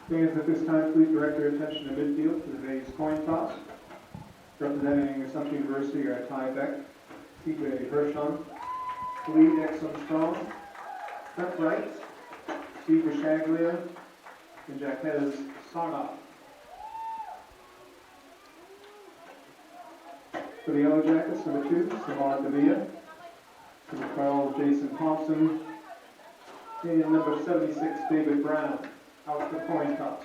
Fans, at this time, please direct your attention to midfield for today's coin toss. Representing Assumption University are Ty Beck, TJ Hirschon, Lee Exum Strong, Trent Wright, Steve Rashaglia, and Jacquez Sarnoff. For the Yellow Jackets, number 2, Samar Davia, number 12, Jason Thompson, and number 76, David Brown. Out for coin toss.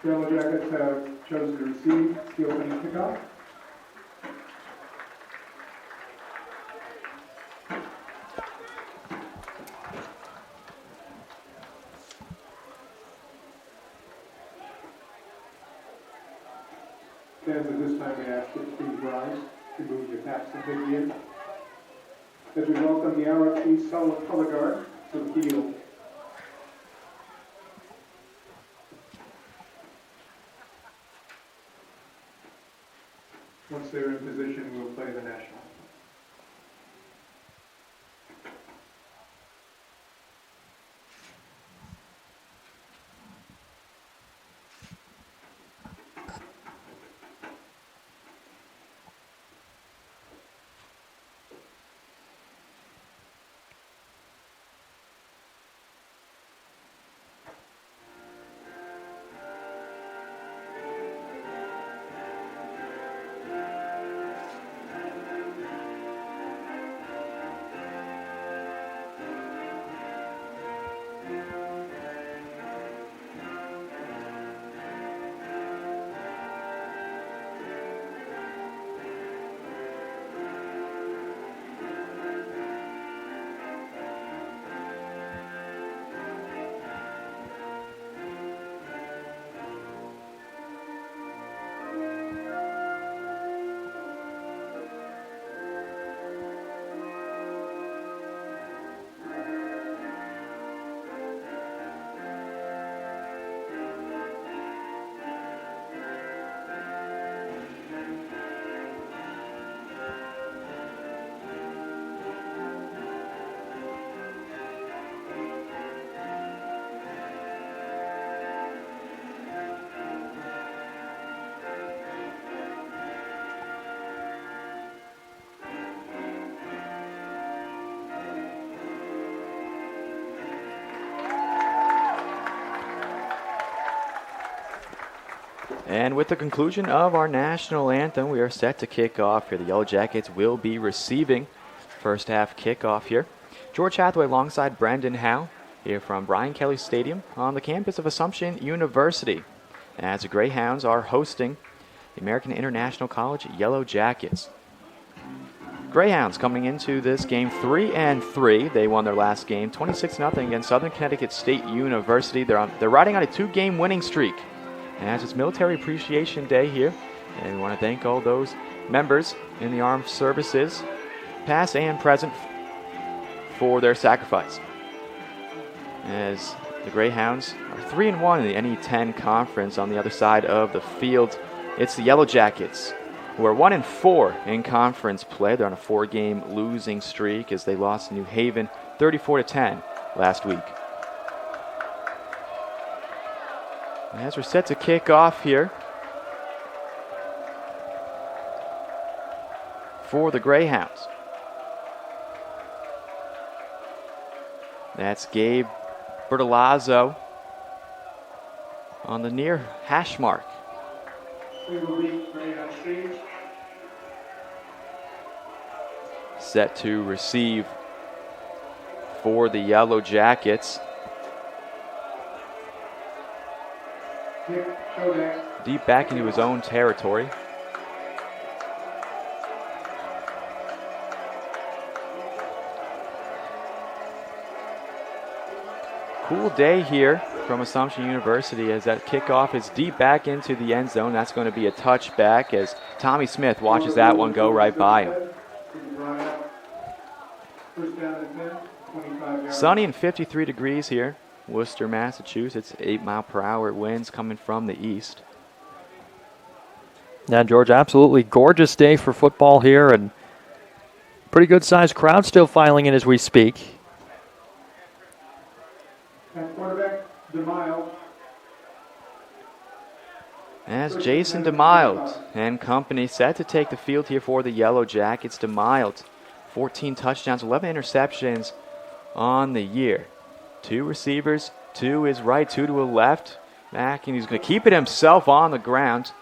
The Yellow Jackets have chosen to receive the opening kickoff. Fans, at this time we ask you to please rise to move your caps and mid-gear as we welcome the AIC Solid Color Guard to the field. Once they're in position, we'll play the national. And with the conclusion of our national anthem, we are set to kick off here. The Yellow Jackets will be receiving first half kickoff here. George Hathaway alongside Brendan Howe here from Brian Kelly Stadium on the campus of Assumption University, as the Greyhounds are hosting the American International College Yellow Jackets. Greyhounds coming into this game 3-3. They won their last game 26-0 against Southern Connecticut State University. They're riding on a 2-game winning streak. And as it's Military Appreciation Day here, and we want to thank all those members in the armed services, past and present, for their sacrifice. As the Greyhounds are 3-1 in the NE10 conference. On the other side of the field, it's the Yellow Jackets, who are 1-4 in conference play. They're on a 4-game losing streak as they lost to New Haven 34-10 last week. As we're set to kick off here for the Greyhounds. That's Gabe Bertolazzo on the near hash mark. Set to receive for the Yellow Jackets. Deep back into his own territory. Cool day here from Assumption University as that kickoff is deep back into the end zone. That's going to be a touchback as Tommy Smith watches that one go right by him. Sunny and 53 degrees here. Worcester, Massachusetts. 8-mile-per-hour winds coming from the east. Yeah, George, absolutely gorgeous day for football here, and pretty good-sized crowd still filing in as we speak. And quarterback, DeMille. As Jason DeMille and company set to take the field here for the Yellow Jackets. DeMille, 14 touchdowns, 11 interceptions on the year. 2 receivers, 2 to his right, 2 to his left. Back, and he's going to keep it himself on the ground.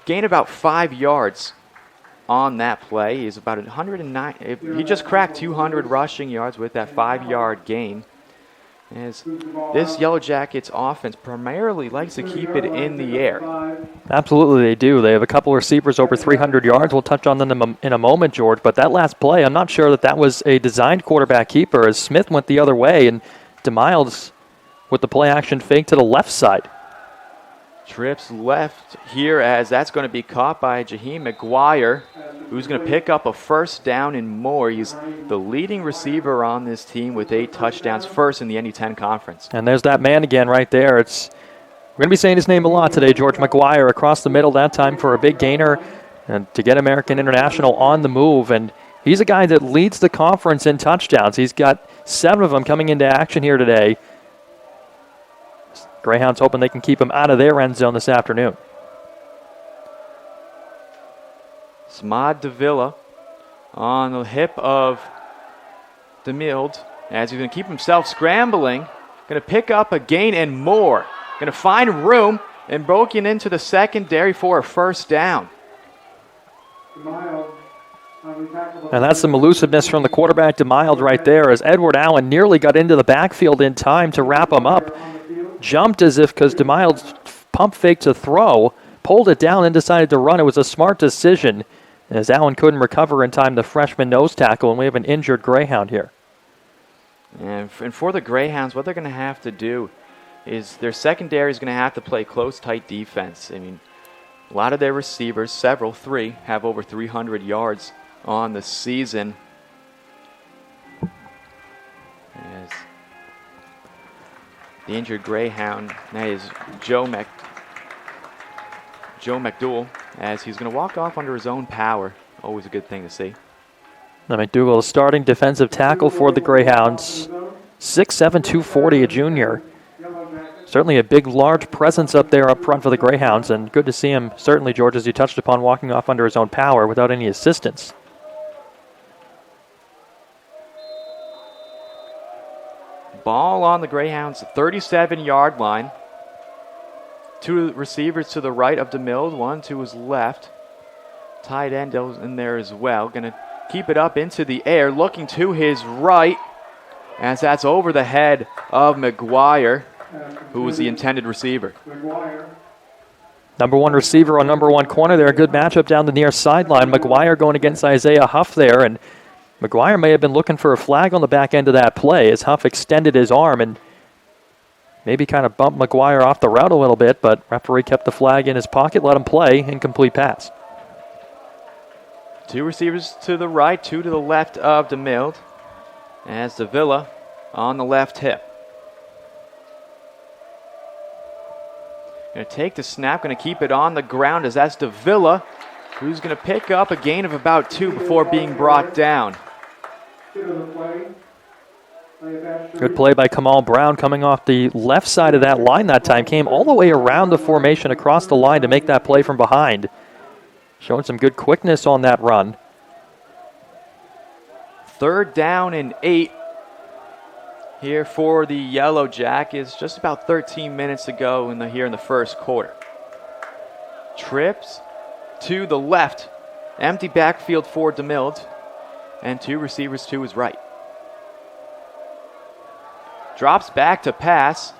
Gain about 5 yards on that play. He's about 109. He just cracked 200 rushing yards with that 5-yard gain. As this Yellow Jackets offense primarily likes to keep it in the air. Absolutely they do. They have a couple receivers over 300 yards. We'll touch on them in a moment, George. But that last play, I'm not sure that was a designed quarterback keeper as Smith went the other way and DeMille with the play action fake to the left side. Trips left here as that's going to be caught by Jaheim McGuire, who's going to pick up a first down and more. He's the leading receiver on this team with 8 touchdowns, first in the ND10 conference. And there's that man again right there. We're going to be saying his name a lot today, George McGuire, across the middle that time for a big gainer and to get American International on the move. And he's a guy that leads the conference in touchdowns. He's got 7 of them coming into action here today. Greyhounds hoping they can keep him out of their end zone this afternoon. Smad Davila on the hip of DeMille as he's going to keep himself scrambling. Going to pick up a gain and more. Going to find room and broken into the secondary for a first down. And that's some elusiveness from the quarterback, DeMille, right there, as Edward Allen nearly got into the backfield in time to wrap him up. Jumped as if because DeMille pump fake to throw, pulled it down and decided to run. It was a smart decision as Allen couldn't recover in time, the freshman nose tackle, and we have an injured Greyhound here. And for the Greyhounds, what they're going to have to do is their secondary is going to have to play close, tight defense. I mean, a lot of their receivers, 3, have over 300 yards on the season. As the injured Greyhound, that is Joe McDougal, as he's going to walk off under his own power. Always a good thing to see. Now McDougal, starting defensive tackle for the Greyhounds. 6'7", 240, a junior. Certainly a big, large presence up there up front for the Greyhounds, and good to see him, certainly, George, as you touched upon, walking off under his own power without any assistance. Ball on the Greyhounds' 37-yard line. 2 receivers to the right of DeMille, 1 to his left. Tight end in there as well. Going to keep it up into the air, looking to his right, as that's over the head of McGuire, who was the intended receiver. Number 1 receiver on number 1 corner there. A good matchup down the near sideline. McGuire going against Isaiah Huff there, and McGuire may have been looking for a flag on the back end of that play as Huff extended his arm and maybe kind of bumped McGuire off the route a little bit, but referee kept the flag in his pocket, let him play, incomplete pass. 2 receivers to the right, 2 to the left of DeMille, as Davila on the left hip. Going to take the snap, going to keep it on the ground as that's Davila, who's going to pick up a gain of about 2 before being brought down. Good play by Kamal Brown coming off the left side of that line that time. Came all the way around the formation across the line to make that play from behind. Showing some good quickness on that run. 3rd down and 8 here for the Yellow Jackets. Just about 13 minutes to go here in the first quarter. Trips to the left. Empty backfield for DeMille. And 2 receivers to his right. Drops back to pass.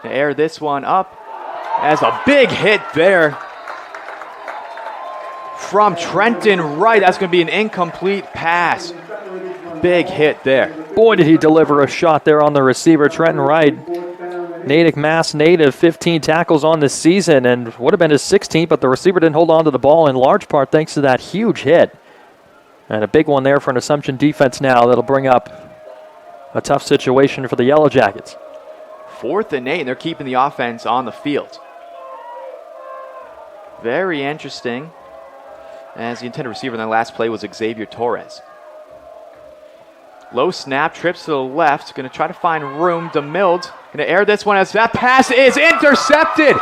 To air this one up. As a big hit there from Trenton Wright. That's going to be an incomplete pass. big hit there. Boy, did he deliver a shot there on the receiver, Trenton Wright. Natick Mass native, 15 tackles on this season, and would have been his 16th, but the receiver didn't hold on to the ball in large part thanks to that huge hit. And a big one there for an Assumption defense now that'll bring up a tough situation for the Yellow Jackets. 4th and 8, and they're keeping the offense on the field. Very interesting, as the intended receiver in that last play was Xavier Torres. Low snap, trips to the left, going to try to find room. DeMild going to air this one as that pass is intercepted.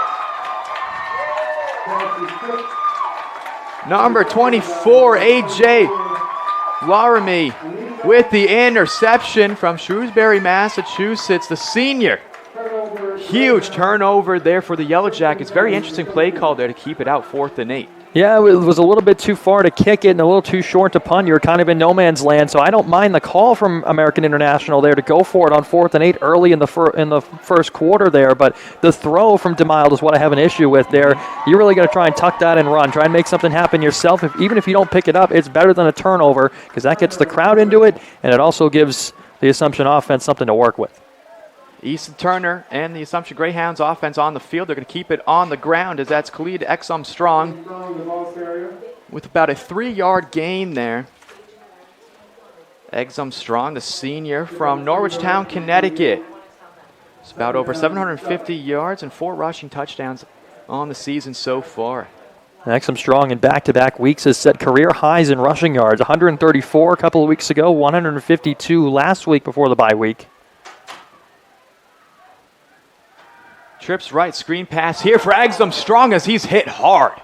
Number 24, A.J. Laramie with the interception from Shrewsbury, Massachusetts, the senior. Huge turnover there for the Yellow Jackets. Very interesting play call there to keep it out 4th and 8. Yeah, it was a little bit too far to kick it and a little too short to punt. You're kind of in no man's land, so I don't mind the call from American International there to go for it on 4th and 8 early in the first quarter there, but the throw from DeMild is what I have an issue with there. You're really going to try and tuck that and run, try and make something happen yourself. Even if you don't pick it up, it's better than a turnover because that gets the crowd into it, and it also gives the Assumption offense something to work with. Easton Turner and the Assumption Greyhounds offense on the field. They're going to keep it on the ground as that's Khalid Exum Strong with about a 3-yard gain there. Exum Strong, the senior from Norwichtown, Connecticut. It's about over 750 yards and 4 rushing touchdowns on the season so far. Exum Strong in back-to-back weeks has set career highs in rushing yards. 134 a couple of weeks ago, 152 last week before the bye week. Trips right, screen pass here for Exum Strong as he's hit hard.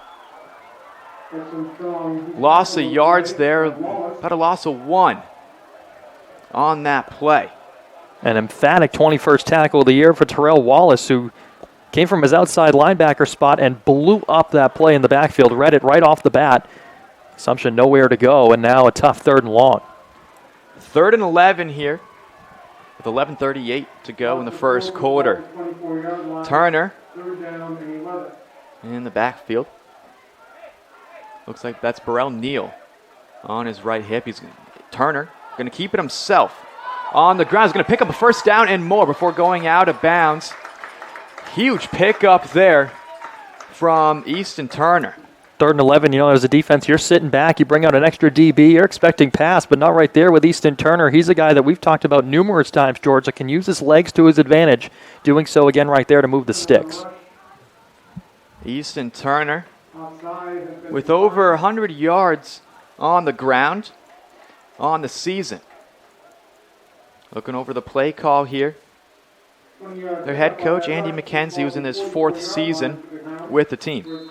Loss of yards there, about a loss of 1 on that play. An emphatic 21st tackle of the year for Terrell Wallace, who came from his outside linebacker spot and blew up that play in the backfield, read it right off the bat. Assumption nowhere to go, and now a tough 3rd and long. 3rd and 11 here, with 11:38 to go in the first quarter. Turner in the backfield. Looks like that's Burrell Neal on his right hip. Turner going to keep it himself on the ground. He's going to pick up a first down and more before going out of bounds. Huge pickup there from Easton Turner. 3rd and 11, as a defense, you're sitting back, you bring out an extra DB, you're expecting pass, but not right there with Easton Turner. He's a guy that we've talked about numerous times, George, that can use his legs to his advantage, doing so again right there to move the sticks. Easton Turner with over 100 yards on the ground on the season. Looking over the play call here. Their head coach, Andy McKenzie, was in his 4th season with the team.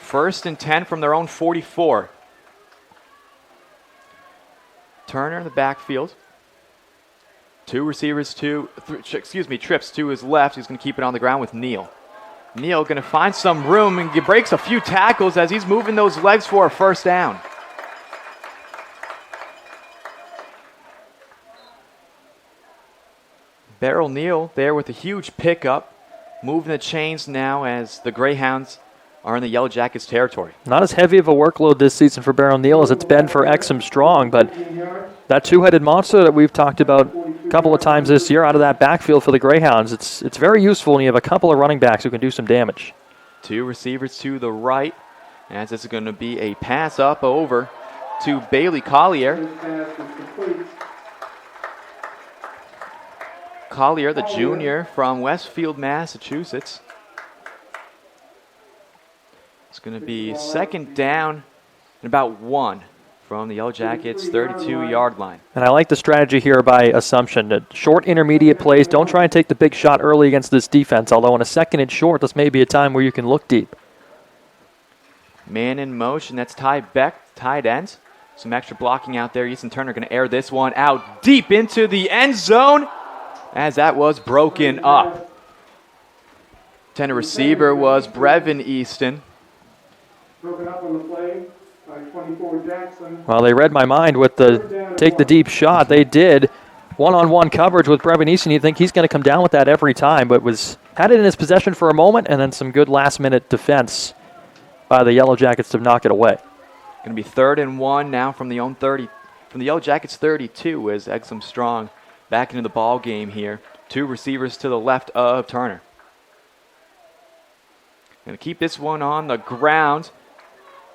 1st and 10 from their own 44. Turner in the backfield. 2 receivers, trips to his left. He's going to keep it on the ground with Neal. Neal going to find some room and breaks a few tackles as he's moving those legs for a first down. Beryl Neal there with a huge pickup, moving the chains now as the Greyhounds are in the Yellow Jackets territory. Not as heavy of a workload this season for Beryl Neal as it's been for Exum Strong, but that 2-headed monster that we've talked about a couple of times this year out of that backfield for the Greyhounds, it's very useful when you have a couple of running backs who can do some damage. 2 receivers to the right, as this is going to be a pass up over to Bailey Collier. Collier, the junior from Westfield, Massachusetts. It's going to be 2nd down and about 1 from the Yellow Jackets' 32-yard line. And I like the strategy here by Assumption. Short intermediate plays. Don't try and take the big shot early against this defense, although in a 2nd and short, this may be a time where you can look deep. Man in motion, that's Ty Beck, tight end. Some extra blocking out there. Easton Turner going to air this one out deep into the end zone as that was broken up. Tender receiver was Brevin Easton. Broken up on the play by 24 Jackson. Well, they read my mind with the take the deep shot. They did. One-on-one coverage with Brevin Easton. You'd think he's going to come down with that every time, but had it in his possession for a moment and then some good last-minute defense by the Yellow Jackets to knock it away. Going Going to be 3rd and 1 now from the Yellow Jackets 32 as Exum Strong back into the ball game here. 2 receivers to the left of Turner. Going to keep this one on the ground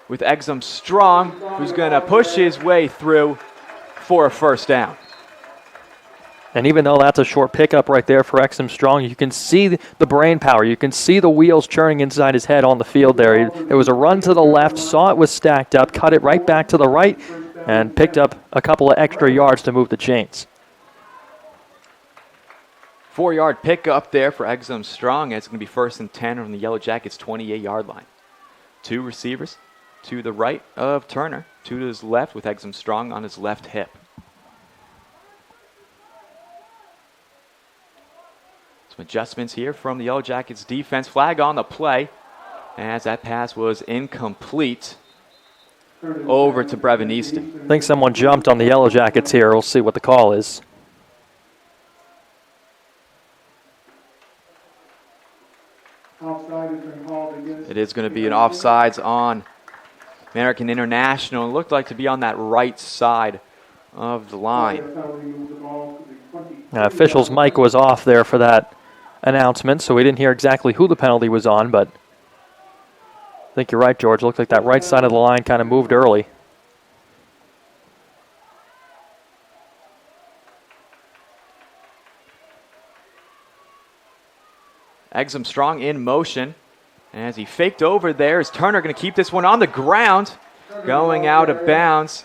with Exum Strong, who's going to push his way through for a first down. And even though that's a short pickup right there for Exum Strong, you can see the brain power. You can see the wheels churning inside his head on the field there. It was a run to the left, saw it was stacked up, cut it right back to the right, and picked up a couple of extra yards to move the chains. 4-yard pickup there for Exum Strong. It's going to be 1st and 10 from the Yellow Jackets' 28-yard line. 2 receivers to the right of Turner, 2 to his left with Exum Strong on his left hip. Some adjustments here from the Yellow Jackets defense. Flag on the play as that pass was incomplete over to Brevin Easton. I think someone jumped on the Yellow Jackets here. We'll see what the call is. It is going to be an offsides on American International. It looked like to be on that right side of the line. Official's mic was off there for that announcement, so we didn't hear exactly who the penalty was on, but I think you're right, George. It looked like that right side of the line kind of moved early. Exum Strong in motion. As he faked over there, is Turner going to keep this one on the ground, going out of bounds.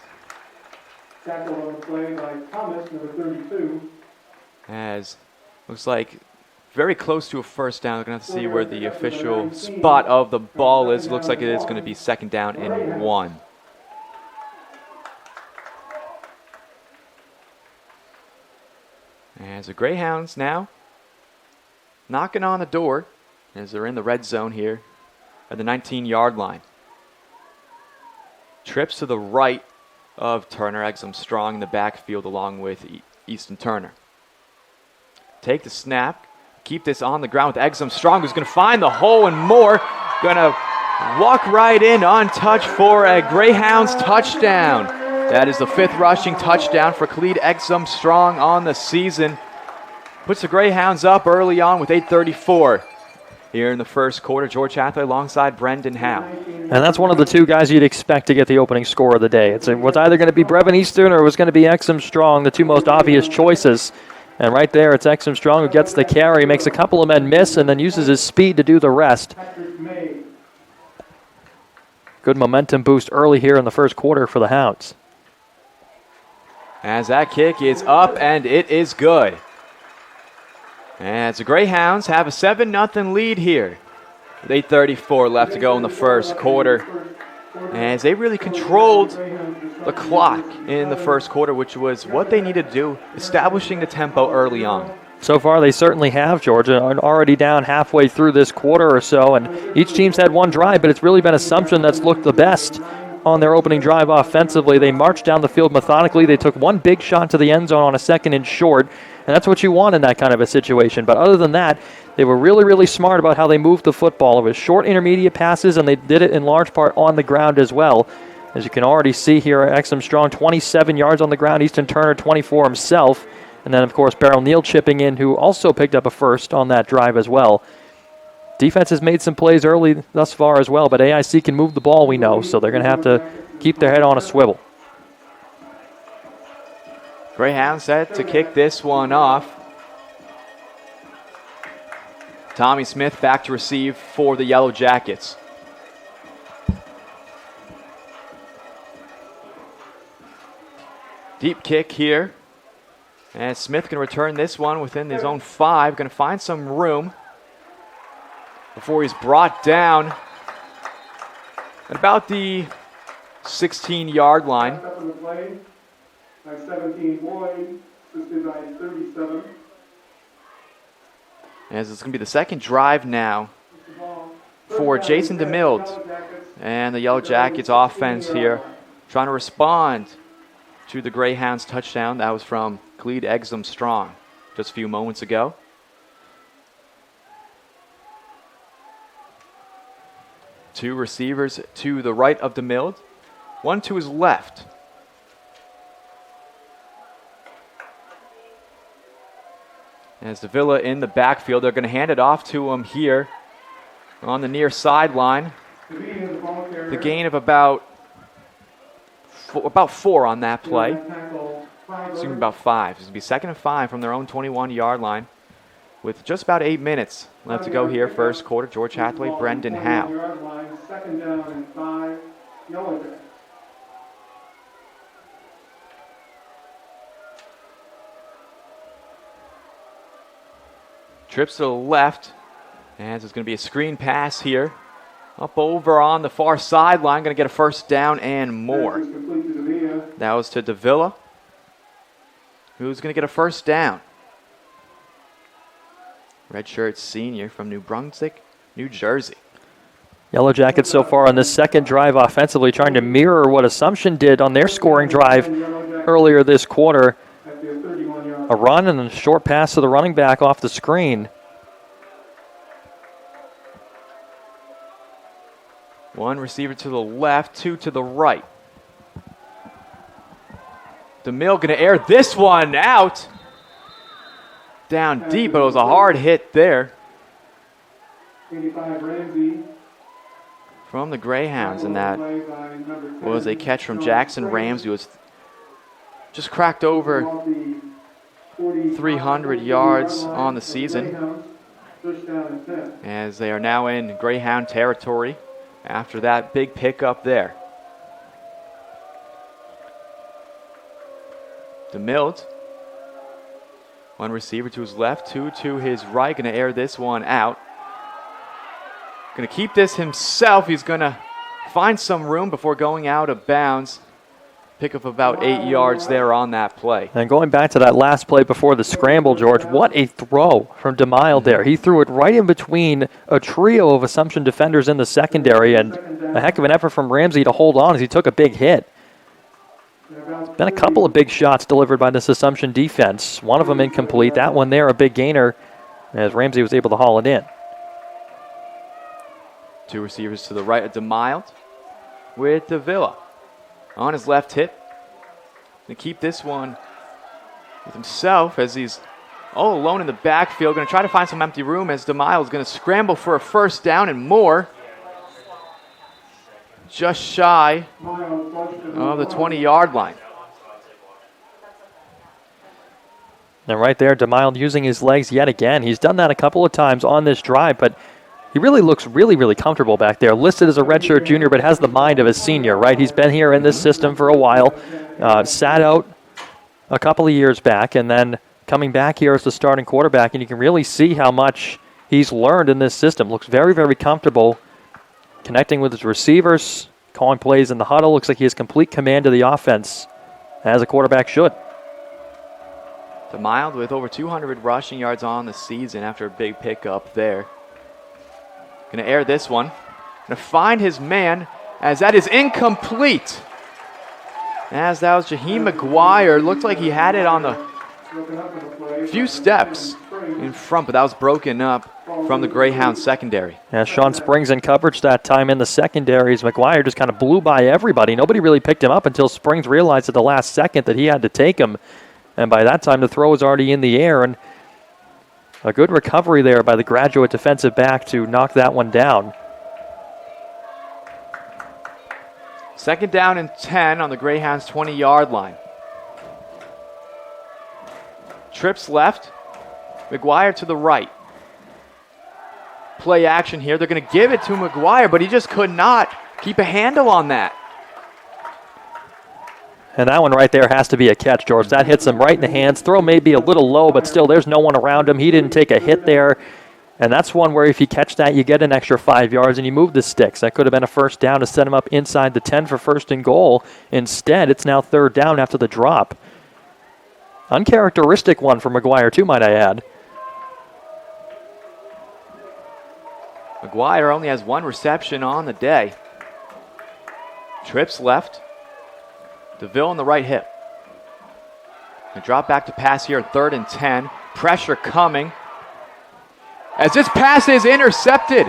Tackle on the play by Thomas, number 32. As looks like very close to a first down. We're going to have to see where the official spot of the ball is. Looks like it is going to be 2nd down and 1. As the Greyhounds now knocking on the door as they're in the red zone here at the 19-yard line. Trips to the right of Turner. Exum Strong in the backfield along with Easton Turner. Take the snap. Keep this on the ground with Exum Strong, who's going to find the hole and more. Going to walk right in untouched for a Greyhounds touchdown. That is the 5th rushing touchdown for Khalid Exum Strong on the season. Puts the Greyhounds up early on with 8:34 here in the first quarter. George Hathaway alongside Brendan Howe. And that's one of the 2 guys you'd expect to get the opening score of the day. It was either going to be Brevin Easton or it was going to be Exum Strong, the 2 most obvious choices. And right there, it's Exum Strong who gets the carry, makes a couple of men miss, and then uses his speed to do the rest. Good momentum boost early here in the first quarter for the Hounds. As that kick is up, and it is good. As the Greyhounds have a 7-0 lead here. With 8:34 left to go in the first quarter. As they really controlled the clock in the first quarter, which was what they needed to do, establishing the tempo early on. So far, they certainly have, Georgia, already down halfway through this quarter or so, and each team's had one drive, but it's really been Assumption that's looked the best on their opening drive offensively. They marched down the field methodically. They took one big shot to the end zone on a 2nd and short, and that's what you want in that kind of a situation. But other than that, they were really, really smart about how they moved the football. It was short intermediate passes, and they did it in large part on the ground as well. As you can already see here, Exum Strong, 27 yards on the ground. Easton Turner, 24 himself. And then, of course, Beryl Neal chipping in, who also picked up a first on that drive as well. Defense has made some plays early thus far as well, but AIC can move the ball, we know, so they're going to have to keep their head on a swivel. Greyhound set to kick this one off. Tommy Smith back to receive for the Yellow Jackets. Deep kick here. And Smith can return this one within his own 5. Going to find some room before he's brought down at about the 16-yard line. By 17 Boyd, assisted by 37. As it's going to be the second drive now for Jason DeMild and the Yellow Jackets offense here, trying to respond to the Greyhounds touchdown. That was from Khalid Exum Strong just a few moments ago. Two receivers to the right of DeMild. One to his left. As Davila in the backfield, they're going to hand it off to him here on the near sideline. The gain of about 4 on that play. Excuse me, about 5. It's going to be 2nd and 5 from their own 21-yard line with just about 8 minutes left to go here, first quarter. George Hathaway, Brendan Howe. 2nd down and 5, Yellow Jackets. Trips to the left, and it's going to be a screen pass here. Up over on the far sideline, going to get a first down and more. That was to Davila, who's going to get a first down. Redshirt senior from New Brunswick, New Jersey. Yellow Jackets so far on this second drive offensively trying to mirror what Assumption did on their scoring drive earlier this quarter. A run and a short pass to the running back off the screen. One receiver to the left, 2 to the right. DeMille going to air this one out. Down deep, but it was a hard hit there. 85 Ramsey. From the Greyhounds, and that was a catch from Jackson Ramsey, who was just cracked over 300 yards on the season, as they are now in Greyhound territory after that big pickup there. DeMille, one receiver to his left, 2 to his right, going to air this one out. Going to keep this himself. He's going to find some room before going out of bounds. Pick up about 8 yards there on that play. And going back to that last play before the scramble, George, what a throw from DeMille there. He threw it right in between a trio of Assumption defenders in the secondary, and a heck of an effort from Ramsey to hold on as he took a big hit. Been a couple of big shots delivered by this Assumption defense. One of them incomplete. That one there, a big gainer, as Ramsey was able to haul it in. 2 receivers to the right of DeMille with Davila on his left hip. Going to keep this one with himself as he's all alone in the backfield. Going to try to find some empty room as DeMille is going to scramble for a first down and more. Just shy of the 20-yard line. And right there, DeMille using his legs yet again. He's done that a couple of times on this drive, but he really looks really comfortable back there. Listed as a redshirt junior, but has the mind of a senior, right? He's been here in this system for a while. Sat out a couple of years back, and then coming back here as the starting quarterback, and you can really see how much he's learned in this system. Looks very comfortable connecting with his receivers, calling plays in the huddle. Looks like he has complete command of the offense, as a quarterback should. DeMille with over 200 rushing yards on the season after a big pickup there. Going to air this one. Going to find his man as that is incomplete. As that was Jaheim McGuire. Looked like he had it on the few steps in front, but that was broken up from the Greyhound secondary. Yeah, Sean Springs in coverage that time in the secondaries. McGuire just kind of blew by everybody. Nobody really picked him up until Springs realized at the last second that he had to take him. And by that time, the throw was already in the air, and a good recovery there by the graduate defensive back to knock that one down. 2nd down and 10 on the Greyhounds' 20-yard line. Trips left, McGuire to the right. Play action here. They're going to give it to McGuire, but he just could not keep a handle on that. And that one right there has to be a catch, George. That hits him right in the hands. Throw may be a little low, but still there's no one around him. He didn't take a hit there. And that's one where if you catch that, you get an extra 5 yards and you move the sticks. That could have been a first down to set him up inside the 10 for first and goal. Instead, it's now 3rd down after the drop. Uncharacteristic one for McGuire, too, might I add. McGuire only has 1 reception on the day. Trips left. DeVille on the right hip. A drop back to pass here, 3rd and 10. Pressure coming. As this pass is intercepted.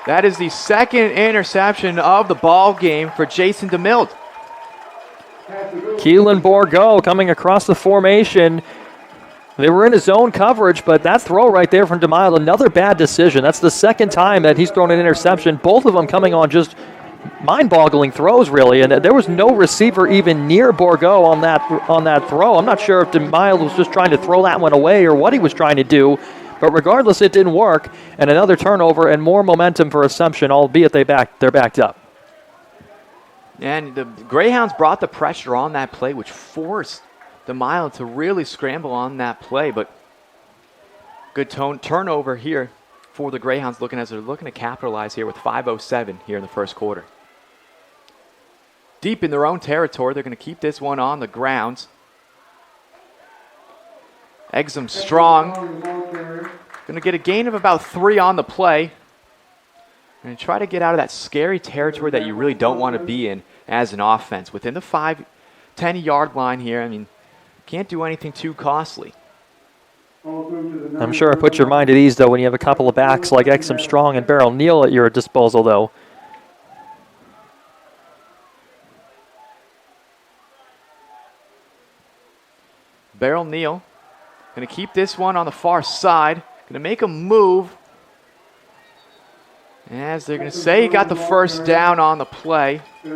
That is the second interception of the ball game for Jason DeMild. Keelan Borgo coming across the formation. They were in his zone coverage, but that throw right there from DeMille, another bad decision. That's the second time that he's thrown an interception, both of them coming on just mind-boggling throws, really, and there was no receiver even near Borgo on that throw. I'm not sure if DeMille was just trying to throw that one away or what he was trying to do, but regardless, it didn't work, and another turnover and more momentum for Assumption, albeit they're backed up. And the Greyhounds brought the pressure on that play, which forced DeMille to really scramble on that play, but good turnover here for the Greyhounds as they're looking to capitalize here with 5:07 here in the first quarter. Deep in their own territory, they're going to keep this one on the ground. Exum Strong going to get a gain of about 3 on the play and try to get out of that scary territory that you really don't want to be in as an offense. Within the 10-yard line here, I mean, can't do anything too costly. I'm sure it puts your mind at ease, though, when you have a couple of backs like Exum Strong and Beryl Neal at your disposal, though. Beryl Neal going to keep this one on the far side. Going to make a move. As they're going to say he got the first down on the play. I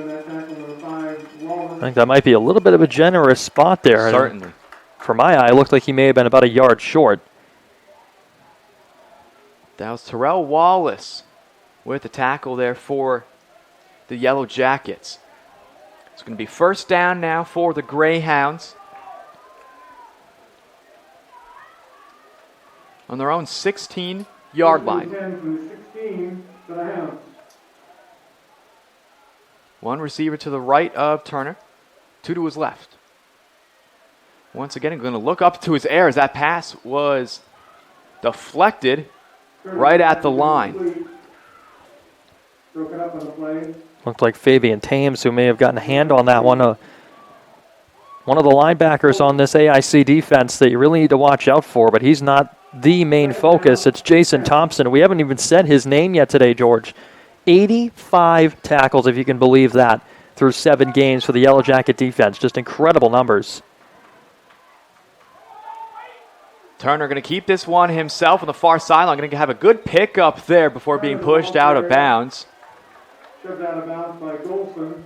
think that might be a little bit of a generous spot there. Certainly. For my eye, it looked like he may have been about a yard short. That was Terrell Wallace with the tackle there for the Yellow Jackets. It's going to be first down now for the Greyhounds. On their own 16-yard line. One receiver to the right of Turner. 2 to his left. Once again, I'm going to look up to his air as that pass was deflected right at the line. Looked like Fabian Thames, who may have gotten a hand on that one. One of the linebackers on this AIC defense that you really need to watch out for, but he's not the main focus. It's Jason Thompson. We haven't even said his name yet today, George. 85 tackles, if you can believe that, through 7 games for the Yellow Jacket defense. Just incredible numbers. Turner going to keep this one himself on the far sideline. Going to have a good pickup there before being pushed out of bounds. Shoved out of bounds by Golson.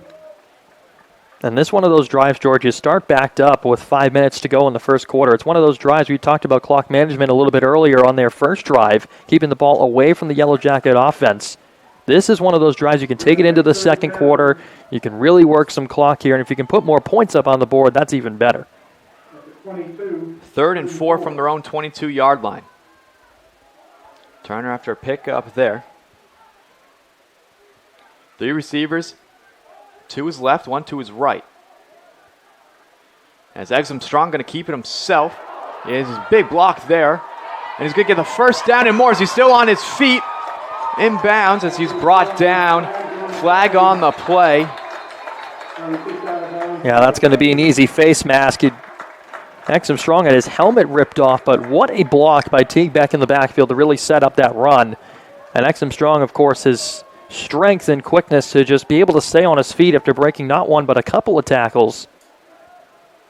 And this one of those drives, George, you start backed up with 5 minutes to go in the first quarter. It's one of those drives we talked about clock management a little bit earlier on their first drive, keeping the ball away from the Yellow Jacket offense. This is one of those drives you can take it into the second quarter. You can really work some clock here, and if you can put more points up on the board, that's even better. 3rd and 4 from their own 22-yard line. Turner after a pickup there. 3 receivers. 2 his left, 1 to his right. As Exum Strong going to keep it himself. He has his big block there. And he's going to get the first down and more as he's still on his feet. In bounds as he's brought down. Flag on the play. Yeah, that's going to be an easy face mask. Exum Strong had his helmet ripped off, but what a block by Teague back in the backfield to really set up that run. And Exum Strong, of course, his strength and quickness to just be able to stay on his feet after breaking not one but a couple of tackles.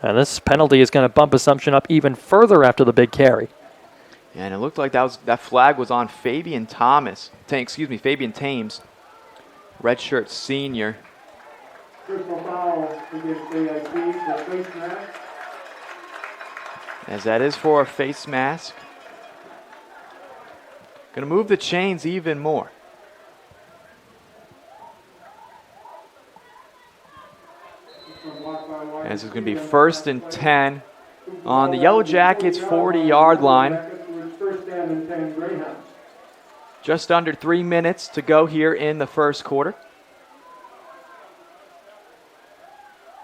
And this penalty is going to bump Assumption up even further after the big carry. And it looked like that flag was on Fabian Thames, redshirt senior. Personal foul against AIC for face mask. As that is for a face mask. Going to move the chains even more. As it's going to be 1st and 10 on the Yellow Jackets 40-yard line. Just under 3 minutes to go here in the first quarter.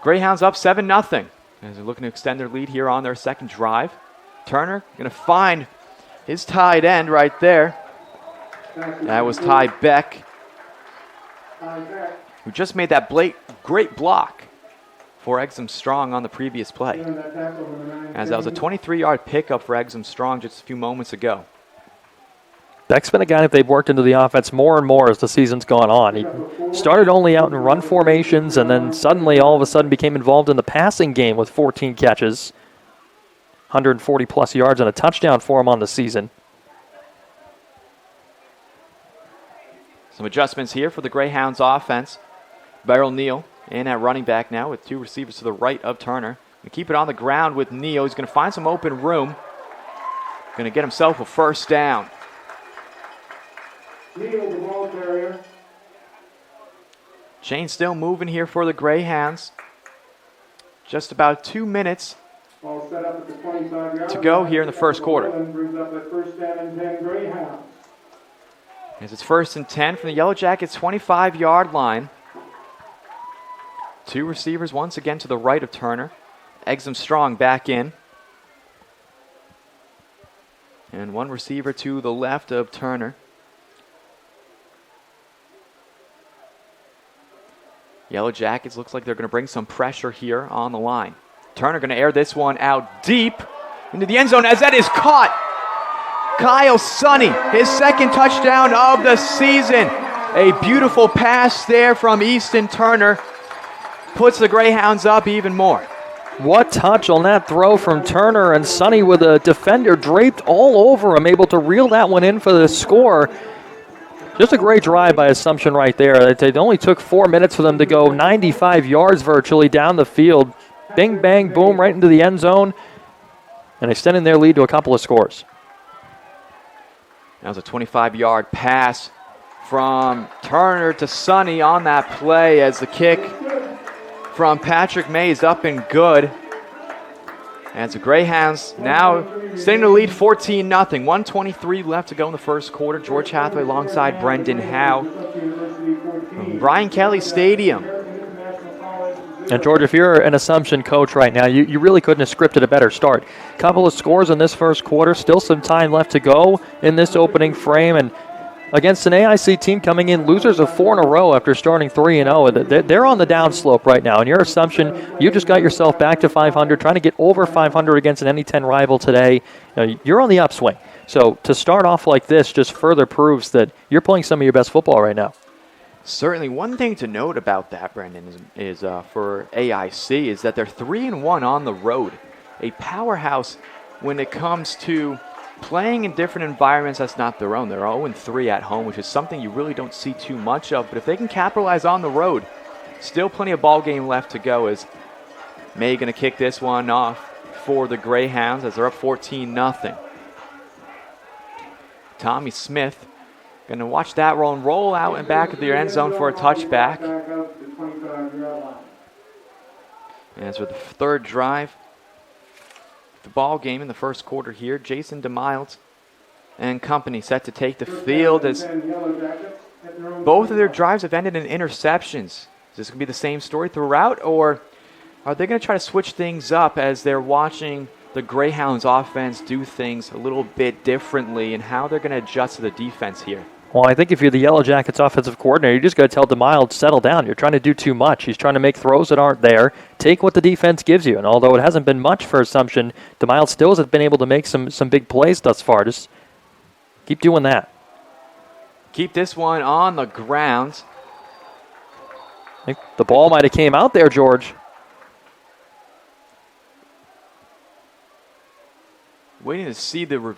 Greyhounds up 7-0 as they're looking to extend their lead here on their second drive. Turner going to find his tight end right there. That was Ty Beck, who just made that great block for Exum Strong on the previous play. As that was a 23-yard pickup for Exum Strong just a few moments ago. Beck's been a guy that they've worked into the offense more and more as the season's gone on. He started only out in run formations and then suddenly all of a sudden became involved in the passing game with 14 catches, 140-plus yards and a touchdown for him on the season. Some adjustments here for the Greyhounds offense. Beryl Neal in at running back now with two receivers to the right of Turner. Gonna keep it on the ground with Neal. He's going to find some open room. Going to get himself a first down. Neal, the ball carrier. Chain still moving here for the Greyhounds. Just about 2 minutes Ball set up at the 25-yard to go here in the first quarter. Brings up that first down and 10 Greyhounds. As it's 1st and 10 from the Yellow Jackets' 25-yard line. Two receivers once again to the right of Turner. Exum Strong back in. And one receiver to the left of Turner. Yellow Jackets looks like they're going to bring some pressure here on the line. Turner going to air this one out deep into the end zone as that is caught. Kyle Sonny, his second touchdown of the season. A beautiful pass there from Easton Turner. Puts the Greyhounds up even more. What touch on that throw from Turner, and Sonny with a defender draped all over him, able to reel that one in for the score. Just a great drive by Assumption right there. It only took 4 minutes for them to go 95 yards virtually down the field. Bing, bang, boom, right into the end zone, and extending their lead to a couple of scores. That was a 25-yard pass from Turner to Sonny on that play as the kick from Patrick Mays up and good. As the Greyhounds now staying to lead 14-0. 1:23 left to go in the first quarter. George Hathaway alongside Brendan Howe from Brian Kelly Stadium. And George, if you're an Assumption coach right now, you really couldn't have scripted a better start. Couple of scores in this first quarter, still some time left to go in this opening frame, and against an AIC team coming in losers of 4 in a row after starting 3-0. They're on the downslope right now. And your Assumption, you just got yourself back to 500, trying to get over 500 against an NE10 rival today. You're on the upswing. So to start off like this just further proves that you're playing some of your best football right now. Certainly, one thing to note about that, Brendan, is for AIC is that they're 3-1 on the road. A powerhouse when it comes to playing in different environments that's not their own. They're 0-3 at home, which is something you really don't see too much of. But if they can capitalize on the road, still plenty of ball game left to go. As May going to kick this one off for the Greyhounds as they're up 14-0. Tommy Smith going to watch that roll out and back of the end zone for a touchback. And as with the third drive, the ball game in the first quarter here, Jason DeMiles and company set to take the field as both of their drives have ended in interceptions. Is this going to be the same story throughout, or are they going to try to switch things up as they're watching the Greyhounds offense do things a little bit differently and how they're going to adjust to the defense here? Well, I think if you're the Yellow Jackets offensive coordinator, you just got to tell DeMiles, settle down. You're trying to do too much. He's trying to make throws that aren't there. Take what the defense gives you. And although it hasn't been much for Assumption, DeMiles still has been able to make some big plays thus far. Just keep doing that. Keep this one on the ground. I think the ball might have came out there, George. Waiting to see the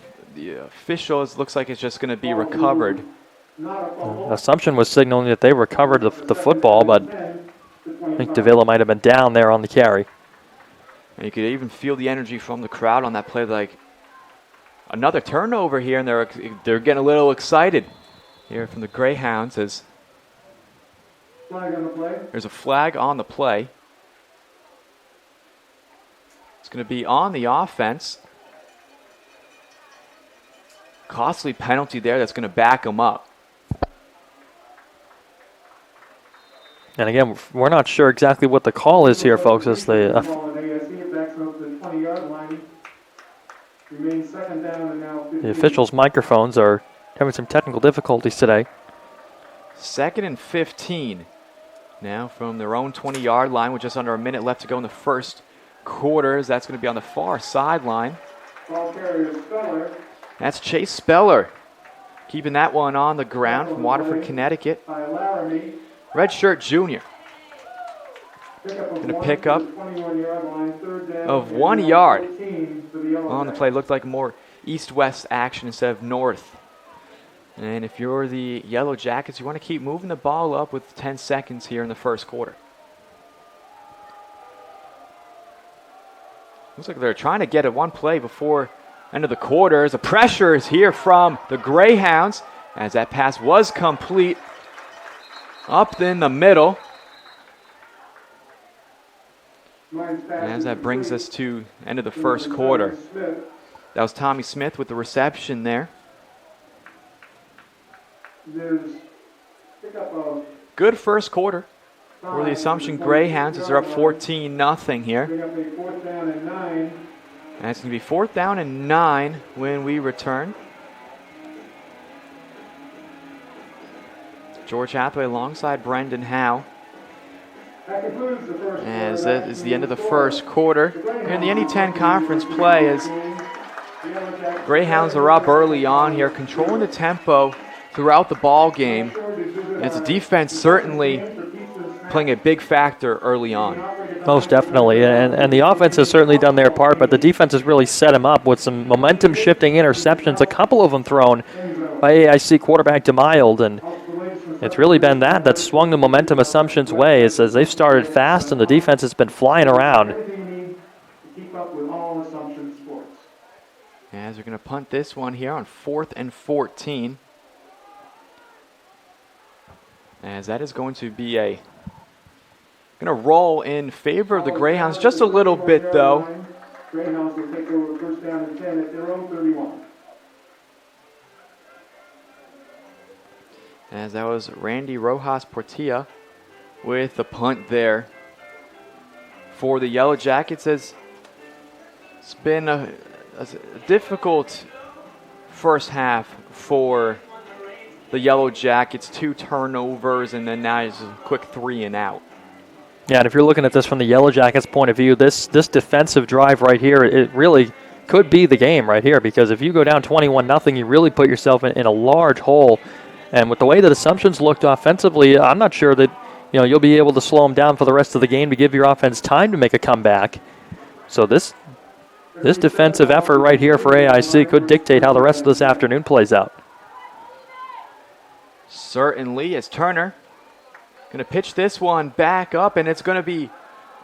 officials. Looks like it's just going to be recovered. Assumption was signaling that they recovered the football, but I think Davila might have been down there on the carry. And you could even feel the energy from the crowd on that play. Like another turnover here, and they're getting a little excited here from the Greyhounds as there's a flag on the play. It's going to be on the offense. Costly penalty there that's going to back them up. And again, we're not sure exactly what the call is here, folks. As the officials' microphones are having some technical difficulties today. 2nd and 15 now from their own 20-yard line with just under a minute left to go in the first quarter. That's going to be on the far sideline. Ball carrier Speller. That's Chase Speller keeping that one on the ground from Waterford, Connecticut. By Laramie. Redshirt junior. Pickup of Going to one pick from up the 21-yard line, third down of and 1 yard 14 for the Yellow on the Jackets. play. Looked like more east-west action instead of north. And if you're the Yellow Jackets, you want to keep moving the ball up with 10 seconds here in the first quarter. Looks like they're trying to get it one play before end of the quarter. The pressure is here from the Greyhounds as that pass was complete up in the middle. Lions pass As that brings incomplete. us to end of the first quarter. That was Tommy Smith with the reception there. There's pickup of Good first quarter for the 5 Assumption from the Greyhounds as they're up 22-yard line. 14-0 here. Bring up a fourth down and 9. And it's going to be 4th down and 9 when we return. George Hathaway alongside Brendan Howe. That concludes the first As quarter. that is the end of the first quarter. Here in the NE10 conference play as Greyhounds are up early on here, controlling the tempo throughout the ball game. As the defense certainly playing a big factor early on. Most definitely, and the offense has certainly done their part, but the defense has really set him up with some momentum-shifting interceptions, a couple of them thrown by AIC quarterback DeMild, and it's really been that swung the momentum Assumption's way as they've started fast and the defense has been flying around. Everything you need to keep up with all Assumption sports. As we're going to punt this one here on 4th and 14. As that is going to be going to roll in favor of the Greyhounds just a little bit, though. Greyhounds will take over first down and 10 at their own 31. As that was Randy Rojas Portilla with the punt there for the Yellow Jackets. As it's been a difficult first half for the Yellow Jackets. 2 turnovers, and then now it's a quick 3 and out. Yeah, and if you're looking at this from the Yellow Jackets' point of view, this defensive drive right here, it really could be the game right here, because if you go down 21-0, you really put yourself in a large hole. And with the way that Assumption's looked offensively, I'm not sure that you'll be able to slow them down for the rest of the game to give your offense time to make a comeback. So this defensive effort right here for AIC could dictate how the rest of this afternoon plays out. Certainly, as Turner going to pitch this one back up, and it's going to be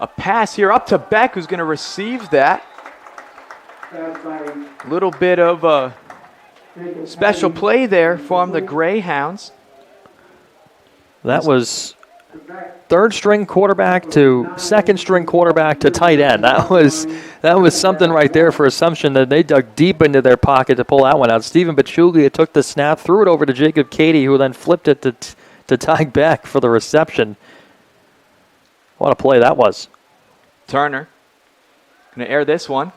a pass here up to Beck, who's going to receive that. A little bit of a special play there from the Greyhounds. That was third-string quarterback to second-string quarterback to tight end. That was something right there for Assumption, that they dug deep into their pocket to pull that one out. Stephen Bachuglia took the snap, threw it over to Jacob Cady, who then flipped it to Tyg Beck for the reception. What a play that was. Turner going to air this one.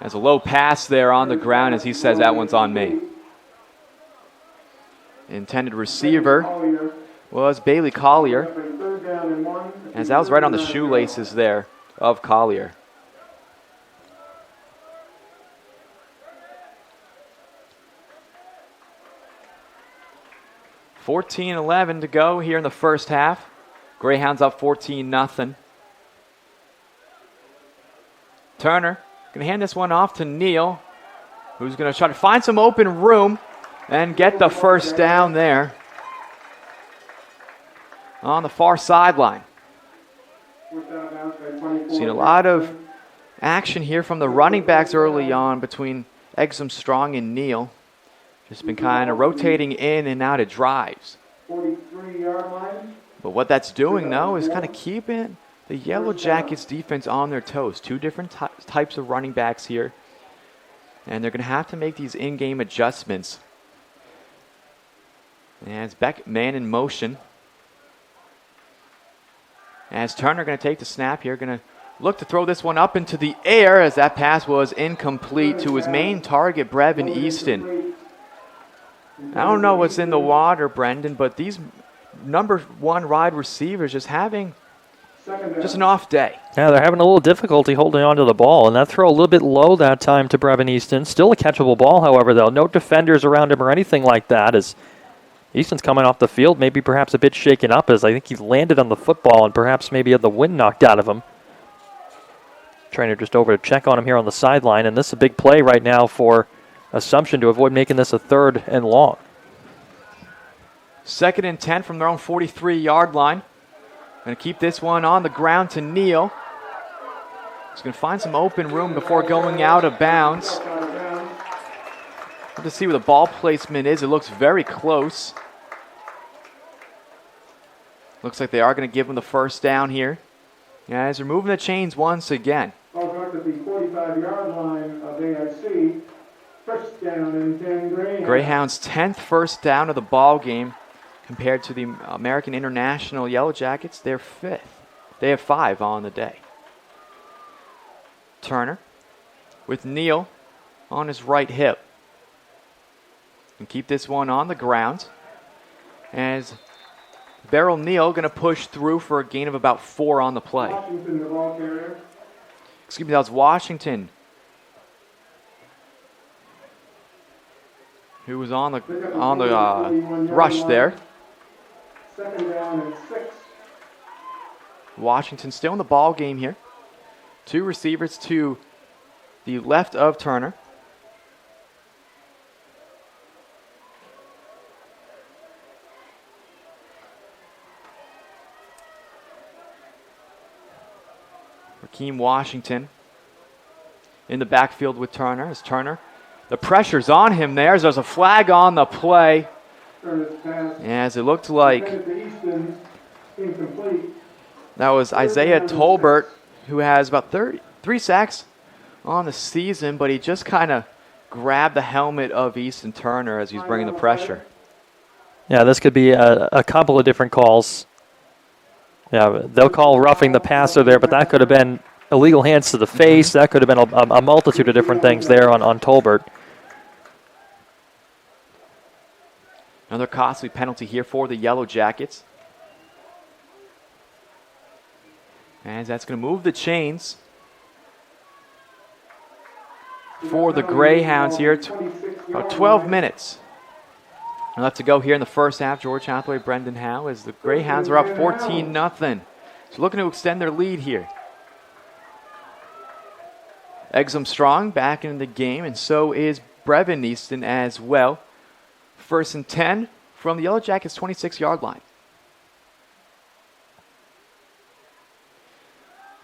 Has a low pass there on the ground as he says that one's on me. Intended receiver was Bailey Collier, as that was right on the shoelaces there of Collier. $14-11 to go here in the first half. Greyhounds up 14-0. Turner going to hand this one off to Neal, who's going to try to find some open room and get the first down there on the far sideline. Seen a lot of action here from the running backs early on between Exum Strong and Neal. Just been kind of rotating in and out of drives. 43-yard line. But what that's doing, though, is kind of keeping the Yellow Jackets defense on their toes. 2 different types of running backs here. And they're going to have to make these in-game adjustments. As Beck, man in motion. As Turner going to take the snap here, going to look to throw this one up into the air as that pass was incomplete to his main target, Brevin Easton. I don't know what's in the water, Brendan, but these number 1 wide receivers just having Second down. Just an off day. Yeah, they're having a little difficulty holding on to the ball, and that throw a little bit low that time to Brevin Easton. Still a catchable ball, however, though. No defenders around him or anything like that, as Easton's coming off the field, maybe perhaps a bit shaken up, as I think he landed on the football and perhaps maybe had the wind knocked out of him. Trainer just over to check on him here on the sideline, and this is a big play right now for Assumption to avoid making this a 3rd and long. 2nd and 10 from their own 43-yard line. Going to keep this one on the ground to Neal. He's going to find some open room before going out of bounds. Have to see where the ball placement is. It looks very close. Looks like they are going to give him the first down here. Yeah, as they're moving the chains once again. Ball dropped at the 45-yard line of AIC. First down and 10 Greyhounds. Greyhounds' 10th first down of the ball game compared to the American International Yellow Jackets. They're 5th. They have 5 on the day. Turner with Neal on his right hip. And keep this one on the ground. As Beryl Neal going to push through for a gain of about 4 on the play. Washington, the ball carrier. Excuse me, that was Washington, who was on the rush there. Second down and 6. Washington still in the ball game here. 2 receivers to the left of Turner. Rakeem Washington in the backfield with Turner. As Turner, the pressure's on him there. There's a flag on the play. As it looked like that was Isaiah Tolbert, who has about 3 sacks on the season, but he just kind of grabbed the helmet of Easton Turner as he's bringing the pressure. Yeah, this could be a couple of different calls. Yeah, they'll call roughing the passer there, but that could have been illegal hands to the face. That could have been a multitude of different things there on Tolbert. Another costly penalty here for the Yellow Jackets. And that's going to move the chains for the Greyhounds here. About 12 minutes left to go here in the first half. George Hathaway, Brendan Howe, as the Greyhounds are up 14-0. So looking to extend their lead here. Exum Strong back in the game, and so is Brevin Easton as well. 1st and 10 from the Yellow Jackets' 26-yard line.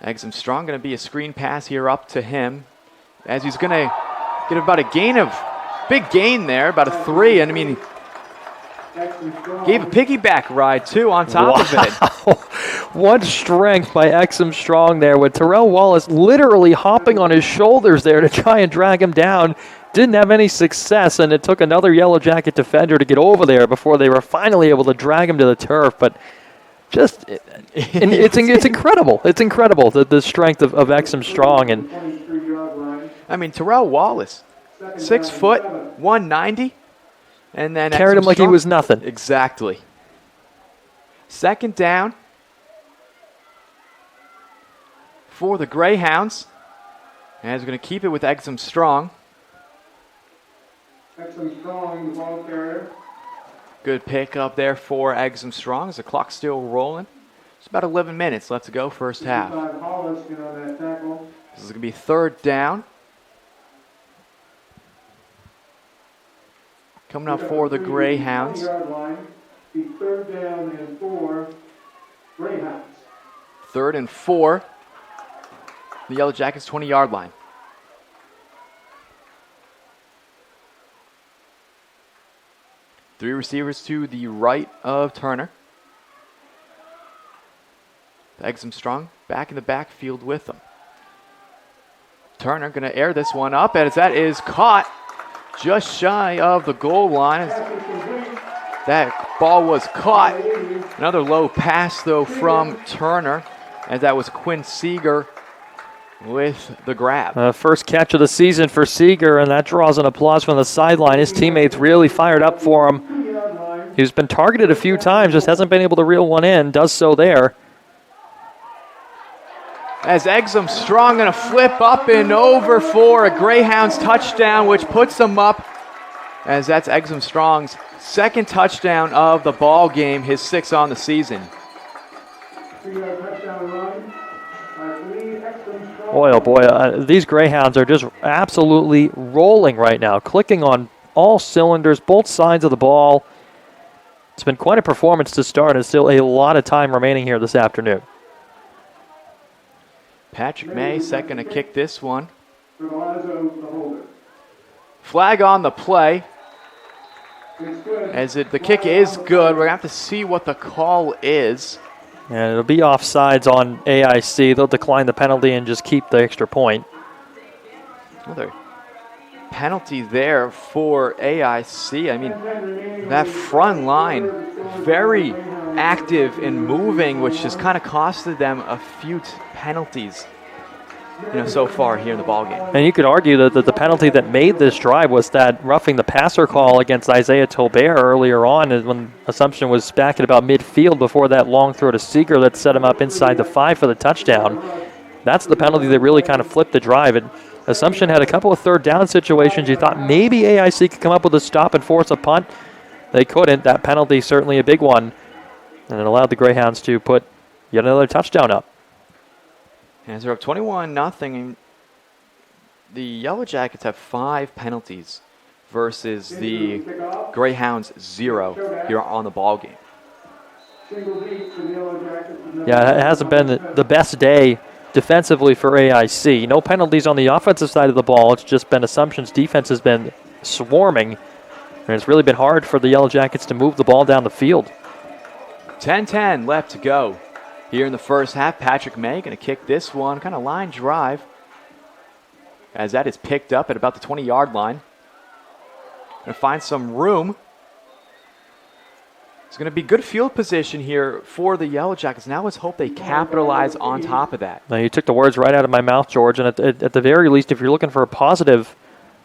Exum Strong going to be a screen pass here up to him, as he's going to get about a big gain there, about a 3. And I mean, gave a piggyback ride too on top of it. What strength by Exum Strong there, with Terrell Wallace literally hopping on his shoulders there to try and drag him down. Didn't have any success, and it took another Yellow Jacket defender to get over there before they were finally able to drag him to the turf. But just, it's incredible. It's incredible, the strength of Exum Strong. And I mean, Terrell Wallace, 6 foot, 190, and then carried him like he was nothing. Exactly. 2nd down for the Greyhounds. And we're going to keep it with Exum Strong. Exum Strong, the ball carrier. Good pick up there for Exum Strong as the clock's still rolling. It's about 11 minutes left to go first half. This is going to be 3rd down. Coming up for the Greyhounds. 3rd down and 4, Greyhounds. 3rd and 4. The Yellow Jackets' 20-yard line. Three receivers to the right of Turner. Exum Strong back in the backfield with them. Turner going to air this one up, as that is caught just shy of the goal line. That ball was caught. Another low pass, though, from Turner, as that was Quinn Seeger with the grab. First catch of the season for Seeger, and that draws an applause from the sideline. His teammates really fired up for him. He's been targeted a few times, just hasn't been able to reel one in. Does so there. as Exum Strong going to flip up and over for a Greyhounds touchdown, which puts them up, as that's Exum Strong's second touchdown of the ball game, his 6th on the season. Boy, oh boy, these Greyhounds are just absolutely rolling right now, clicking on all cylinders, both sides of the ball. It's been quite a performance to start, and still a lot of time remaining here this afternoon. Patrick May second to kick this one. Flag on the play. The kick is good. We're going to have to see what the call is. And it'll be offsides on AIC. They'll decline the penalty and just keep the extra point. Another penalty there for AIC. I mean, that front line, very active and moving, which has kind of costed them a few penalties, so far here in the ballgame. And you could argue that the penalty that made this drive was that roughing the passer call against Isaiah Tolbert earlier on, when Assumption was back at about midfield before that long throw to Seeger that set him up inside the 5 for the touchdown. That's the penalty that really kind of flipped the drive. And Assumption had a couple of third down situations. You thought maybe AIC could come up with a stop and force a punt. They couldn't. That penalty certainly a big one. And it allowed the Greyhounds to put yet another touchdown up. As they're up 21-0, the Yellow Jackets have 5 penalties versus the Greyhounds 0 here on the ball game. Yeah, it hasn't been the best day defensively for AIC. No penalties on the offensive side of the ball. It's just been Assumption's defense has been swarming, and it's really been hard for the Yellow Jackets to move the ball down the field. 10-10 left to go. Here in the first half, Patrick May going to kick this one, kind of line drive, as that is picked up at about the 20-yard line. Going to find some room. It's going to be good field position here for the Yellow Jackets. Now let's hope they capitalize on top of that. Now, you took the words right out of my mouth, George, and at the very least, if you're looking for a positive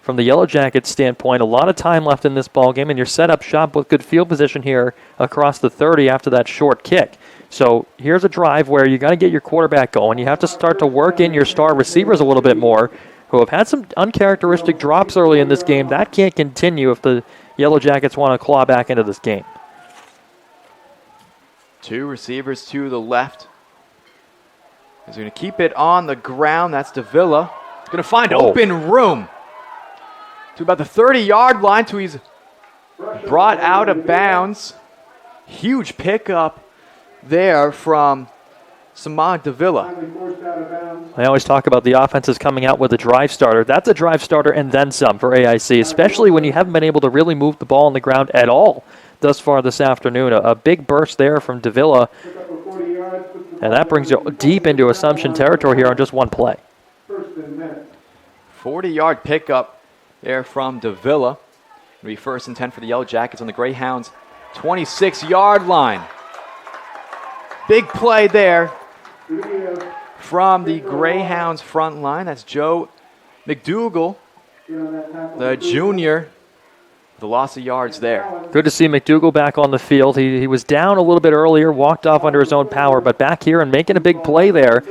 from the Yellow Jackets standpoint, a lot of time left in this ball game, and you're set up shop with good field position here across the 30 after that short kick. So here's a drive where you got to get your quarterback going. You have to start to work in your star receivers a little bit more, who have had some uncharacteristic drops early in this game. That can't continue if the Yellow Jackets want to claw back into this game. 2 receivers to the left. He's going to keep it on the ground. That's Davila. He's going to find open room to about the 30-yard line till he's brought out of bounds. Huge pickup there from Samad Davila. I always talk about the offenses coming out with a drive starter. That's a drive starter and then some for AIC, especially when you haven't been able to really move the ball on the ground at all thus far this afternoon. A big burst there from Davila, and that brings you deep into Assumption territory here on just one play. 40-yard pickup there from Davila. It'll be 1st and 10 for the Yellow Jackets on the Greyhounds' 26-yard line. Big play there from the Greyhounds front line. That's Joe McDougall, the junior. The loss of yards there. Good to see McDougall back on the field. He was down a little bit earlier, walked off under his own power, but back here and making a big play there.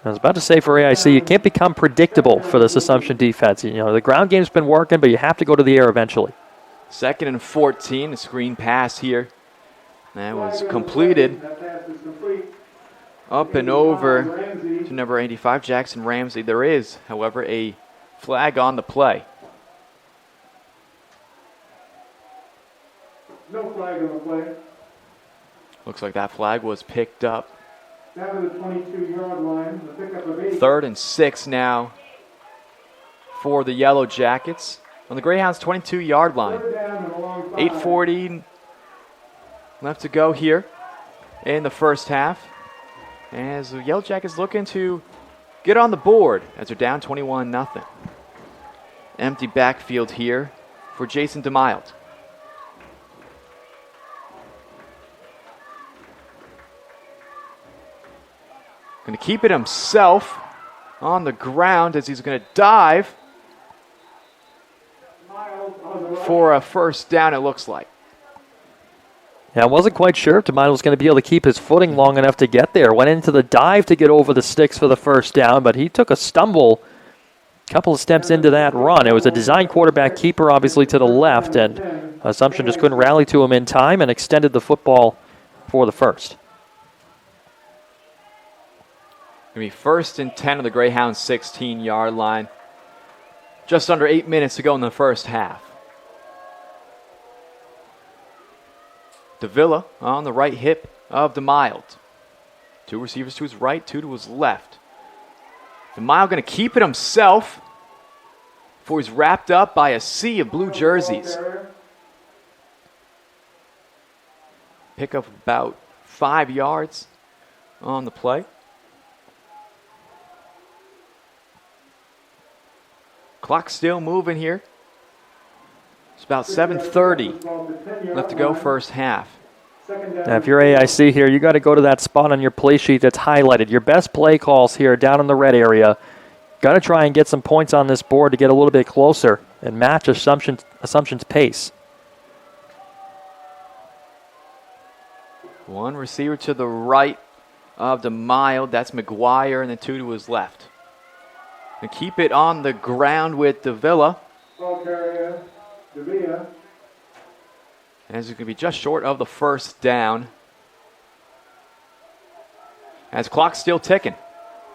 I was about to say for AIC, you can't become predictable for this Assumption defense. The ground game's been working, but you have to go to the air eventually. 2nd and 14, a screen pass here. That was completed. Up and over to number 85, Jackson Ramsey. There is, however, a flag on the play. No flag on the play. Looks like that flag was picked up. Down to the 22-yard line. The pickup of 8. 3rd and 6 now for the Yellow Jackets on the Greyhounds' 22-yard line. 8:40 left to go here in the first half, as the Yellow Jackets looking to get on the board as they're down 21-0. Empty backfield here for Jason DeMild. Going to keep it himself on the ground as he's going to dive for a first down, it looks like. Yeah, I wasn't quite sure if DeMido was going to be able to keep his footing long enough to get there. Went into the dive to get over the sticks for the first down, but he took a stumble a couple of steps into that run. It was a design quarterback keeper, obviously, to the left, and Assumption just couldn't rally to him in time and extended the football for the first. Going to be 1st and 10 on the Greyhounds' 16-yard line. Just under 8 minutes to go in the first half. Davila on the right hip of DeMild. 2 receivers to his right, 2 to his left. DeMild going to keep it himself before he's wrapped up by a sea of blue jerseys. Pick up about 5 yards on the play. Clock still moving here. It's about 7:30 left to go first half. Now, if you're AIC here, you got to go to that spot on your play sheet that's highlighted. Your best play calls here down in the red area. Got to try and get some points on this board to get a little bit closer and match Assumption's pace. One receiver to the right of DeMild. That's McGuire, and then 2 to his left. And keep it on the ground with Davila. As it's going to be just short of the first down. As clock's still ticking.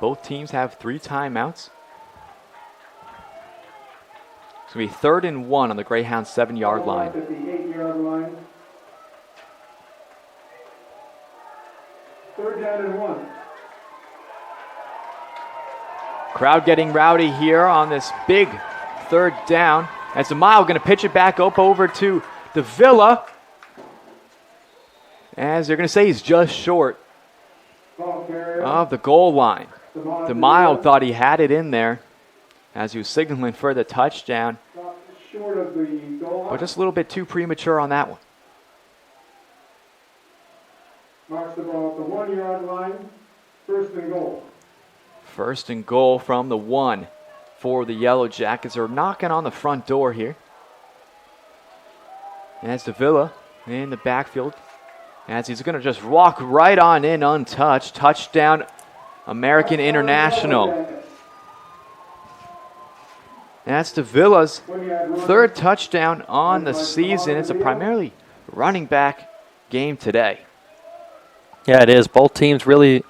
Both teams have 3 timeouts. It's going to be 3rd and 1 on the Greyhounds' 7-yard line. 58-yard line. 3rd down and 1. Crowd getting rowdy here on this big 3rd down. As DeMild going to pitch it back up over to Davila. As they're going to say he's just short of the goal line. DeMild thought he had it in there as he was signaling for the touchdown. But just a little bit too premature on that one. Marks the ball at the 1-yard line. 1st and goal. 1st and goal from the 1 for the Yellow Jackets. They're knocking on the front door here. As Davila in the backfield. As he's going to just walk right on in untouched. Touchdown, American International. That's Davila's 3rd touchdown on the season. It's a primarily running back game today. Yeah, it is. Both teams really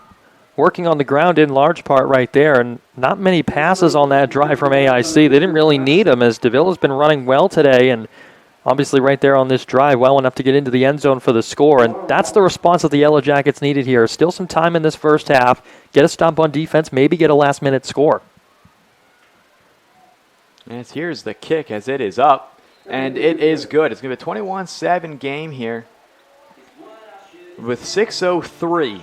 working on the ground in large part right there, and not many passes on that drive from AIC. They didn't really need them, as Davila's been running well today, and obviously right there on this drive, well enough to get into the end zone for the score, and that's the response that the Yellow Jackets needed here. Still some time in this first half. Get a stop on defense, maybe get a last-minute score. As here's the kick as it is up, and it is good. It's going to be a 21-7 game here with 6:03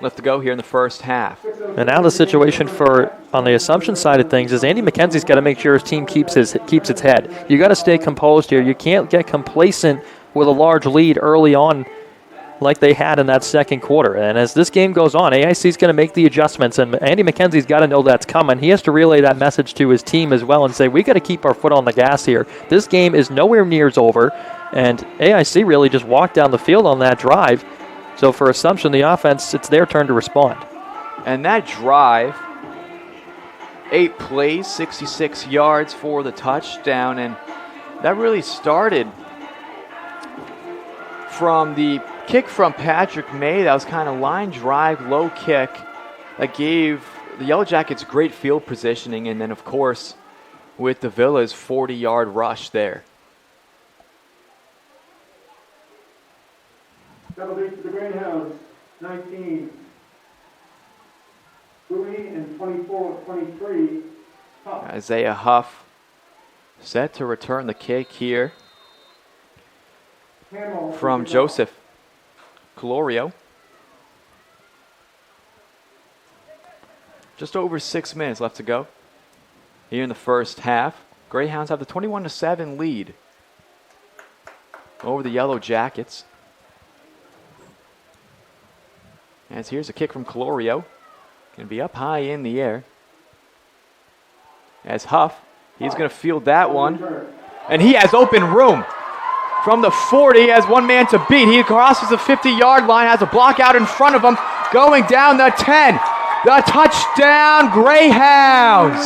left to go here in the first half. And now the situation for on the Assumption side of things is Andy McKenzie's got to make sure his team keeps its head. You got to stay composed here. You can't get complacent with a large lead early on like they had in that second quarter. And as this game goes on, AIC's going to make the adjustments, and Andy McKenzie's got to know that's coming. He has to relay that message to his team as well and say, we got to keep our foot on the gas here. This game is nowhere near over, and AIC really just walked down the field on that drive. So for Assumption, the offense, it's their turn to respond. And that drive, 8 plays, 66 yards for the touchdown, and that really started from the kick from Patrick May. That was kind of line drive, low kick that gave the Yellow Jackets great field positioning, and then, of course, with Davila's 40-yard rush there. That'll be for the Greyhounds, 19. Bowie and 24-23. Isaiah Huff set to return the kick here from Joseph Colorio. Just over 6 minutes left to go here in the first half. Greyhounds have the 21-7 lead over the Yellow Jackets. As here's a kick from Colorio. Going to be up high in the air. As Huff, he's going to field that one. And he has open room. from the 40, has one man to beat. He crosses the 50-yard line, has a block out in front of him, going down the 10. The touchdown Greyhounds.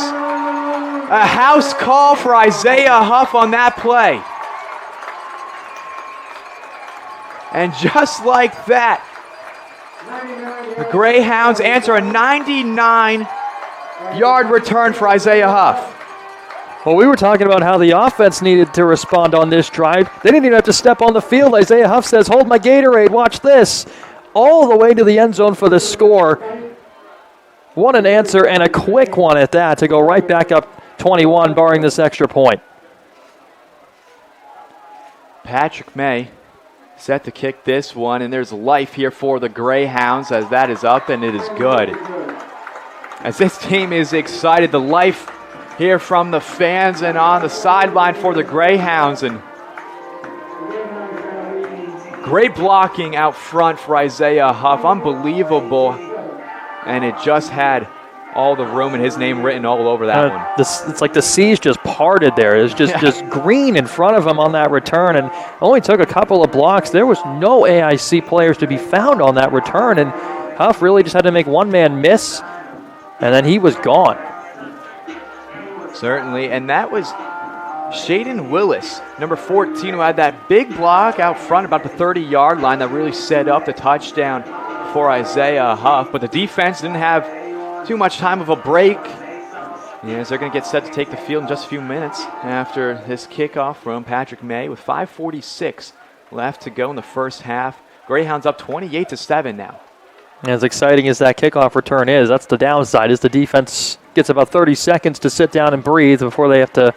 A house call for Isaiah Huff on that play. And just like that, the Greyhounds answer a 99-yard return for Isaiah Huff. Well, we were talking about how the offense needed to respond on this drive. They didn't even have to step on the field. Isaiah Huff says, hold my Gatorade, watch this. All the way to the end zone for the score. What an answer, and a quick one at that to go right back up 21, barring this extra point. Patrick May set to kick this one, and there's life here for the Greyhounds as that is up, and it is good. As this team is excited, the life here from the fans and on the sideline for the Greyhounds, and great blocking out front for Isaiah Huff, unbelievable, and it just had all the room and his name written all over that one. It's like the seas just parted there. It's just green in front of him on that return, and only took a couple of blocks. There was no AIC players to be found on that return, and Huff really just had to make one man miss, and then he was gone. Certainly, and that was Shaden Willis, number 14, who had that big block out front about the 30-yard line that really set up the touchdown for Isaiah Huff. But the defense didn't have too much time of a break, as they're going to get set to take the field in just a few minutes after this kickoff from Patrick May with 5:46 left to go in the first half. Greyhounds up 28-7 now. As exciting as that kickoff return is, that's the downside, is the defense gets about 30 seconds to sit down and breathe before they have to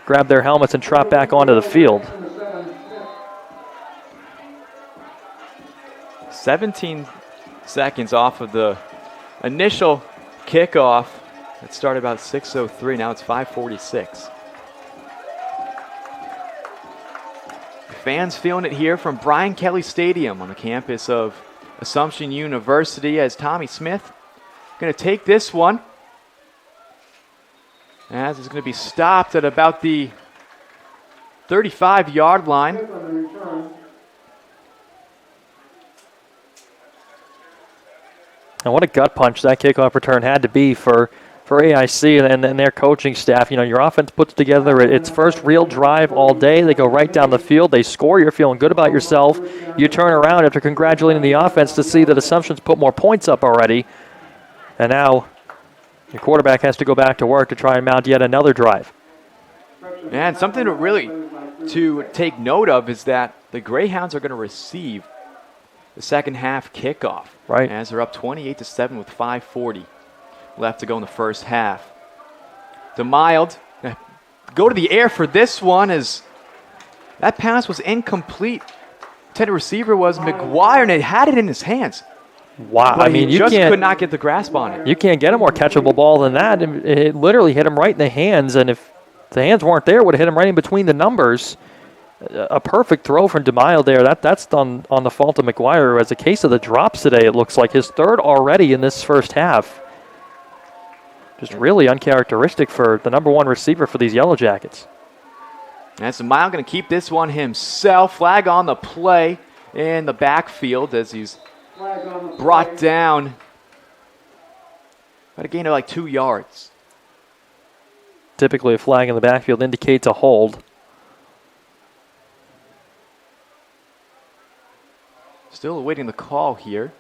grab their helmets and trot back onto the field. 17 seconds off of the initial kickoff. It started about 6:03. Now it's 5:46. Fans feeling it here from Brian Kelly Stadium on the campus of Assumption University as Tommy Smith going to take this one. As it's going to be stopped at about the 35-yard line. And what a gut punch that kickoff return had to be for AIC and their coaching staff. You know, your offense puts together its first real drive all day. They go right down the field. They score. You're feeling good about yourself. You turn around after congratulating the offense to see that Assumption's put more points up already. And now your quarterback has to go back to work to try and mount yet another drive. And something to really to take note of is that the Greyhounds are going to receive the second half kickoff. Right. As they're up 28-7 with 5:40 left to go in the first half. DeMild go to the air for this one as that pass was incomplete. Intended receiver was McGuire, and it had it in his hands. Wow. But I mean, he just could not get the grasp on it. You can't get a more catchable ball than that. It literally hit him right in the hands, and if the hands weren't there, it would have hit him right in between the numbers. A perfect throw from DeMille there. That's on the fault of McGuire. As a case of the drops today, it looks like his third already in this first half. Just really uncharacteristic for the number one receiver for these Yellow Jackets. And DeMille going to keep this one himself. Flag on the play in the backfield as he's brought down. About a gain of like 2 yards. Typically a flag in the backfield indicates a hold. Still awaiting the call here.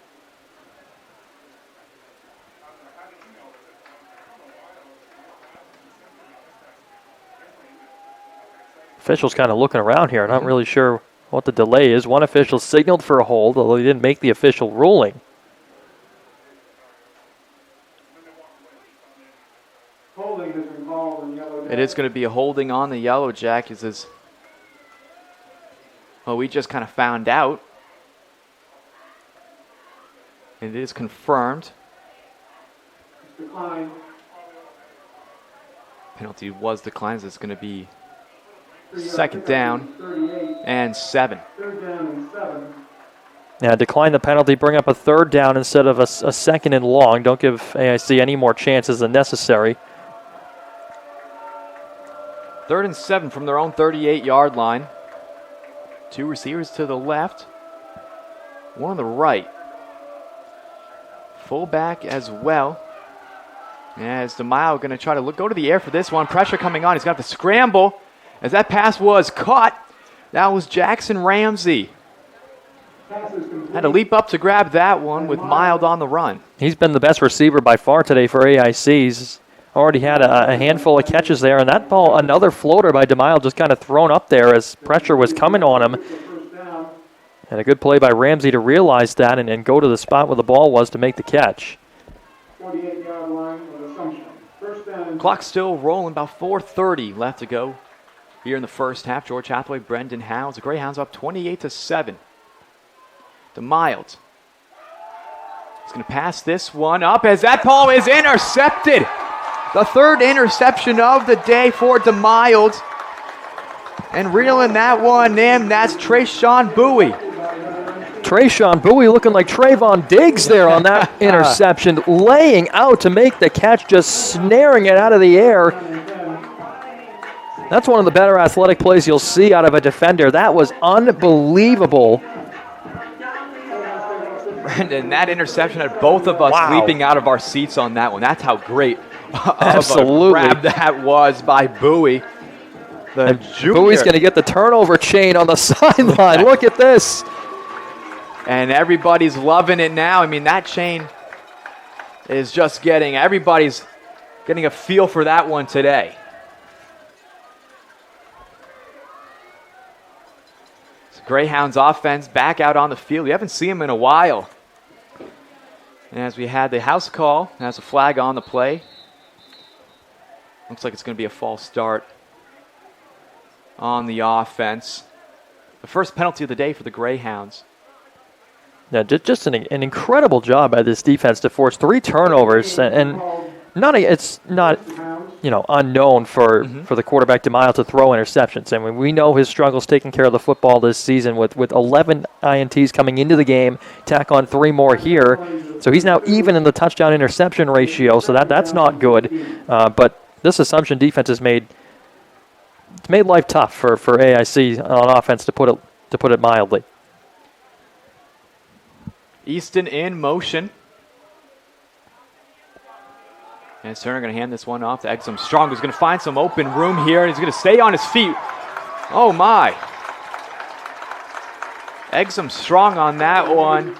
Officials kind of looking around here, not really sure what the delay is. One official signaled for a hold, although he didn't make the official ruling. It is going to be a holding on the Yellow Jackets as well, we just kind of found out. It is confirmed. Penalty was declined. It's going to be second down and 7. Yeah, decline the penalty, bring up a third down instead of a second and long. Don't give AIC any more chances than necessary. 3rd and 7 from their own 38-yard line. Two receivers to the left, one on the right. Fullback as well. As DeMaio going to try to go to the air for this one. Pressure coming on. He's got the scramble. As that pass was caught, that was Jackson Ramsey. Had to leap up to grab that one with Mild on the run. He's been the best receiver by far today for AIC. He's already had a handful of catches there, and that ball, another floater by DeMaio, just kind of thrown up there as pressure was coming on him. And a good play by Ramsey to realize that and go to the spot where the ball was to make the catch. 48-yard line with Assumption. First down. Clock still rolling, about 4:30 left to go here in the first half. George Hathaway, Brendan Howes. The Greyhounds up 28-7. DeMild. He's going to pass this one up as that ball is intercepted. The third interception of the day for DeMild. And reeling that one in, that's Trayshawn Bowie. Trayshawn Bowie looking like Trayvon Diggs there on that interception, laying out to make the catch, just snaring it out of the air. That's one of the better athletic plays you'll see out of a defender. That was unbelievable. Brendan, that interception had both of us leaping out of our seats on that one. That's how great Absolutely. of a grab that was by Bowie. The junior. Bowie's going to get the turnover chain on the sideline. Look at this. And everybody's loving it now. I mean, that chain is just everybody's getting a feel for that one today. Greyhounds offense back out on the field. You haven't seen them in a while. And as we had the house call, has a flag on the play. Looks like it's going to be a false start on the offense. The first penalty of the day for the Greyhounds. Yeah, just an incredible job by this defense to force 3 turnovers, and it's not unknown for the quarterback DeMaio to throw interceptions. I mean, we know his struggles taking care of the football this season with 11 INTs coming into the game, tack on 3 more here. So he's now even in the touchdown interception ratio, so that's not good. But this Assumption defense has made life tough for AIC on offense, to put it mildly. Easton in motion. And Turner going to hand this one off to Exum Strong, who's going to find some open room here, and he's going to stay on his feet. Oh, my. Exum Strong on that one.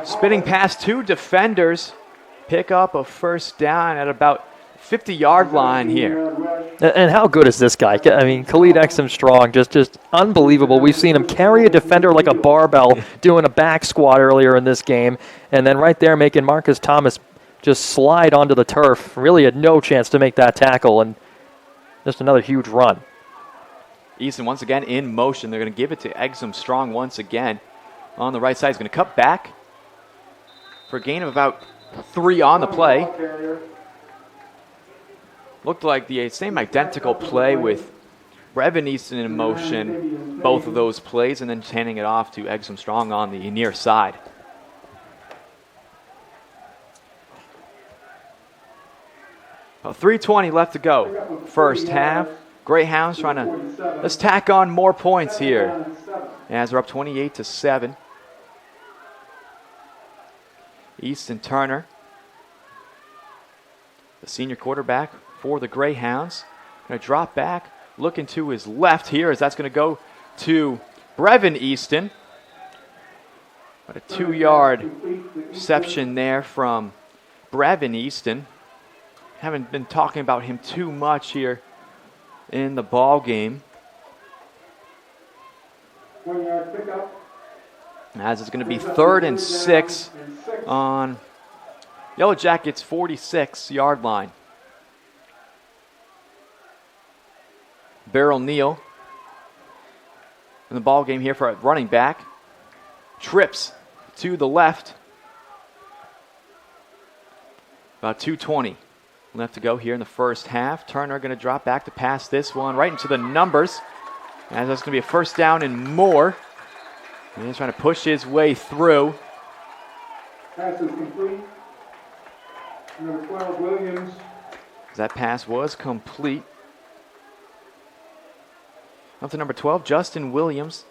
Spinning past 2 defenders. Pick up a first down at about 50-yard line here. And how good is this guy? I mean, Khalid Exum Strong, just unbelievable. We've seen him carry a defender like a barbell, doing a back squat earlier in this game, and then right there making Marcus Thomas just slide onto the turf. Really had no chance to make that tackle, and just another huge run. Easton once again in motion. They're going to give it to Exum Strong once again. On the right side, he's going to cut back for a gain of about 3 on the play. Looked like the same identical play with Brevin Easton in motion, both of those plays, and then handing it off to Exum Strong on the near side. About 3:20 left to go. First half. Greyhounds trying to, let's tack on more points here. As we're up 28-7. Easton Turner, the senior quarterback for the Greyhounds, going to drop back, looking to his left here, as that's going to go to Brevin Easton. But a 2-yard reception there from Brevin Easton. Haven't been talking about him too much here in the ball game. 1-yard pickup. As it's going to be 3rd and 6 on Yellow Jackets' 46-yard line. Beryl Neal in the ball game here for a running back. Trips to the left. About 2:20 left to go here in the first half. Turner going to drop back to pass this one right into the numbers. As that's going to be a first down and more. And he's trying to push his way through. Pass is complete. Number 12, Williams. That pass was complete. Up to number 12, Justin Williams,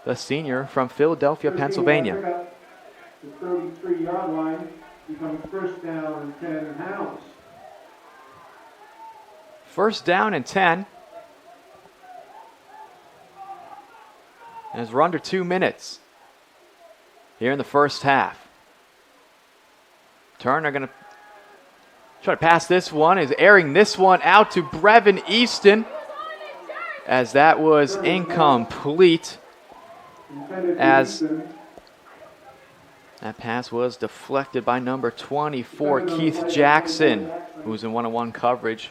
the senior from Philadelphia, Pennsylvania. The 33-yard line becomes first down and 10 Hounds. First down and 10. As we're under 2 minutes here in the first half. Turner going to try to pass this one, is airing this one out to Brevin Easton, as that was incomplete, as that pass was deflected by number 24, Keith Jackson, who was in one-on-one coverage.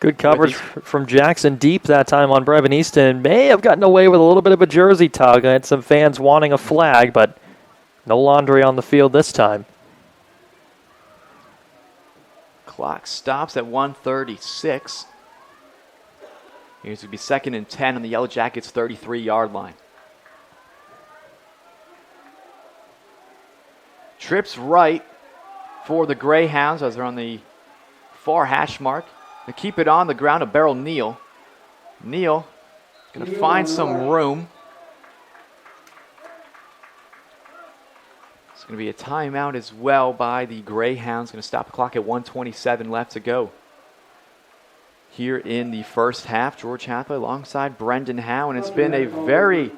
Good coverage from Jackson deep that time on Brevin Easton. May have gotten away with a little bit of a jersey tug. I had some fans wanting a flag, but no laundry on the field this time. Clock stops at 1:36. Here's going to be 2nd and 10 on the Yellow Jackets' 33-yard line. Trips right for the Greyhounds as they're on the far hash mark. They keep it on the ground to Beryl Neal. Neal going to find some room. It's going to be a timeout as well by the Greyhounds. Going to stop the clock at 1:27 left to go. Here in the first half, George Hathaway alongside Brendan Howe, and it's been a very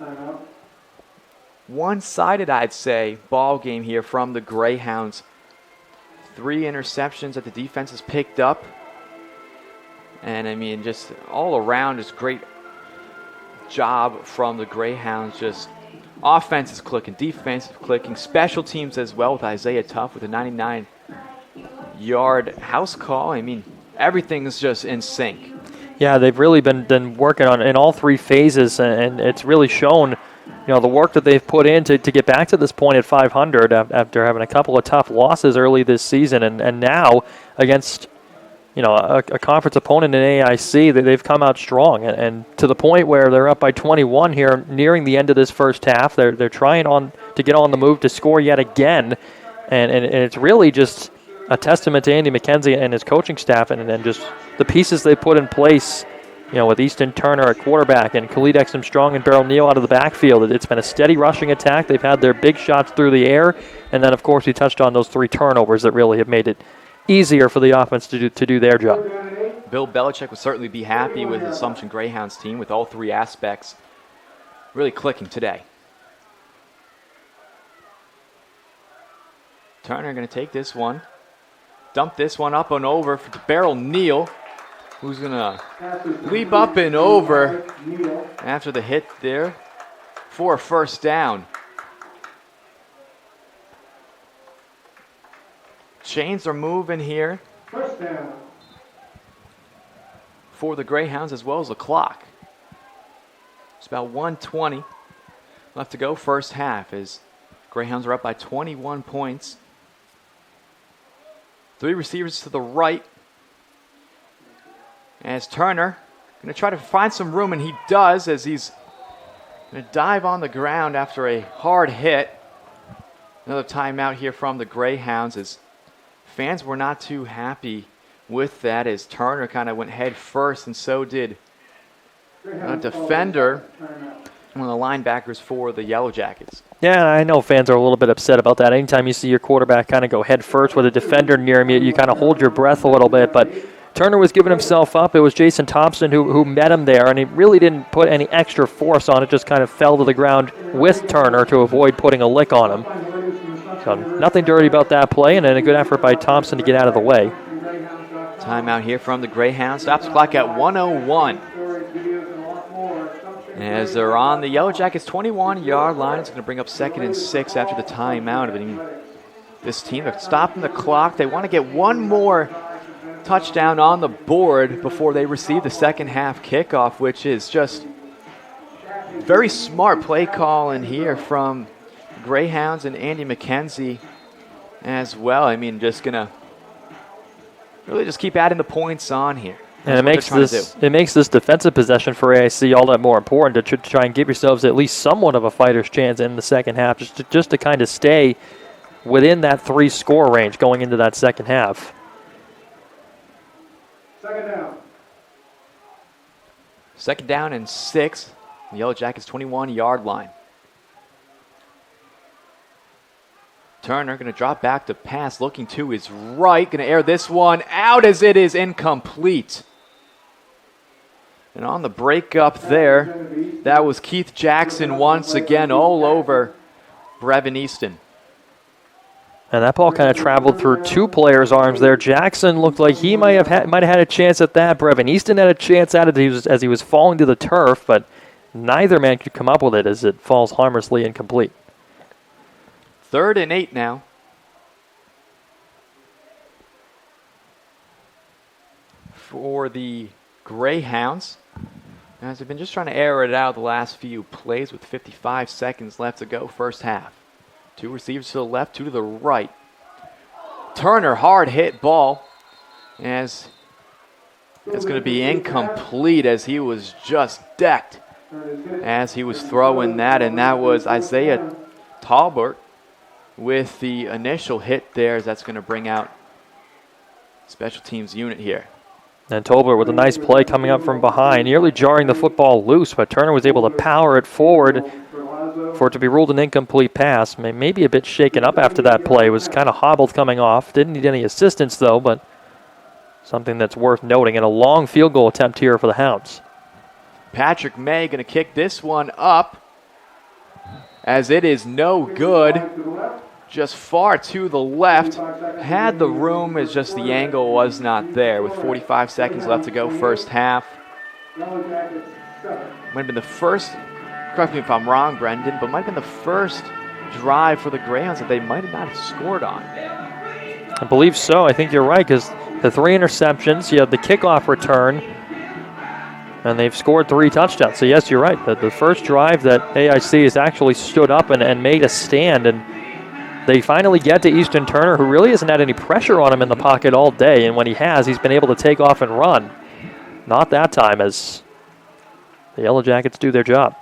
one-sided, I'd say, ball game here from the Greyhounds. 3 interceptions that the defense has picked up. And I mean, just all around, just great job from the Greyhounds. Just offense is clicking, defense is clicking, special teams as well with Isaiah Tuff with a 99-yard house call. I mean, everything's just in sync. Yeah, they've really been working on in all 3 phases, and it's really shown, the work that they've put in to get back to this point at 500 after having a couple of tough losses early this season, and now against a conference opponent in AIC, they've come out strong, and to the point where they're up by 21 here, nearing the end of this first half. They're trying to get on the move to score yet again, and it's really just a testament to Andy McKenzie and his coaching staff, and just the pieces they put in place. With Easton Turner at quarterback and Khalid Exum-Strong and Beryl Neal out of the backfield, it's been a steady rushing attack. They've had their big shots through the air, and then of course we touched on those 3 turnovers that really have made it easier for the offense to do their job. Bill Belichick would certainly be happy with his Assumption Greyhounds team with all 3 aspects really clicking today. Turner going to take this one, dump this one up and over to Beryl Neal, who's going to leap up and over after the hit there for a first down. Chains are moving here for the Greyhounds as well as the clock. It's about 1:20 left to go first half as Greyhounds are up by 21 points. 3 receivers to the right as Turner going to try to find some room, and he does as he's going to dive on the ground after a hard hit. Another timeout here from the Greyhounds as fans were not too happy with that as Turner kind of went head first, and so did a defender, one of the linebackers for the Yellow Jackets. Yeah, I know fans are a little bit upset about that. Anytime you see your quarterback kind of go head first with a defender near him, you kind of hold your breath a little bit, but Turner was giving himself up. It was Jason Thompson who met him there, and he really didn't put any extra force on it, just kind of fell to the ground with Turner to avoid putting a lick on him. So nothing dirty about that play, and then a good effort by Thompson to get out of the way. Timeout here from the Greyhounds. Stops the clock at 1:01. As they're on the Yellow Jackets' 21-yard line, it's going to bring up 2nd and 6 after the timeout. This team, they're stopping the clock. They want to get one more touchdown on the board before they receive the second half kickoff, which is just very smart play calling here from Greyhounds and Andy McKenzie as well. I mean, just going to really just keep adding the points on here. And it makes this defensive possession for AIC all that more important to try and give yourselves at least somewhat of a fighter's chance in the second half, just to kind of stay within that 3-score range going into that second half. Second down. 2nd down and 6. The Yellow Jackets 21-yard line. Turner going to drop back to pass, looking to his right. Going to air this one out as it is incomplete. And on the breakup there, that was Keith Jackson once again all over Brevin Easton. And that ball kind of traveled through two players' arms there. Jackson looked like he might have had a chance at that. Brevin Easton had a chance at it as he was falling to the turf, but neither man could come up with it as it falls harmlessly incomplete. 3rd and 8 now. For the Greyhounds. As they've been just trying to air it out the last few plays with 55 seconds left to go first half. 2 receivers to the left, 2 to the right. Turner, hard hit ball. As it's going to be incomplete as he was just decked as he was throwing that. And that was Isaiah Talbert with the initial hit there, as that's going to bring out special teams unit here. And Tolbert with a nice play coming up from behind, nearly jarring the football loose, but Turner was able to power it forward for it to be ruled an incomplete pass. Maybe a bit shaken up after that play, was kind of hobbled coming off. Didn't need any assistance though, but something that's worth noting. And a long field goal attempt here for the Hounds. Patrick May going to kick this one up as it is no good. Just far to the left. Had the room, it's just the angle was not there. With 45 seconds left to go first half. Might have been the first, correct me if I'm wrong, Brendan, but might have been the first drive for the Greyhounds that they might have not scored on. I believe so. I think you're right, because the 3 interceptions, you have the kickoff return, and they've scored 3 touchdowns. So yes, you're right. The first drive that AIC has actually stood up and made a stand, and they finally get to Easton Turner, who really hasn't had any pressure on him in the pocket all day, and when he has, he's been able to take off and run. Not that time, as the Yellow Jackets do their job.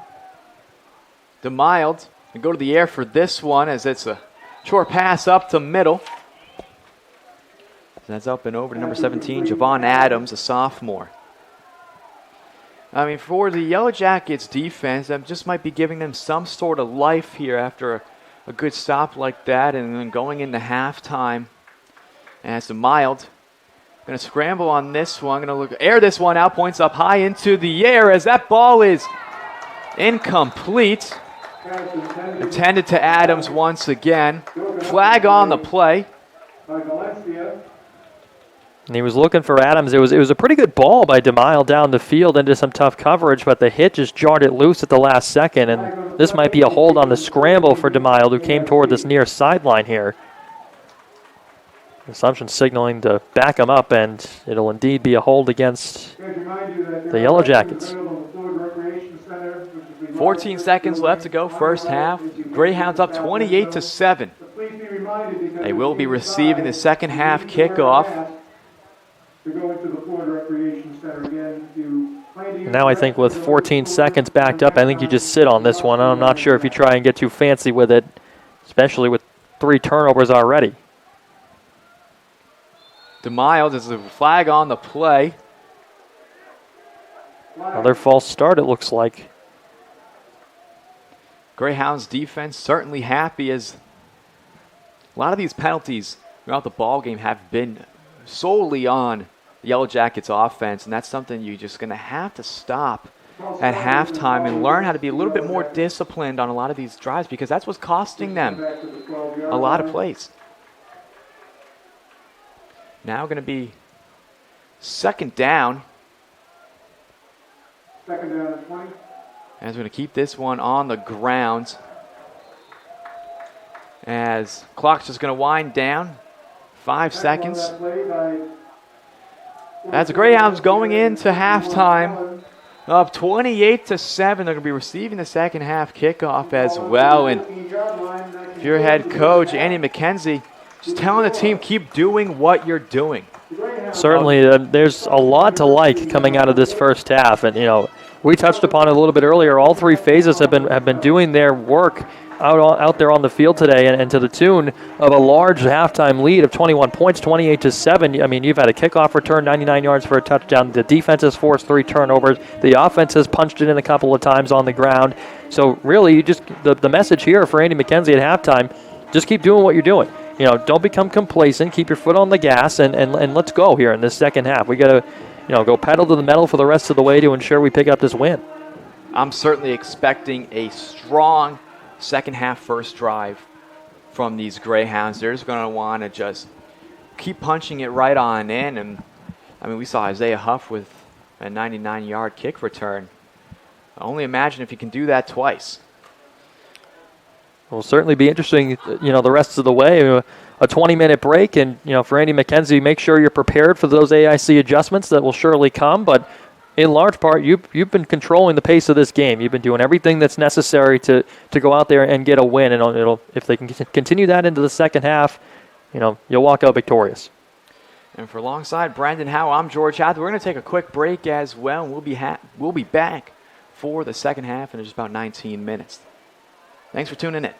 DeMild and go to the air for this one, as it's a short pass up to middle. That's up and over to number 17, Javon Adams, a sophomore. I mean, for the Yellow Jackets defense, that just might be giving them some sort of life here after a good stop like that, and then going into halftime. As DeMild going to scramble on this one, going to air this one out, points up high into the air as that ball is incomplete. Intended to Adams once again. Flag on the play. And he was looking for Adams. It was a pretty good ball by DeMille down the field into some tough coverage, but the hit just jarred it loose at the last second, and this might be a hold on the scramble for DeMille, who came toward this near sideline here. Assumption signaling to back him up, and it'll indeed be a hold against the Yellow Jackets. 14 seconds left to go first half. Greyhounds up 28-7. They will be receiving the second half kickoff. Now I think with 14 seconds backed up, I think you just sit on this one. I'm not sure if you try and get too fancy with it, especially with 3 turnovers already. DeMille, there's a flag on the play. Another false start, it looks like. Greyhounds defense certainly happy, as a lot of these penalties throughout the ball game have been solely on the Yellow Jackets offense, and that's something you're just going to have to stop at halftime and learn how to be a little bit more disciplined on a lot of these drives, because that's what's costing them a lot of plays. Now going to be second down. Second down at 20. As we're going to keep this one on the ground. As clock's just going to wind down. 5 seconds. As the Greyhounds going into halftime, up 28-7. They're going to be receiving the second half kickoff as well. And if your head coach, Andy McKenzie, just telling the team, keep doing what you're doing. Certainly, there's a lot to like coming out of this first half. And, you know, we touched upon it a little bit earlier. All 3 phases have been doing their work out there on the field today, and to the tune of a large halftime lead of 21 points, 28-7. I mean, you've had a kickoff return, 99 yards for a touchdown. The defense has forced 3 turnovers. The offense has punched it in a couple of times on the ground. So really, the message here for Andy McKenzie at halftime, just keep doing what you're doing. Don't become complacent. Keep your foot on the gas, and let's go here in this second half. We got to, go pedal to the metal for the rest of the way to ensure we pick up this win. I'm certainly expecting a strong second half first drive from these Greyhounds. They're just going to want to just keep punching it right on in. And I mean, we saw Isaiah Huff with a 99-yard kick return. Only imagine if you can do that twice. Will certainly be interesting, the rest of the way. A 20-minute break, and, for Andy McKenzie, make sure you're prepared for those AIC adjustments that will surely come. But in large part, you've been controlling the pace of this game. You've been doing everything that's necessary to go out there and get a win. And if they can continue that into the second half, you'll walk out victorious. And for alongside Brandon Howe, I'm George Hathaway. We're going to take a quick break as well. And we'll be back for the second half in just about 19 minutes. Thanks for tuning in.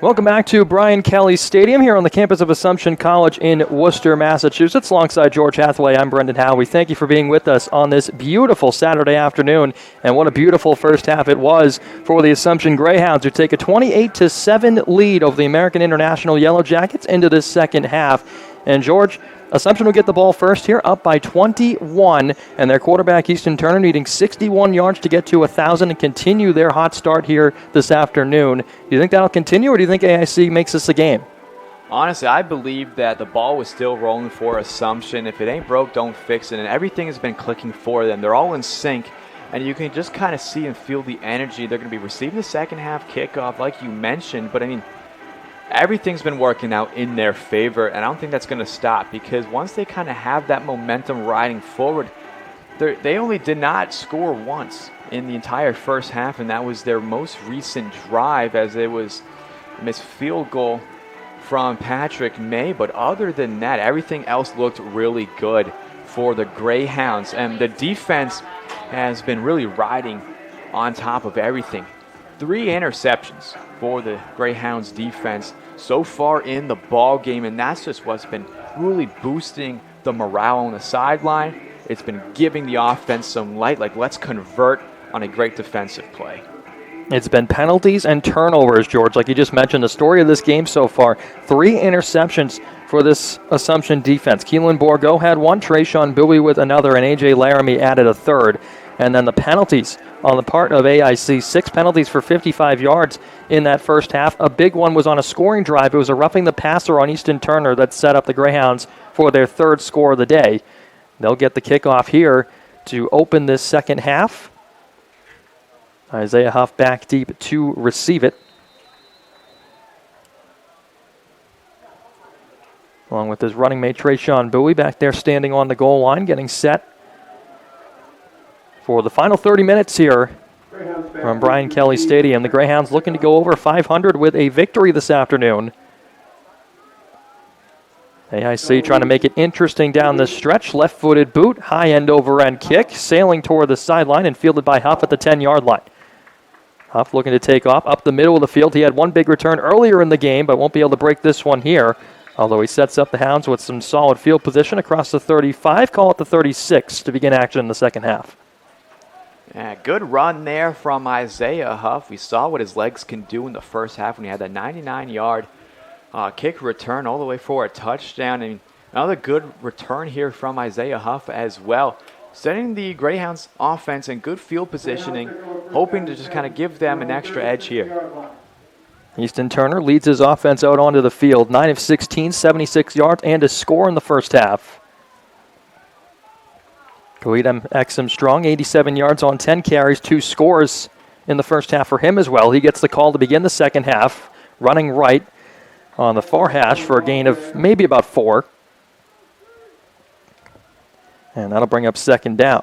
Welcome back to Brian Kelly Stadium here on the campus of Assumption College in Worcester, Massachusetts. Alongside George Hathaway, I'm Brendan Howe. We thank you for being with us on this beautiful Saturday afternoon. And what a beautiful first half it was for the Assumption Greyhounds, who take a 28-7 lead over the American International Yellow Jackets into this second half. And George, Assumption will get the ball first here, up by 21, and their quarterback, Easton Turner, needing 61 yards to get to 1,000 and continue their hot start here this afternoon. Do you think that'll continue, or do you think AIC makes this a game? Honestly, I believe that the ball was still rolling for Assumption. If it ain't broke, don't fix it, and everything has been clicking for them. They're all in sync, and you can just kind of see and feel the energy. They're going to be receiving the second half kickoff, like you mentioned, but I mean, everything's been working out in their favor, and I don't think that's going to stop, because once they kind of have that momentum riding forward, they only did not score once in the entire first half, and that was their most recent drive, as it was a missed field goal from Patrick May. But other than that, everything else looked really good for the Greyhounds, and the defense has been really riding on top of everything. 3 interceptions for the Greyhounds defense so far in the ball game, and that's just what's been really boosting the morale on the sideline. It's been giving the offense some light, like let's convert on a great defensive play. It's been penalties and turnovers, George, like you just mentioned. The story of this game so far, 3 interceptions for this Assumption defense. Keelan Borgo had 1, Trayshawn Bowie with another, and A.J. Laramie added a third. And then the penalties on the part of AIC, 6 penalties for 55 yards in that first half. A big one was on a scoring drive. It was a roughing the passer on Easton Turner that set up the Greyhounds for their 3rd score of the day. They'll get the kickoff here to open this second half. Isaiah Huff back deep to receive it, along with his running mate Trayshawn Bowie back there standing on the goal line, getting set for the final 30 minutes here from Brian Kelly Stadium. The Greyhounds looking to go over 500 with a victory this afternoon. AIC trying to make it interesting down the stretch. Left-footed boot, high end over end kick, sailing toward the sideline and fielded by Huff at the 10-yard line. Huff looking to take off up the middle of the field. He had 1 big return earlier in the game, but won't be able to break this one here. Although he sets up the Hounds with some solid field position across the 35, call it the 36 to begin action in the second half. Yeah, good run there from Isaiah Huff. We saw what his legs can do in the first half when he had that 99-yard kick return all the way for a touchdown. And another good return here from Isaiah Huff as well, setting the Greyhounds offense in good field positioning, hoping to just kind of give them an extra edge here. Easton Turner leads his offense out onto the field. 9 of 16, 76 yards, and a score in the first half. Koidem Exum Strong, 87 yards on 10 carries, 2 scores in the first half for him as well. He gets the call to begin the second half, running right on the far hash for a gain of maybe about 4. And that'll bring up second down.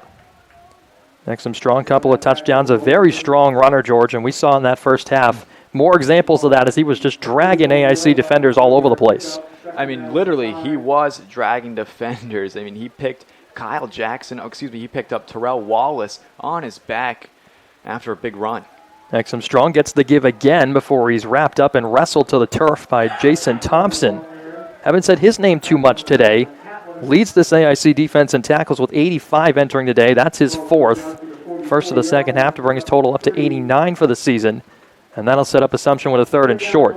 Exum Strong, couple of touchdowns, a very strong runner, George, and we saw in that first half more examples of that as he was just dragging AIC defenders all over the place. I mean, literally, he was dragging defenders. I mean, he picked he picked up Terrell Wallace on his back after a big run. Exum Strong gets the give again before he's wrapped up and wrestled to the turf by Jason Thompson. Haven't said his name too much today. Leads this AIC defense in tackles with 85 entering the day. That's his 4th. First of the second half to bring his total up to 89 for the season. And that'll set up Assumption with a 3rd and short.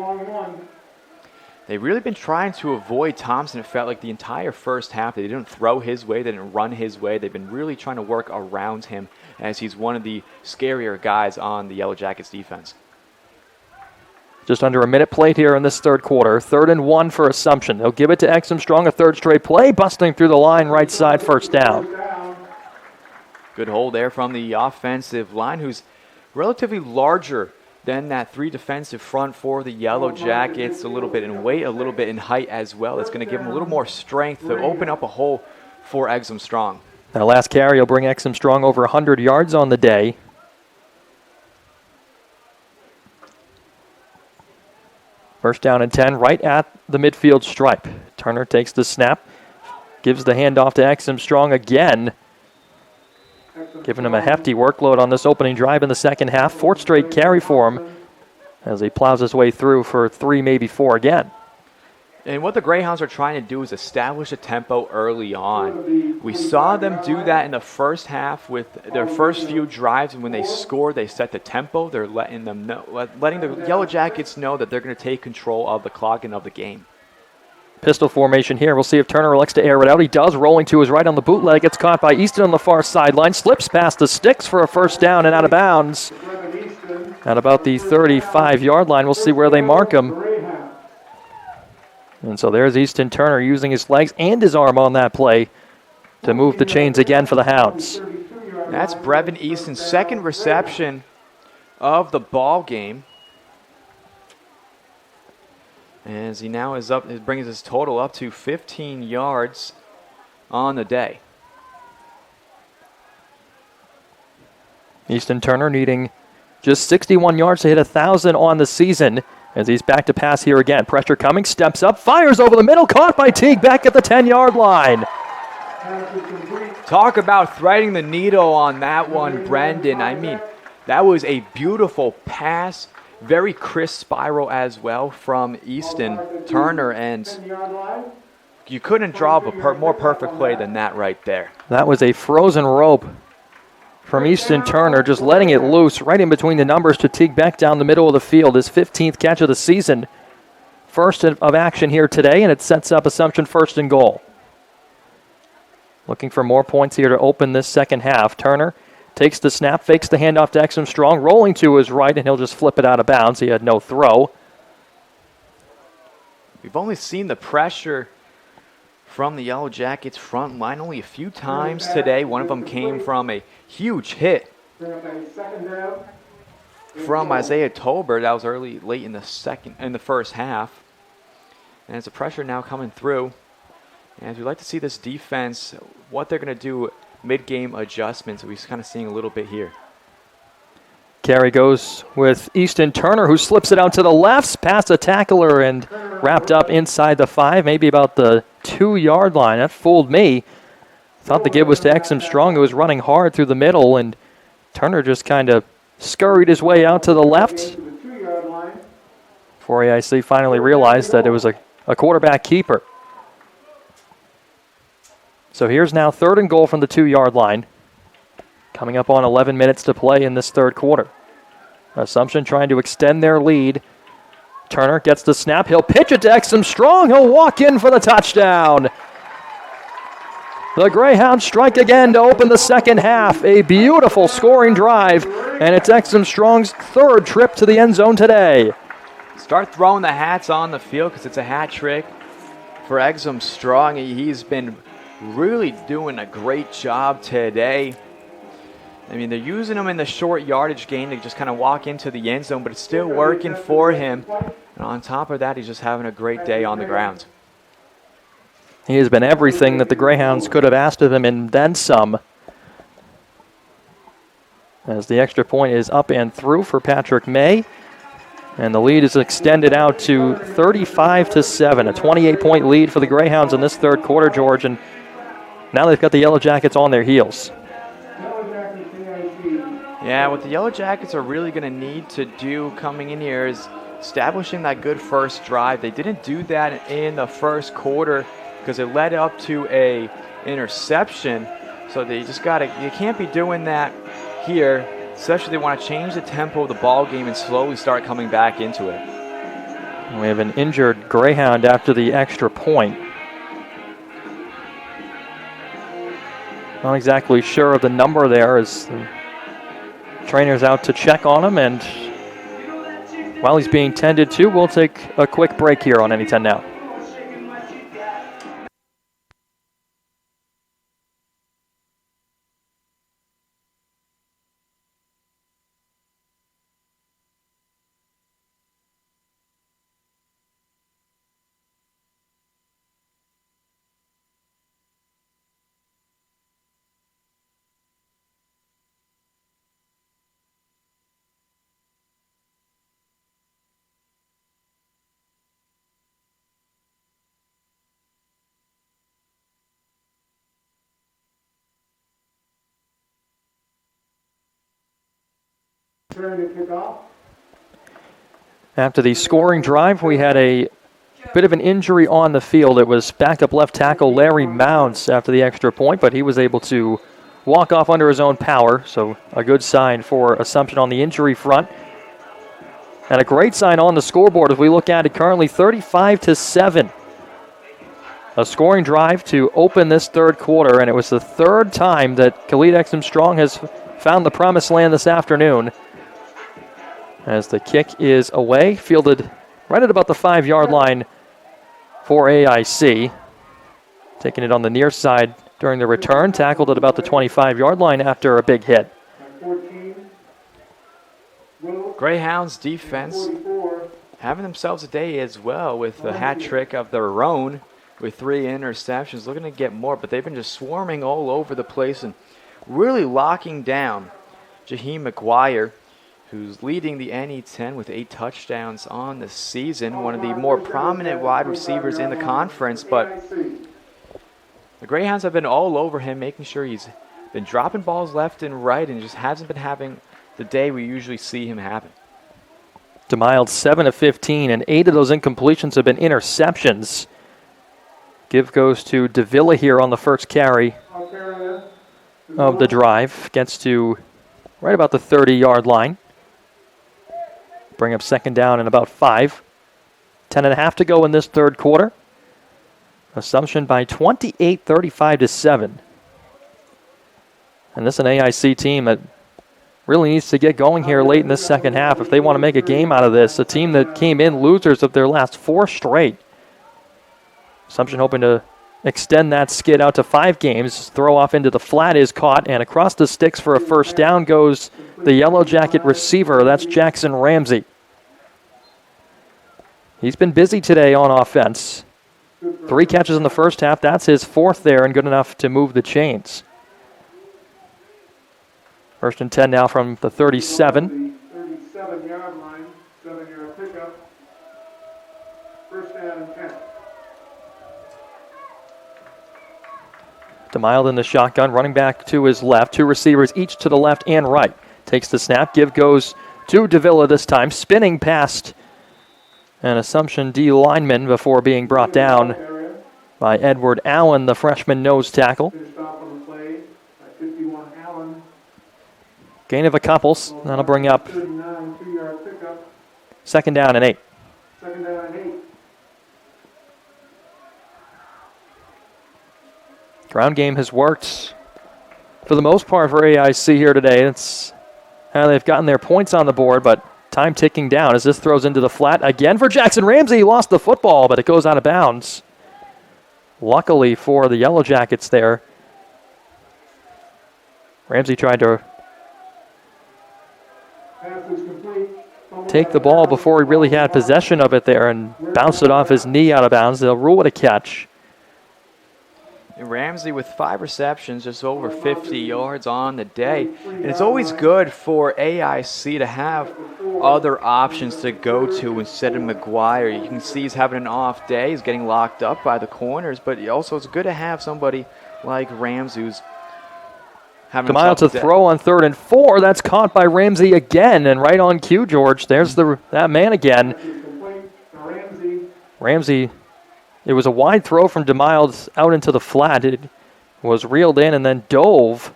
They've really been trying to avoid Thompson. It felt like the entire first half. They didn't throw his way. They didn't run his way. They've been really trying to work around him, as he's one of the scarier guys on the Yellow Jackets defense. Just under a minute played here in this 3rd quarter. 3rd and 1 for Assumption. They'll give it to Exum Strong, a 3rd straight play, busting through the line right side, first down. Good hold there from the offensive line, who's relatively larger than that 3 defensive front for the Yellow Jackets. A little bit in weight, a little bit in height as well. It's going to give him a little more strength to open up a hole for Exum Strong. That last carry will bring Exum Strong over 100 yards on the day. First down and 10 right at the midfield stripe. Turner takes the snap, gives the handoff to Exum Strong again, giving him a hefty workload on this opening drive in the second half. 4th straight carry for him as he plows his way through for 3, maybe 4 again. And what the Greyhounds are trying to do is establish a tempo early on. We saw them do that in the first half with their first few drives, and when they score, they set the tempo. They're letting the Yellow Jackets know that they're going to take control of the clock and of the game. Pistol formation here. We'll see if Turner elects to air it out. He does, rolling to his right on the bootleg. Gets caught by Easton on the far sideline. Slips past the sticks for a first down and out of bounds. At about the 35-yard line, we'll see where they mark him. And so there's Easton Turner using his legs and his arm on that play to move the chains again for the Hounds. That's Brevin Easton's second reception of the ball game. As he now is up, it brings his total up to 15 yards on the day. Easton Turner needing just 61 yards to hit 1,000 on the season. As he's back to pass here again. Pressure coming, steps up, fires over the middle, caught by Teague back at the 10-yard line. Talk about threading the needle on that one, Brendan. I mean, that was a beautiful pass, very crisp spiral as well from Easton Turner, and you couldn't draw up a more perfect play than that right there. That was a frozen rope from Easton Turner, just letting it loose right in between the numbers to Teague Beck down the middle of the field. His 15th catch of the season. First of action here today, and it sets up Assumption first and goal. Looking for more points here to open this second half. Turner takes the snap, fakes the handoff to Exum Strong, rolling to his right, and he'll just flip it out of bounds. He had no throw. We've only seen the pressure from the Yellow Jackets front line only a few times today. One of them came from a huge hit from Isaiah Tolbert. That was late in the first half. And it's the pressure now coming through. And we'd like to see this defense, what they're going to do mid-game adjustments. We're kind of seeing a little bit here. Carry goes with Easton Turner, who slips it out to the left, past a tackler and wrapped up inside the 5, maybe about the 2-yard line. That fooled me. Thought the give was to Exum Strong, who was running hard through the middle, and Turner just kind of scurried his way out to the left before AIC finally realized that it was a quarterback keeper. So here's now 3rd and goal from the 2-yard line. Coming up on 11 minutes to play in this third quarter. Assumption trying to extend their lead. Turner gets the snap. He'll pitch it to Exum Strong. He'll walk in for the touchdown. The Greyhounds strike again to open the second half. A beautiful scoring drive, and it's Exum Strong's 3rd trip to the end zone today. Start throwing the hats on the field because it's a hat trick for Exum Strong. He's been really doing a great job today. I mean, they're using him in the short yardage game to just kind of walk into the end zone, but it's still working for him. And on top of that, he's just having a great day on the ground. He has been everything that the Greyhounds could have asked of him and then some. As the extra point is up and through for Patrick May. And the lead is extended out to 35-7, a 28-point lead for the Greyhounds in this third quarter, George. And now they've got the Yellow Jackets on their heels. Yeah, what the Yellow Jackets are really going to need to do coming in here is establishing that good first drive. They didn't do that in the first quarter because it led up to a interception. So they just you can't be doing that here, especially if they want to change the tempo of the ball game and slowly start coming back into it. We have an injured Greyhound after the extra point. Not exactly sure of the number there as the trainer's out to check on him, and while he's being tended to, we'll take a quick break here on Any 10 Now. After the scoring drive, we had a bit of an injury on the field. It was backup left tackle Larry Mounds after the extra point, but he was able to walk off under his own power, so a good sign for Assumption on the injury front. And a great sign on the scoreboard as we look at it currently 35-7. A scoring drive to open this third quarter, and it was the third time that Khalid Exum Strong has found the promised land this afternoon. As the kick is away, fielded right at about the 5-yard line for AIC. Taking it on the near side during the return, tackled at about the 25-yard line after a big hit. Greyhounds defense having themselves a day as well with a hat trick of their own with 3 interceptions, looking to get more, but they've been just swarming all over the place and really locking down Jaheim McGuire, who's leading the NE10 with 8 touchdowns on the season, one of the more prominent wide receivers in the conference, but the Greyhounds have been all over him, making sure he's been dropping balls left and right and just hasn't been having the day we usually see him having. DeMild 7 of 15, and 8 of those incompletions have been interceptions. Give goes to Davila here on the first carry of the drive. Gets to right about the 30-yard line. Bring up second down and about 5. 10.5 to go in this third quarter. Assumption by 28, 35-7. And this is an AIC team that really needs to get going here late in this second half if they want to make a game out of this. A team that came in losers of their last 4 straight. Assumption hoping to extend that skid out to 5 games. Throw off into the flat is caught, and across the sticks for a first down goes the Yellow Jacket receiver. That's Jackson Ramsey. He's been busy today on offense. 3 catches in the first half. That's his 4th there and good enough to move the chains. First and 10 now from the 37. 37-yard line, 7-yard pickup. First down and 10. DeMild in the shotgun, running back to his left. 2 receivers each to the left and right. Takes the snap. Give goes to Davila this time. Spinning past an Assumption D lineman before being brought down by Edward Allen, the freshman nose tackle. Gain of a couple. That'll bring up second down and 8. Ground game has worked for the most part for AIC here today. That's how they've gotten their points on the board, but time ticking down as this throws into the flat again for Jackson Ramsey. He lost the football, but it goes out of bounds. Luckily for the Yellow Jackets there. Ramsey tried to take the ball before he really had possession of it there and bounced it off his knee out of bounds. They'll rule it a catch. And Ramsey with 5 receptions, just over 50 yards on the day. And it's always good for AIC to have other options to go to instead of McGuire. You can see he's having an off day. He's getting locked up by the corners, but also it's good to have somebody like Ramsey who's having DeMild to throw on 3rd and 4. That's caught by Ramsey again, and right on cue, George. There's that man again. Ramsey. It was a wide throw from DeMild out into the flat. It was reeled in and then dove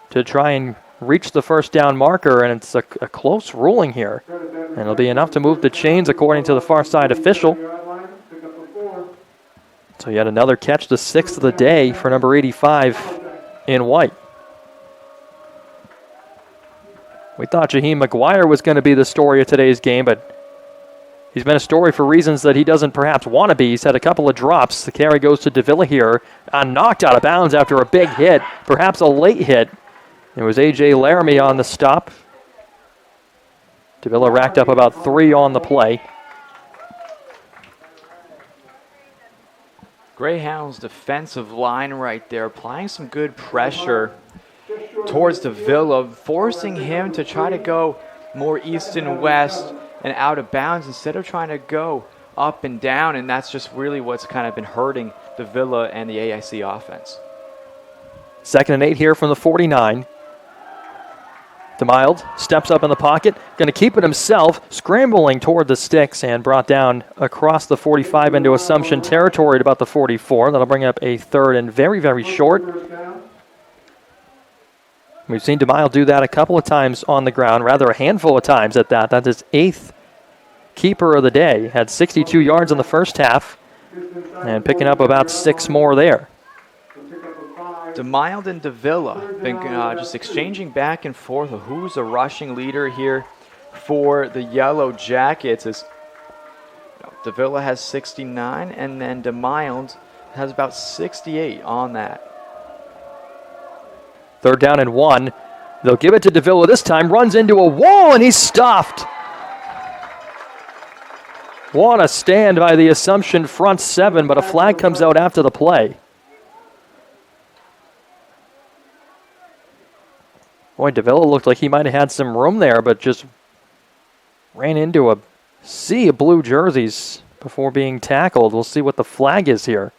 to try and reach the first down marker, and it's a close ruling here. And it'll be enough to move the chains according to the far side official. So yet another catch, the 6th of the day for number 85 in white. We thought Jaheim McGuire was going to be the story of today's game, but he's been a story for reasons that he doesn't perhaps want to be. He's had a couple of drops. The carry goes to Davila here. Knocked out of bounds after a big hit, perhaps a late hit. It was A.J. Laramie on the stop. Davila racked up about 3 on the play. Greyhounds defensive line right there, applying some good pressure towards Davila, forcing him to try to go more east and west and out of bounds instead of trying to go up and down, and that's just really what's kind of been hurting Davila and the AIC offense. 2nd and 8 here from the 49. DeMild steps up in the pocket, going to keep it himself, scrambling toward the sticks and brought down across the 45 into Assumption territory at about the 44. That'll bring up a third and very, very short. We've seen DeMild do that a couple of times on the ground, rather a handful of times at that. That's his 8th keeper of the day. Had 62 yards in the first half and picking up about 6 more there. DeMild and Davila been just exchanging back and forth of who's the rushing leader here for the Yellow Jackets. As Davila has 69, and then DeMild has about 68 on that. Third down and 1. They'll give it to Davila this time. Runs into a wall, and he's stuffed. What a stand by the Assumption front 7, but a flag comes out after the play. Boy, Davila looked like he might have had some room there, but just ran into a sea of blue jerseys before being tackled. We'll see what the flag is here.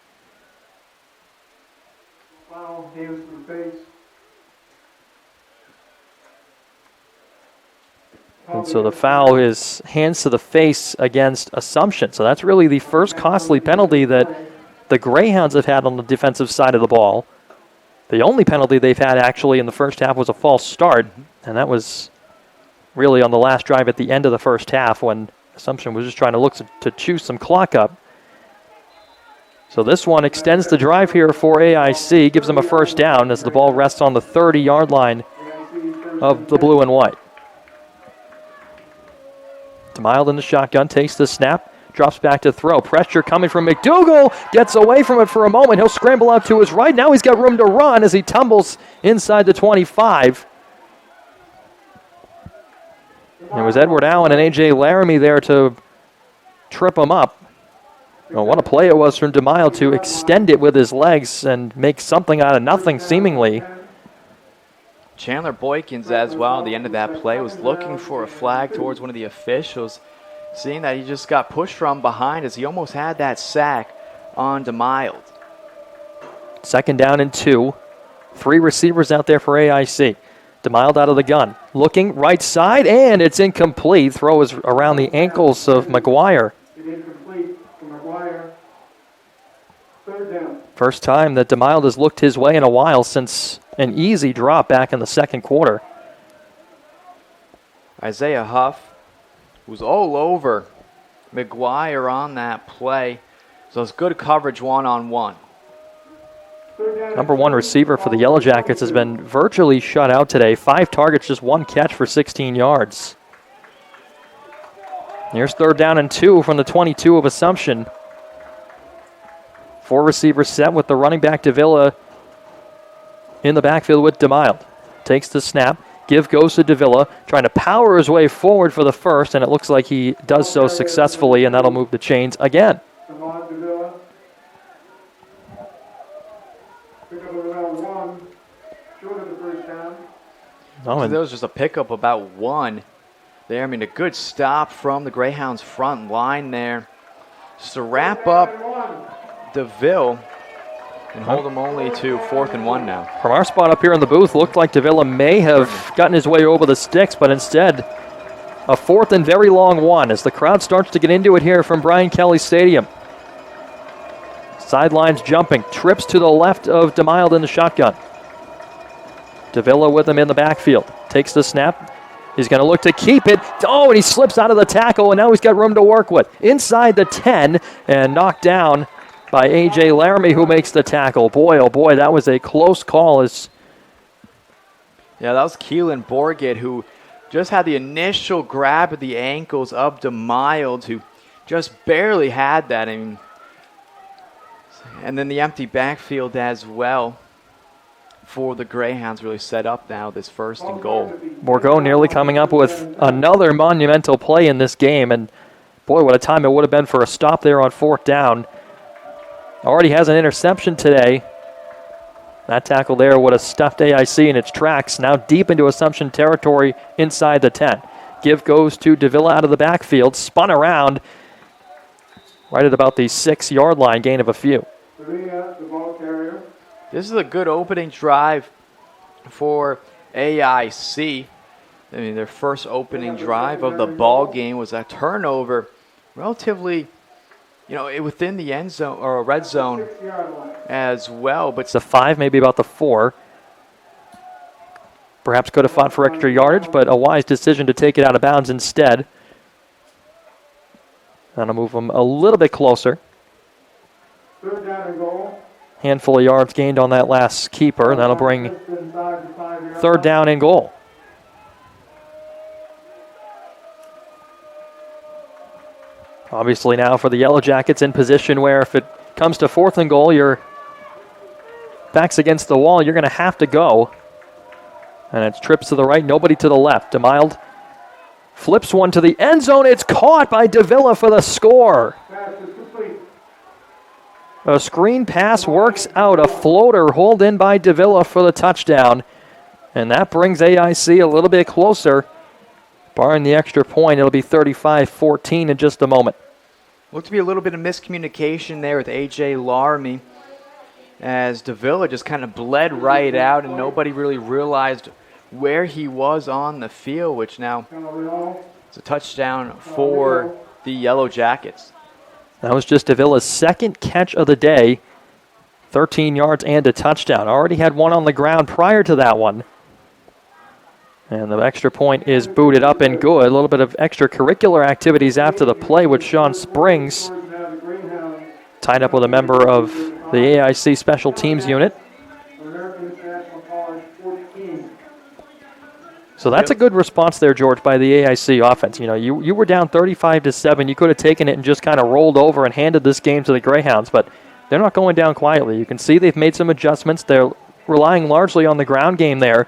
Foul, hands to the face. And so the foul is hands to the face against Assumption. So that's really the first costly penalty that the Greyhounds have had on the defensive side of the ball. The only penalty they've had actually in the first half was a false start, and that was really on the last drive at the end of the first half when Assumption was just trying to look to chew some clock up. So this one extends the drive here for AIC, gives them a first down as the ball rests on the 30-yard line of the blue and white. DeMild in the shotgun, takes the snap, drops back to throw. Pressure coming from McDougal. Gets away from it for a moment. He'll scramble out to his right. Now he's got room to run as he tumbles inside the 25. It was Edward Allen and A.J. Laramie there to trip him up. Oh, what a play it was from DeMild to extend it with his legs and make something out of nothing, seemingly. Chandler Boykins as well at the end of that play was looking for a flag towards one of the officials, seeing that he just got pushed from behind as he almost had that sack on DeMild. Second down and 2. 3 receivers out there for AIC. DeMild out of the gun. Looking right side, and it's incomplete. Throw is around the ankles of McGuire. Incomplete for McGuire. Third down. First time that DeMild has looked his way in a while since an easy drop back in the second quarter. Isaiah Huff was all over McGuire on that play. So it's good coverage one-on-one. Number 1 receiver for the Yellow Jackets has been virtually shut out today. 5 targets, just 1 catch for 16 yards. Here's third down and 2 from the 22 of Assumption. 4 receivers set with the running back Davila in the backfield with DeMild. Takes the snap. Give goes to Davila, trying to power his way forward for the first, and it looks like he does so successfully, and that'll move the chains again. So there was just a pickup about 1 there. I mean, a good stop from the Greyhounds front line there. Just to wrap up DeVille and hold them only to 4th and 1 now. From our spot up here in the booth, looked like Davila may have gotten his way over the sticks, but instead a 4th and very long 1 as the crowd starts to get into it here from Brian Kelly Stadium. Sidelines jumping, trips to the left of DeMild in the shotgun. Davila with him in the backfield. Takes the snap. He's going to look to keep it. Oh, and he slips out of the tackle, and now he's got room to work with. Inside the 10 and knocked down by A.J. Laramie, who makes the tackle. Boy, oh boy, that was a close call. Yeah, that was Keelan Borgett, who just had the initial grab at the ankles of DeMild, who just barely had that. I mean, and then the empty backfield as well for the Greyhounds really set up now this 1st and goal. Bourgault nearly coming up with another monumental play in this game, and boy, what a time it would have been for a stop there on 4th down. Already has an interception today. That tackle there would have stuffed AIC in its tracks. Now deep into Assumption territory inside the 10. Give goes to Davila out of the backfield, spun around right at about the 6-yard line, gain of a few. The ball carrier. This is a good opening drive for AIC. I mean, their first opening drive of the ball game was a turnover, relatively, within the end zone or red zone as well. But It's a 5, maybe about the 4. Perhaps could have fought for extra yardage, but a wise decision to take it out of bounds instead. That'll move them a little bit closer. 3rd down and goal. Handful of yards gained on that last keeper. That'll bring 3rd down and goal. Obviously now for the Yellow Jackets in position where if it comes to 4th and goal, your back's against the wall, you're going to have to go. And it's trips to the right, nobody to the left. DeMild flips one to the end zone. It's caught by Davila for the score. A screen pass works out. A floater hauled in by Davila for the touchdown. And that brings AIC a little bit closer. Barring the extra point, it'll be 35-14 in just a moment. Looked to be a little bit of miscommunication there with A.J. Laramie as Davila just kind of bled right out and nobody really realized where he was on the field, which now is a touchdown for the Yellow Jackets. That was just Davila's 2nd catch of the day, 13 yards and a touchdown. Already had one on the ground prior to that one. And the extra point is booted up and good. A little bit of extracurricular activities after the play with Sean Springs, tied up with a member of the AIC Special Teams unit. So that's a good response there, George, by the AIC offense. You were down 35-7. You could have taken it and just kind of rolled over and handed this game to the Greyhounds, but they're not going down quietly. You can see they've made some adjustments. They're relying largely on the ground game there.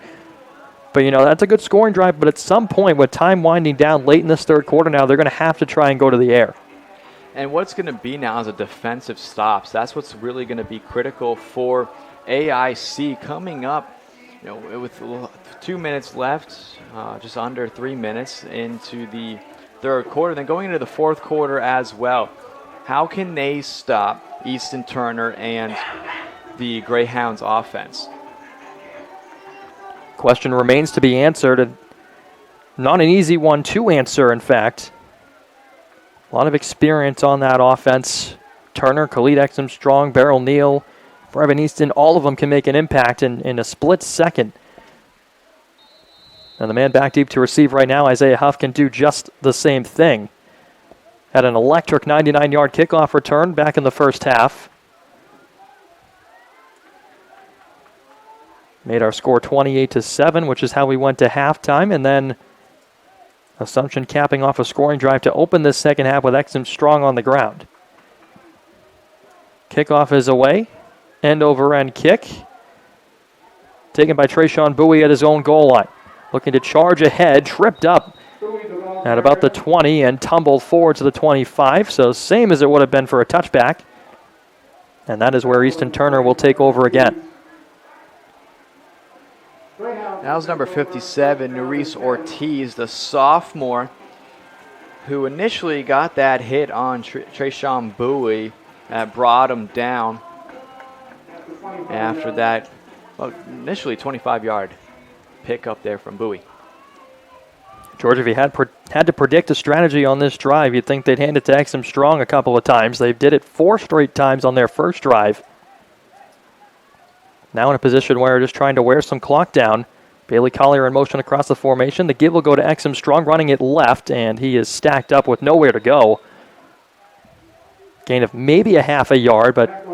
But, that's a good scoring drive, but at some point with time winding down late in this 3rd quarter now, they're going to have to try and go to the air. And what's going to be now is a defensive stops. That's what's really going to be critical for AIC coming up, with 2 minutes left, just under 3 minutes into the 3rd quarter, then going into the 4th quarter as well. How can they stop Easton Turner and the Greyhounds offense? Question remains to be answered, and not an easy one to answer, in fact. A lot of experience on that offense. Turner, Khalid Exum-Strong, Beryl Neal, Brevin Easton, all of them can make an impact in a split second. And the man back deep to receive right now, Isaiah Huff, can do just the same thing. Had an electric 99-yard kickoff return back in the first half. Made our score 28-7, which is how we went to halftime. And then Assumption capping off a scoring drive to open this second half with Exum-Strong on the ground. Kickoff is away. End over end kick. Taken by Trayshawn Bowie at his own goal line. Looking to charge ahead. Tripped up at about the 20 and tumbled forward to the 25. So same as it would have been for a touchback. And that is where Easton Turner will take over again. That was number 57, Nerese Ortiz, the sophomore, who initially got that hit on Trayshawn Bowie that brought him down. After that, initially 25-yard pick up there from Bowie. George, if you had to predict a strategy on this drive, you'd think they'd hand it to Exum-Strong a couple of times. They did it 4 straight times on their first drive. Now in a position where just trying to wear some clock down. Bailey Collier in motion across the formation. The give will go to Exum-Strong, running it left, and he is stacked up with nowhere to go. Gain of maybe a half a yard, but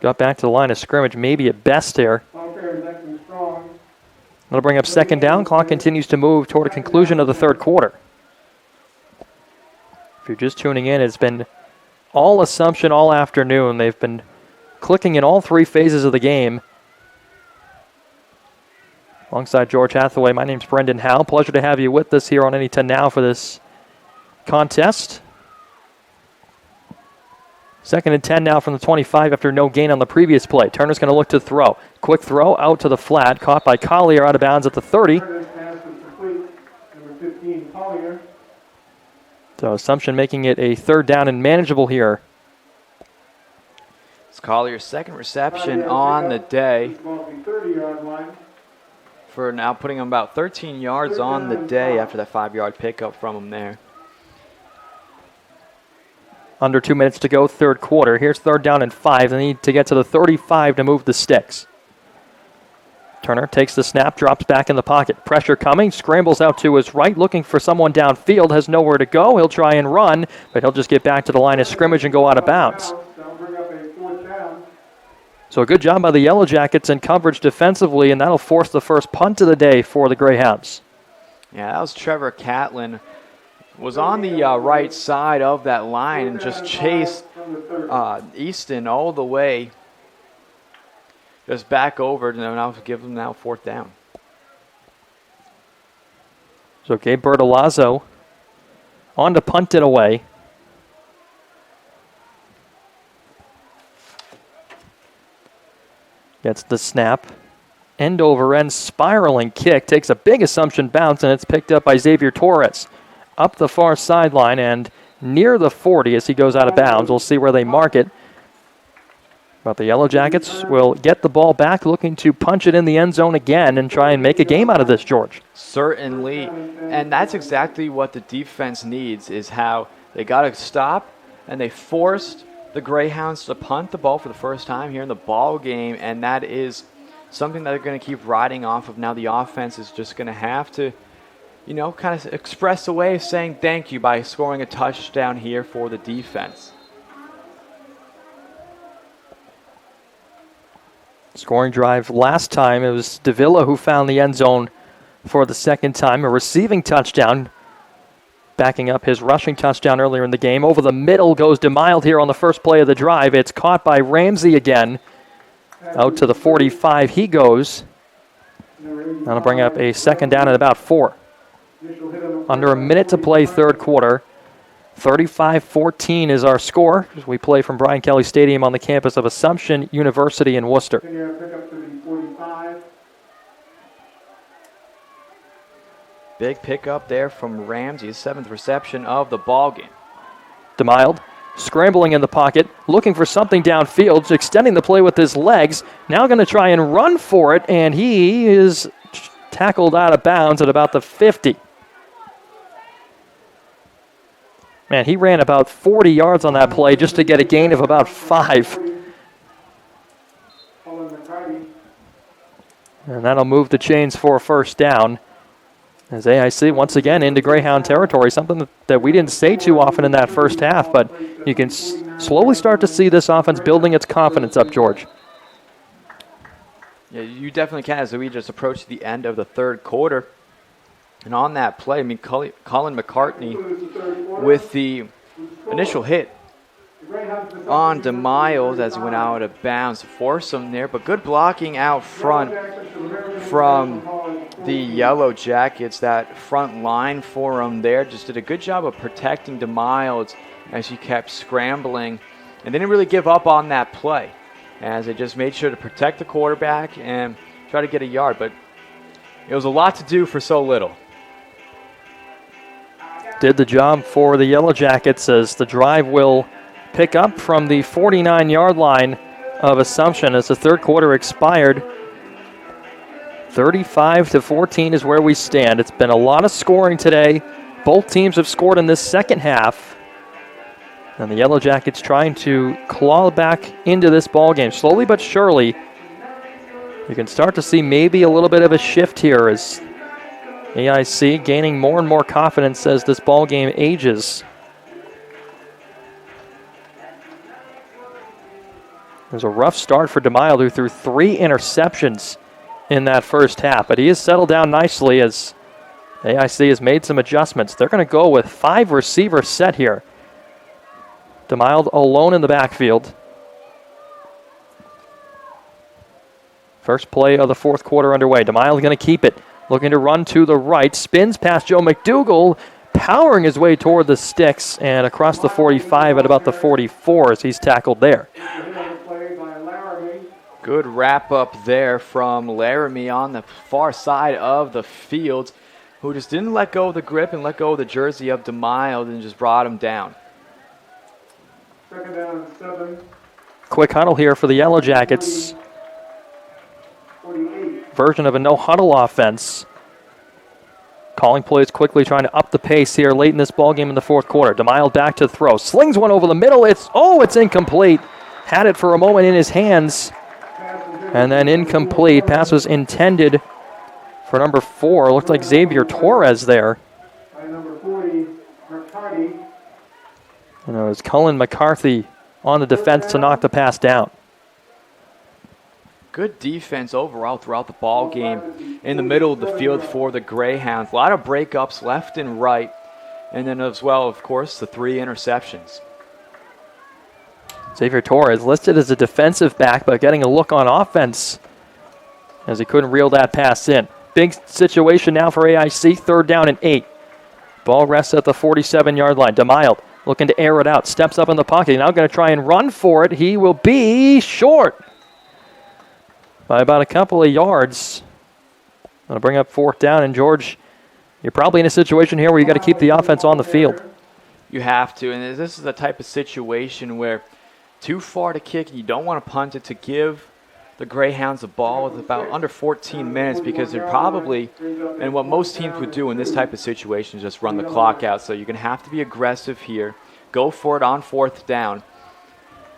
got back to the line of scrimmage, maybe at best here. That'll bring up second down. Clock continues to move toward a conclusion of the 3rd quarter. If you're just tuning in, it's been all Assumption all afternoon. They've been clicking in all 3 phases of the game. Alongside George Hathaway, my name's Brendan Howe. Pleasure to have you with us here on Any 10 Now for this contest. 2nd and 10 now from the 25 after no gain on the previous play. Turner's going to look to throw. Quick throw out to the flat. Caught by Collier out of bounds at the 30. So Assumption making it a 3rd down and manageable here. It's Collier's 2nd reception on the day. for now, putting him about 13 yards on the day after that 5-yard pickup from him there. Under 2 minutes to go, third quarter. Here's third down and 5. They need to get to the 35 to move the sticks. Turner takes the snap, drops back in the pocket. Pressure coming, scrambles out to his right, looking for someone downfield, has nowhere to go. He'll try and run, but he'll just get back to the line of scrimmage and go out of bounds. So a good job by the Yellow Jackets in coverage defensively, and that'll force the first punt of the day for the Greyhounds. Yeah, that was Trevor Catlin. Was on the right side of that line and just chased Easton all the way. Just back over, and now give them now fourth down. So Gabe Bertolazzo on to punt it away. Gets the snap. End over end spiraling kick. Takes a big assumption bounce, and it's picked up by Xavier Torres. Up the far sideline and near the 40 as he goes out of bounds. We'll see where they mark it. But the Yellow Jackets will get the ball back, looking to punch it in the end zone again and try and make a game out of this, George. Certainly. And that's exactly what the defense needs, is how they got to stop, and they forced the Greyhounds to punt the ball for the first time here in the ball game, and that is something that they're going to keep riding off of. Now the offense is just going to have to, you know, kind of express a way of saying thank you by scoring a touchdown here for the defense. Scoring drive last time, it was Davila who found the end zone for the second time. A receiving touchdown, backing up his rushing touchdown earlier in the game. Over the middle goes DeMild here on the first play of the drive. It's caught by Ramsey again. Out to the 45 he goes. That'll bring up a second down at about 4. Under a minute to play, third quarter. 35-14 is our score as we play from Brian Kelly Stadium on the campus of Assumption University in Worcester. Big pickup there from Ramsey, his 7th reception of the ball game. DeMild scrambling in the pocket, looking for something downfield, extending the play with his legs. Now going to try and run for it, and he is tackled out of bounds at about the 50. Man, he ran about 40 yards on that play just to get a gain of about 5. And that'll move the chains for a first down. As AIC once again into Greyhound territory, something that we didn't say too often in that first half, but you can slowly start to see this offense building its confidence up, George. Yeah, you definitely can as we just approach the end of the third quarter. And on that play, I mean, Colin McCartney with the initial hit on DeMiles as he went out of bounds to force him there. But good blocking out front from the Yellow Jackets. That front line for him there just did a good job of protecting DeMiles as he kept scrambling. And they didn't really give up on that play as they just made sure to protect the quarterback and try to get a yard. But it was a lot to do for so little. Did the job for the Yellow Jackets as the drive will pick up from the 49-yard line of Assumption as the third quarter expired. 35-14 is where we stand. It's been a lot of scoring today. Both teams have scored in this second half. And the Yellow Jackets trying to claw back into this ball game. Slowly but surely, you can start to see maybe a little bit of a shift here as AIC gaining more and more confidence as this ball game ages. There's a rough start for DeMild, who threw 3 interceptions in that first half, but he has settled down nicely as AIC has made some adjustments. They're going to go with 5 receivers set here. DeMild alone in the backfield. First play of the fourth quarter underway. DeMild going to keep it. Looking to run to the right. Spins past Joe McDougall, powering his way toward the sticks and across the 45 at about the 44 as he's tackled there. Good wrap up there from Laramie on the far side of the field, who just didn't let go of the grip and let go of the jersey of DeMild and just brought him down. Second down, 7. Quick huddle here for the Yellow Jackets. 48. version of a no-huddle offense. Calling plays quickly, trying to up the pace here late in this ballgame in the fourth quarter. DeMille back to throw. Slings one over the middle. It's incomplete. Had it for a moment in his hands. And then incomplete. Pass was intended for number 4. Looked like Xavier Torres there. By number 40, McCarty. And it was Cullen McCarthy on the defense to knock the pass down. Good defense overall throughout the ball game in the middle of the field for the Greyhounds. A lot of breakups left and right. And then as well, of course, the 3 interceptions. Xavier Torres listed as a defensive back, but getting a look on offense as he couldn't reel that pass in. Big situation now for AIC, 3rd down and 8. Ball rests at the 47-yard line. DeMille looking to air it out, steps up in the pocket. Now going to try and run for it. He will be short by about a couple of yards. Going to bring up 4th down, and George, you're probably in a situation here where you got to keep the offense on the field. You have to, and this is the type of situation where too far to kick, you don't want to punt it to give the Greyhounds the ball with about under 14 minutes, because they're probably, and what most teams would do in this type of situation is just run the clock out. So you're going to have to be aggressive here, go for it on 4th down,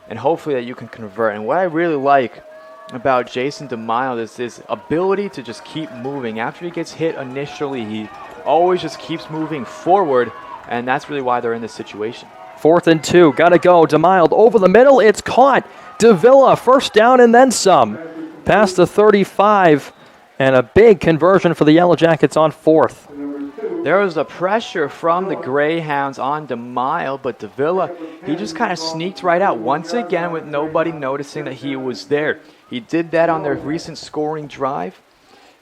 and hopefully that you can convert. And what I really like about Jason DeMille is his ability to just keep moving. After he gets hit initially, he always just keeps moving forward, and that's really why they're in this situation. 4th and 2, got to go. DeMille over the middle, it's caught. Davila, 1st down and then some. Past the 35, and a big conversion for the Yellow Jackets on 4th. There was the pressure from the Greyhounds on DeMille, but Davila, he just kind of sneaked right out once again with nobody noticing that he was there. He did that on their recent scoring drive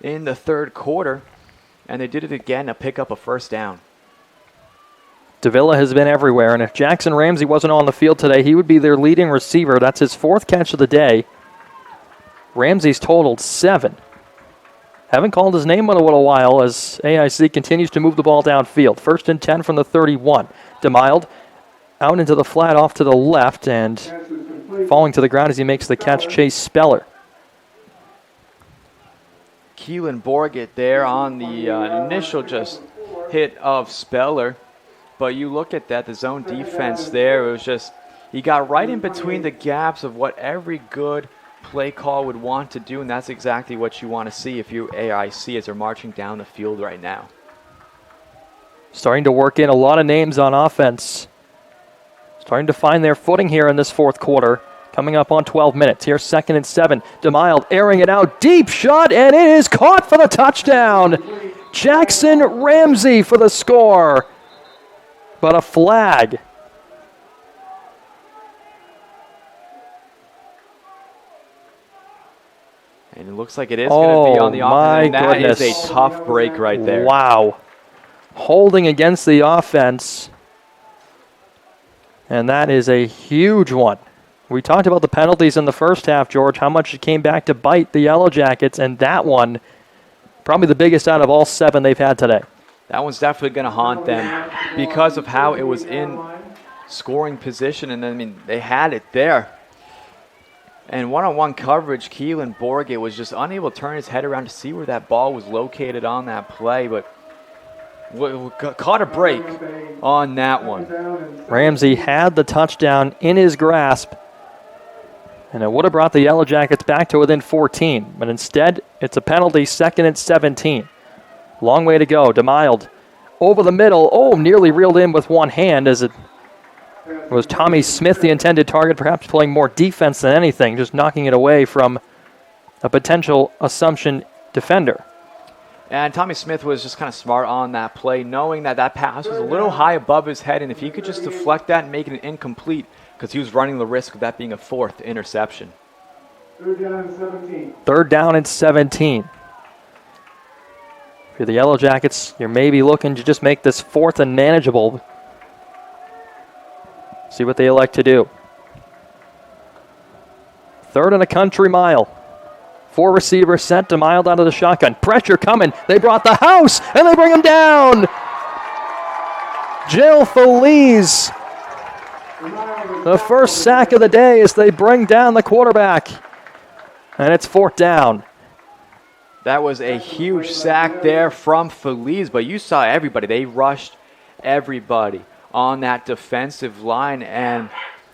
in the 3rd quarter, and they did it again to pick up a 1st down. Davila has been everywhere, and if Jackson Ramsey wasn't on the field today, he would be their leading receiver. That's his 4th catch of the day. Ramsey's totaled 7. Haven't called his name in a little while as AIC continues to move the ball downfield. 1st and 10 from the 31. DeMille out into the flat off to the left, and falling to the ground as he makes the catch, Chase Speller. Keelan Borgett there on the initial just hit of Speller. But you look at that, the zone defense there, it was just, he got right in between the gaps of what every good play call would want to do, and that's exactly what you want to see if you're AIC as they're marching down the field right now. Starting to work in a lot of names on offense. Starting to find their footing here in this 4th quarter. Coming up on 12 minutes. Here's 2nd and 7. DeMille airing it out. Deep shot, and it is caught for the touchdown. Jackson Ramsey for the score. But a flag. And it looks like it is going to be on the offense. My goodness. That is a tough break right there. Wow. Holding against the offense. And that is a huge one. We talked about the penalties in the first half, George, how much it came back to bite the Yellow Jackets, and that one, probably the biggest out of all 7 they've had today. That one's definitely going to haunt them because of how it was in scoring position, and I mean, they had it there. And one-on-one coverage, Keelan Borgett was just unable to turn his head around to see where that ball was located on that play, but caught a break on that one. Ramsey had the touchdown in his grasp, and it would have brought the Yellow Jackets back to within 14, but instead, it's a penalty, 2nd and 17. Long way to go. DeMille over the middle. Nearly reeled in with one hand as it was Tommy Smith, the intended target, perhaps playing more defense than anything, just knocking it away from a potential Assumption defender. And Tommy Smith was just kind of smart on that play, knowing that that pass was a little high above his head, and if he could just deflect that and make it incomplete, because he was running the risk of that being a 4th interception. 3rd down and 17. 3rd down and 17. For the Yellow Jackets, you're maybe looking to just make this 4th and manageable. See what they elect to do. 3rd and a country mile. 4 receivers set. DeMille out of the shotgun. Pressure coming. They brought the house, and they bring him down. Jill Feliz. The first sack of the day as they bring down the quarterback. And it's 4th down. That was a huge sack there from Feliz, but you saw everybody. They rushed everybody on that defensive line, and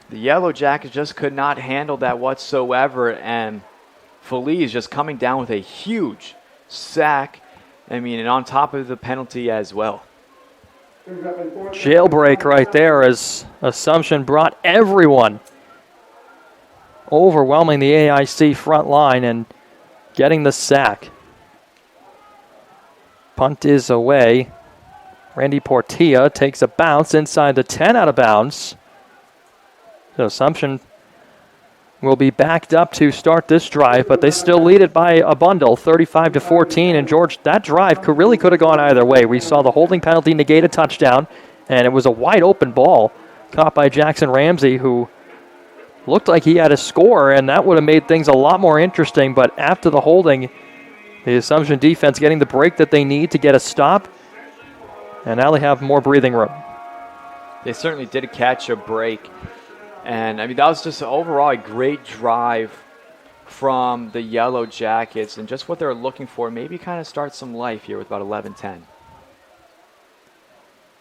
the Yellow Jackets just could not handle that whatsoever, and Feliz just coming down with a huge sack, and on top of the penalty as well. Jailbreak right there as Assumption brought everyone, overwhelming the AIC front line and getting the sack. Punt is away. Randy Portilla takes a bounce inside the 10 out of bounds. So Assumption will be backed up to start this drive, but they still lead it by a bundle, 35-14. And George, that drive could have gone either way. We saw the holding penalty negate a touchdown, and it was a wide open ball caught by Jackson Ramsey, who looked like he had a score, and that would have made things a lot more interesting. But after the holding, the Assumption defense getting the break that they need to get a stop, and now they have more breathing room. They certainly did catch a break. And, that was just overall a great drive from the Yellow Jackets and just what they're looking for. Maybe kind of start some life here with about 11-10.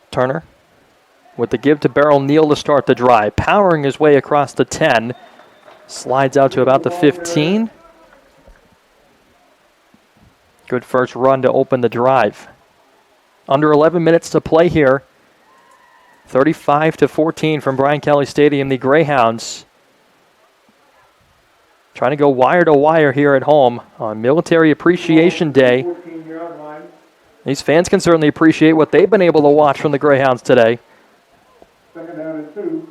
Turner with the give to Beryl Neal to start the drive. Powering his way across the 10. Slides out to about the 15. Good first run to open the drive. Under 11 minutes to play here. 35-14 from Brian Kelly Stadium. The Greyhounds trying to go wire to wire here at home on Military Appreciation Day. These fans can certainly appreciate what they've been able to watch from the Greyhounds today.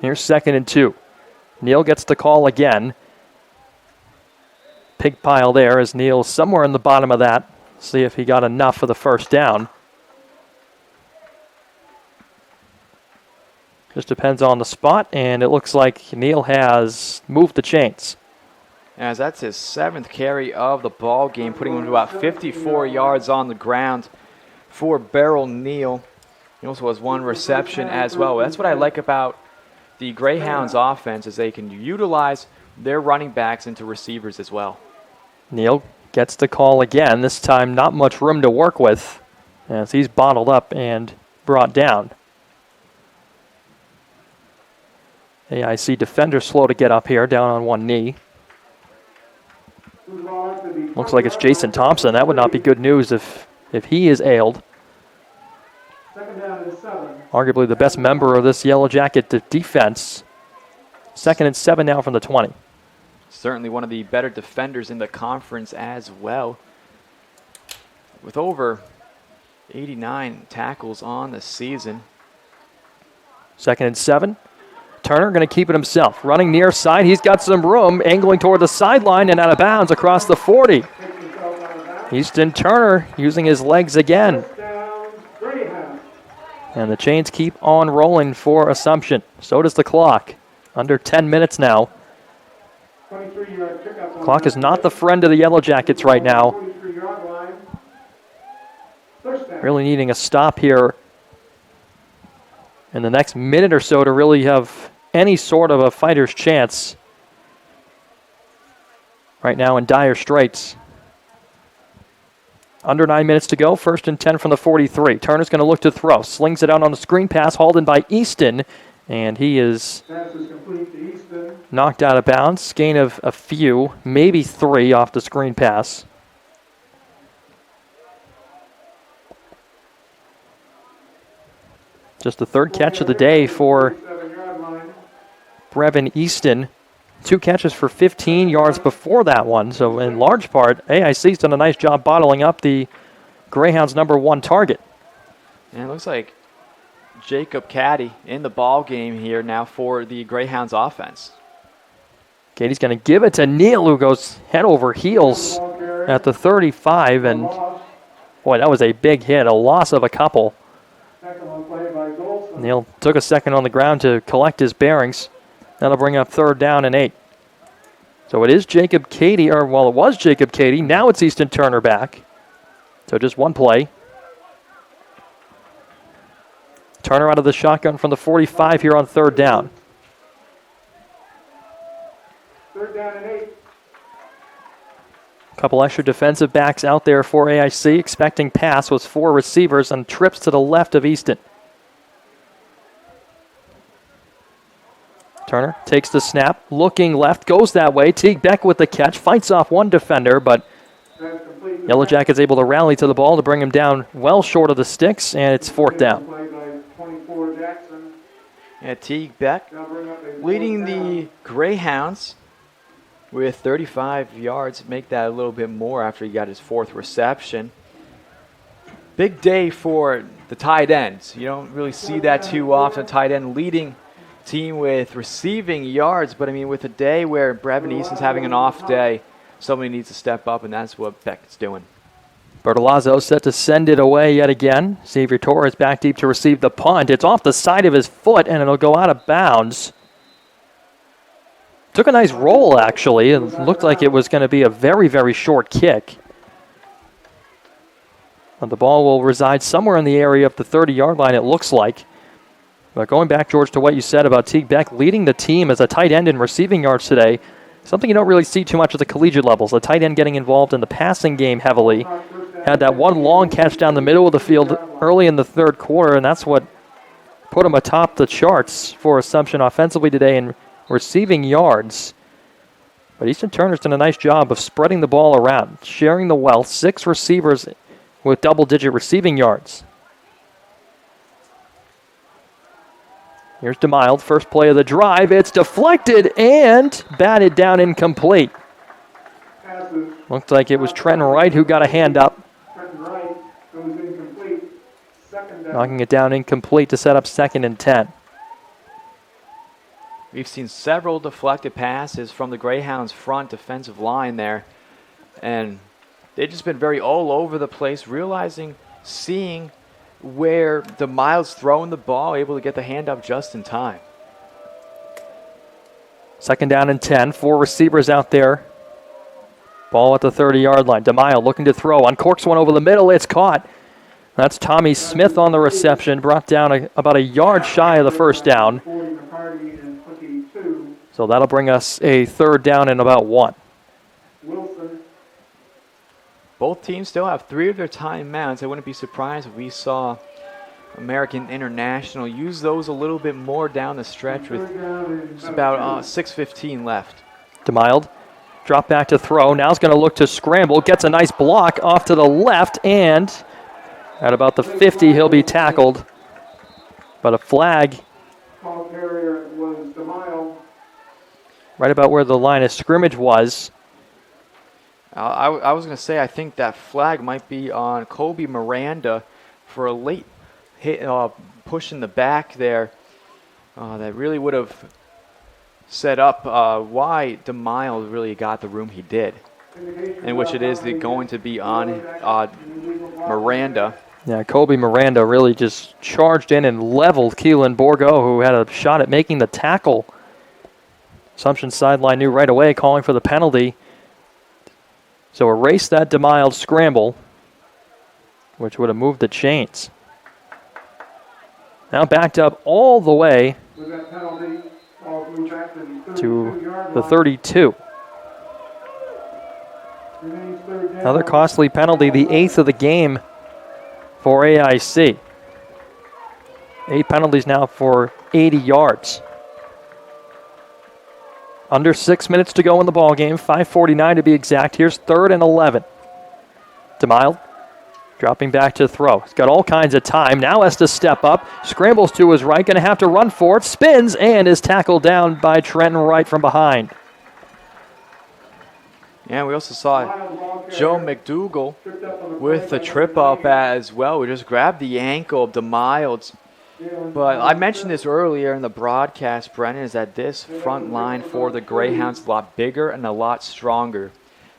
Here's 2nd and 2. Neal gets the call again. Pig pile there as Neal's somewhere in the bottom of that. See if he got enough for the first down. Just depends on the spot, and it looks like Neal has moved the chains. As that's his 7th carry of the ball game, putting him to about 54 yards on the ground for Beryl Neal. He also has 1 reception as well. That's what I like about the Greyhounds offense, is they can utilize their running backs into receivers as well. Neal gets the call again, this time not much room to work with as he's bottled up and brought down. AIC defender slow to get up here, down on one knee. Looks like it's Jason Thompson. That would not be good news if he is ailed. Arguably the best member of this Yellow Jacket defense. 2nd and 7 now from the 20. Certainly one of the better defenders in the conference as well. With over 89 tackles on the season. 2nd and 7. Turner going to keep it himself. Running near side. He's got some room. Angling toward the sideline and out of bounds across the 40. Easton Turner using his legs again. And the chains keep on rolling for Assumption. So does the clock. Under 10 minutes now. Clock is not the friend of the Yellow Jackets right now. Really needing a stop here in the next minute or so to really have any sort of a fighter's chance. Right now in dire straits. Under 9 minutes to go. 1st and 10 from the 43. Turner's going to look to throw. Slings it out on the screen pass. Hauled in by Easton. And he is knocked out of bounds. Gain of a few, maybe 3 off the screen pass. Just the 3rd catch of the day for Brevin Easton. 2 catches for 15 yards before that one. So in large part, AIC's done a nice job bottling up the Greyhounds' number 1 target. And it looks like Jacob Caddy in the ball game here now for the Greyhounds offense. Caddy's going to give it to Neal, who goes head over heels at the 35. And boy, that was a big hit, a loss of a couple. Neal took a second on the ground to collect his bearings. That'll bring up 3rd down and 8. So it is Jacob Cady, it was Jacob Cady. Now it's Easton Turner back. So just one play. Turner out of the shotgun from the 45 here on 3rd down. 3rd down and 8. A couple extra defensive backs out there for AIC, expecting pass with 4 receivers and trips to the left of Easton. Turner takes the snap, looking left, goes that way. Teague Beck with the catch, fights off one defender, but Yellow Jackets able to rally to the ball to bring him down well short of the sticks, and it's 4th down. Yeah, Teague Beck leading the Greyhounds with 35 yards. Make that a little bit more after he got his 4th reception. Big day for the tight ends. You don't really see that too often. Tight end leading team with receiving yards, but I mean, with a day where Brevin Easton's having an off day, somebody needs to step up, and that's what Beckett's doing. Bertolazzo set to send it away yet again. Xavier Torres back deep to receive the punt. It's off the side of his foot, and it'll go out of bounds. Took a nice roll, actually. It looked like it was going to be a very, very short kick. But the ball will reside somewhere in the area of the 30-yard line, it looks like. But going back, George, to what you said about Teague Beck leading the team as a tight end in receiving yards today, something you don't really see too much at the collegiate levels. The tight end getting involved in the passing game heavily. Had that one long catch down the middle of the field early in the 3rd quarter, and that's what put him atop the charts for Assumption offensively today in receiving yards. But Easton Turner's done a nice job of spreading the ball around, sharing the wealth. 6 receivers with double-digit receiving yards. Here's DeMild, first play of the drive. It's deflected and batted down incomplete. Looked like it was Trenton Wright who got a hand up. Knocking it down incomplete to set up 2nd and 10. We've seen several deflected passes from the Greyhounds' front defensive line there, and they've just been very all over the place, seeing where DeMile's throwing the ball, able to get the hand up just in time. 2nd down and 10, 4 receivers out there. Ball at the 30-yard line. DeMile looking to throw, uncorks one over the middle, it's caught. That's Tommy Smith on the reception, brought down about a yard shy of the 1st down. So that'll bring us a 3rd down and about 1. Both teams still have 3 of their timeouts. I wouldn't be surprised if we saw American International use those a little bit more down the stretch with just about 6:15 left. DeMild, drop back to throw. Now he's going to look to scramble. Gets a nice block off to the left, and at about the 50, he'll be tackled. But a flag right about where the line of scrimmage was. I was going to say, I think that flag might be on Kobe Miranda for a late hit, push in the back there. That really would have set up why DeMille really got the room he did, in which it is going to be on Miranda. Yeah, Kobe Miranda really just charged in and leveled Keelan Borgo, who had a shot at making the tackle. Assumption sideline knew right away, calling for the penalty. So erase that DeMille scramble, which would have moved the chains. Now backed up all the way to the 32. Another costly penalty, the 8th of the game for AIC. 8 penalties now for 80 yards. Under 6 minutes to go in the ball game, 5:49 to be exact. Here's 3rd and 11. DeMille dropping back to throw. He's got all kinds of time. Now has to step up. Scrambles to his right. Going to have to run for it. Spins and is tackled down by Trenton Wright from behind. Yeah, we also saw Joe McDougall with a trip up as well. We just grabbed the ankle of DeMille. But I mentioned this earlier in the broadcast, Brennan, is that this front line for the Greyhounds is a lot bigger and a lot stronger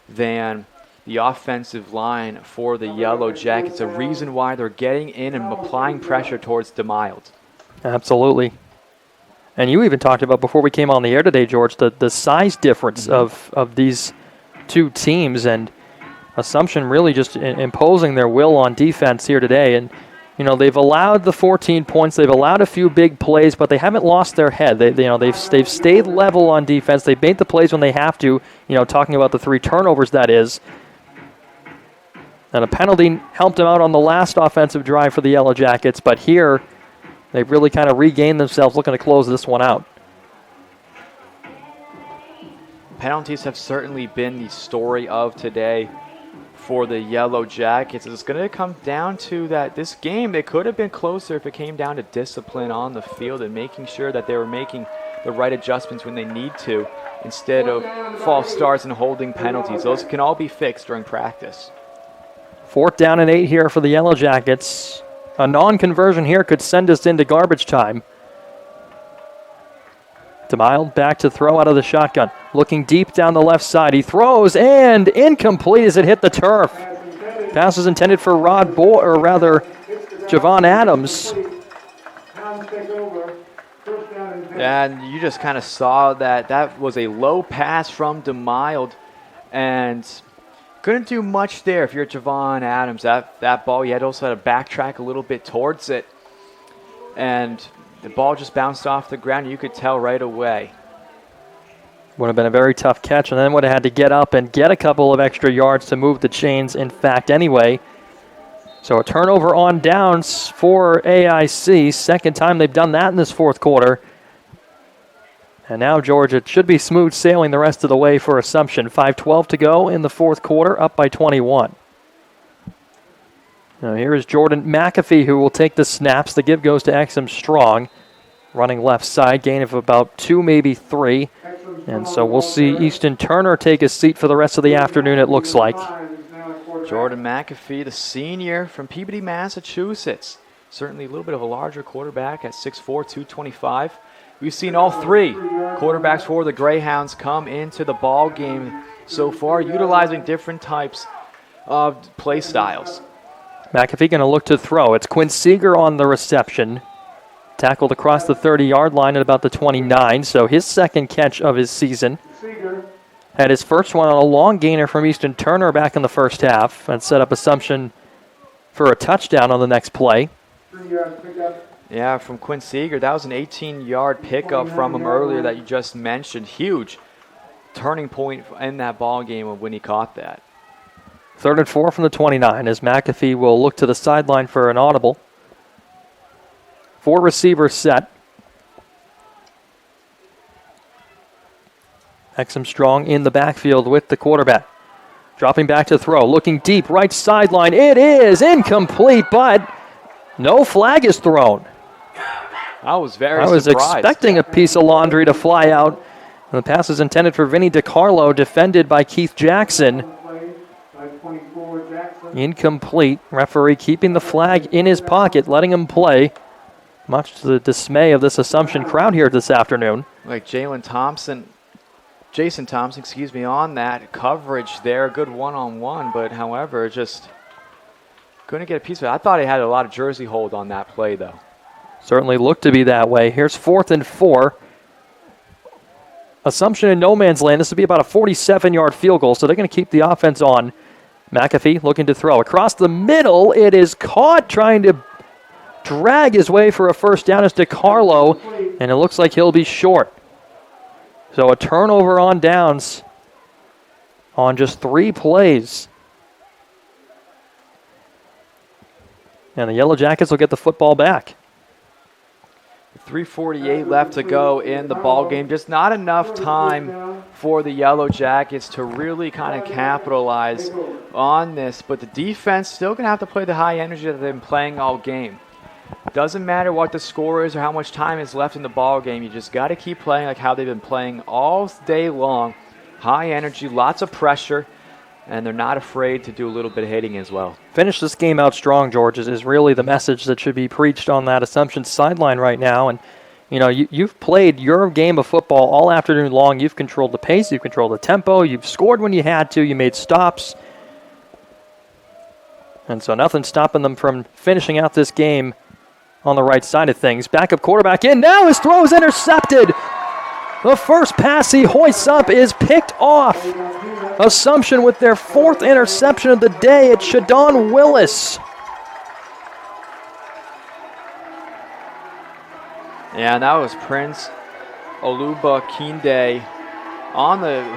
than the offensive line for the Yellow Jackets. A reason why they're getting in and applying pressure towards DeMille. Absolutely. And you even talked about before we came on the air today, George, the size difference of these two teams, and Assumption really just imposing their will on defense here today. And you know, they've allowed the 14 points. They've allowed a few big plays, but they haven't lost their head. They've stayed level on defense. They've made the plays when they have to. You know, talking about the 3 turnovers, that is. And a penalty helped him out on the last offensive drive for the Yellow Jackets, but here they've really kind of regained themselves looking to close this one out. Penalties have certainly been the story of today for the Yellow Jackets. It's going to come down to that this game, it could have been closer if it came down to discipline on the field and making sure that they were making the right adjustments when they need to instead of false starts and holding penalties. Those can all be fixed during practice. 4th down and 8 here for the Yellow Jackets. A non-conversion here could send us into garbage time. DeMille back to throw out of the shotgun. Looking deep down the left side. He throws and incomplete as it hit the turf. Pass is intended for Javon Adams. And you just kind of saw that was a low pass from DeMille and couldn't do much there if you're Javon Adams. That ball, you had also had to backtrack a little bit towards it. And the ball just bounced off the ground. You could tell right away. Would have been a very tough catch, and then would have had to get up and get a couple of extra yards to move the chains, in fact, anyway. So a turnover on downs for AIC. Second time they've done that in this 4th quarter. And now, George, it should be smooth sailing the rest of the way for Assumption. 5:12 to go in the 4th quarter, up by 21. Now here is Jordan McAfee, who will take the snaps. The give goes to Exum Strong, running left side, gain of about 2, maybe 3. And so we'll see Easton Turner take his seat for the rest of the afternoon, it looks like. Jordan McAfee, the senior from Peabody, Massachusetts. Certainly a little bit of a larger quarterback at 6'4", 225. We've seen all 3 quarterbacks for the Greyhounds come into the ball game so far, utilizing different types of play styles. McAfee going to look to throw. It's Quinn Seeger on the reception. Tackled across the 30-yard line at about the 29, so his second catch of his season. Had his first one on a long gainer from Easton Turner back in the first half and set up Assumption for a touchdown on the next play. Yeah, from Quinn Seeger. That was an 18-yard pickup from him earlier that you just mentioned. Huge turning point in that ball game when he caught that. 3rd and 4 from the 29 as McAfee will look to the sideline for an audible. 4 receivers set. Exum Strong in the backfield with the quarterback. Dropping back to throw, looking deep, right sideline. It is incomplete, but no flag is thrown. I was surprised. Expecting a piece of laundry to fly out. And the pass is intended for Vinny DiCarlo, defended by Keith Jackson. Incomplete. Referee keeping the flag in his pocket, letting him play. Much to the dismay of this Assumption crowd here this afternoon. Like Jason Thompson, on that coverage there. Good one-on-one, but however, just couldn't get a piece of it. I thought he had a lot of jersey hold on that play, though. Certainly looked to be that way. Here's 4th and 4. Assumption in no man's land. This will be about a 47-yard field goal, so they're going to keep the offense on. McAfee looking to throw. Across the middle, it is caught, trying to drag his way for a first down as DiCarlo, and it looks like he'll be short. So a turnover on downs on just 3 plays. And the Yellow Jackets will get the football back. 3:48 left to go in the ball game. Just not enough time for the Yellow Jackets to really kind of capitalize on this. But the defense still going to have to play the high energy that they've been playing all game. Doesn't matter what the score is or how much time is left in the ball game. You just got to keep playing like how they've been playing all day long. High energy, lots of pressure, and they're not afraid to do a little bit of hitting as well. Finish this game out strong, George, is really the message that should be preached on that Assumption sideline right now. And, you know, you've played your game of football all afternoon long. You've controlled the pace. You've controlled the tempo. You've scored when you had to. You made stops. And so nothing stopping them from finishing out this game on the right side of things. Backup quarterback in. Now his throw is intercepted. The first pass he hoists up is picked off. Assumption with their 4th interception of the day. It's Shadon Willis. Yeah, and that was Prince Oluba Kinde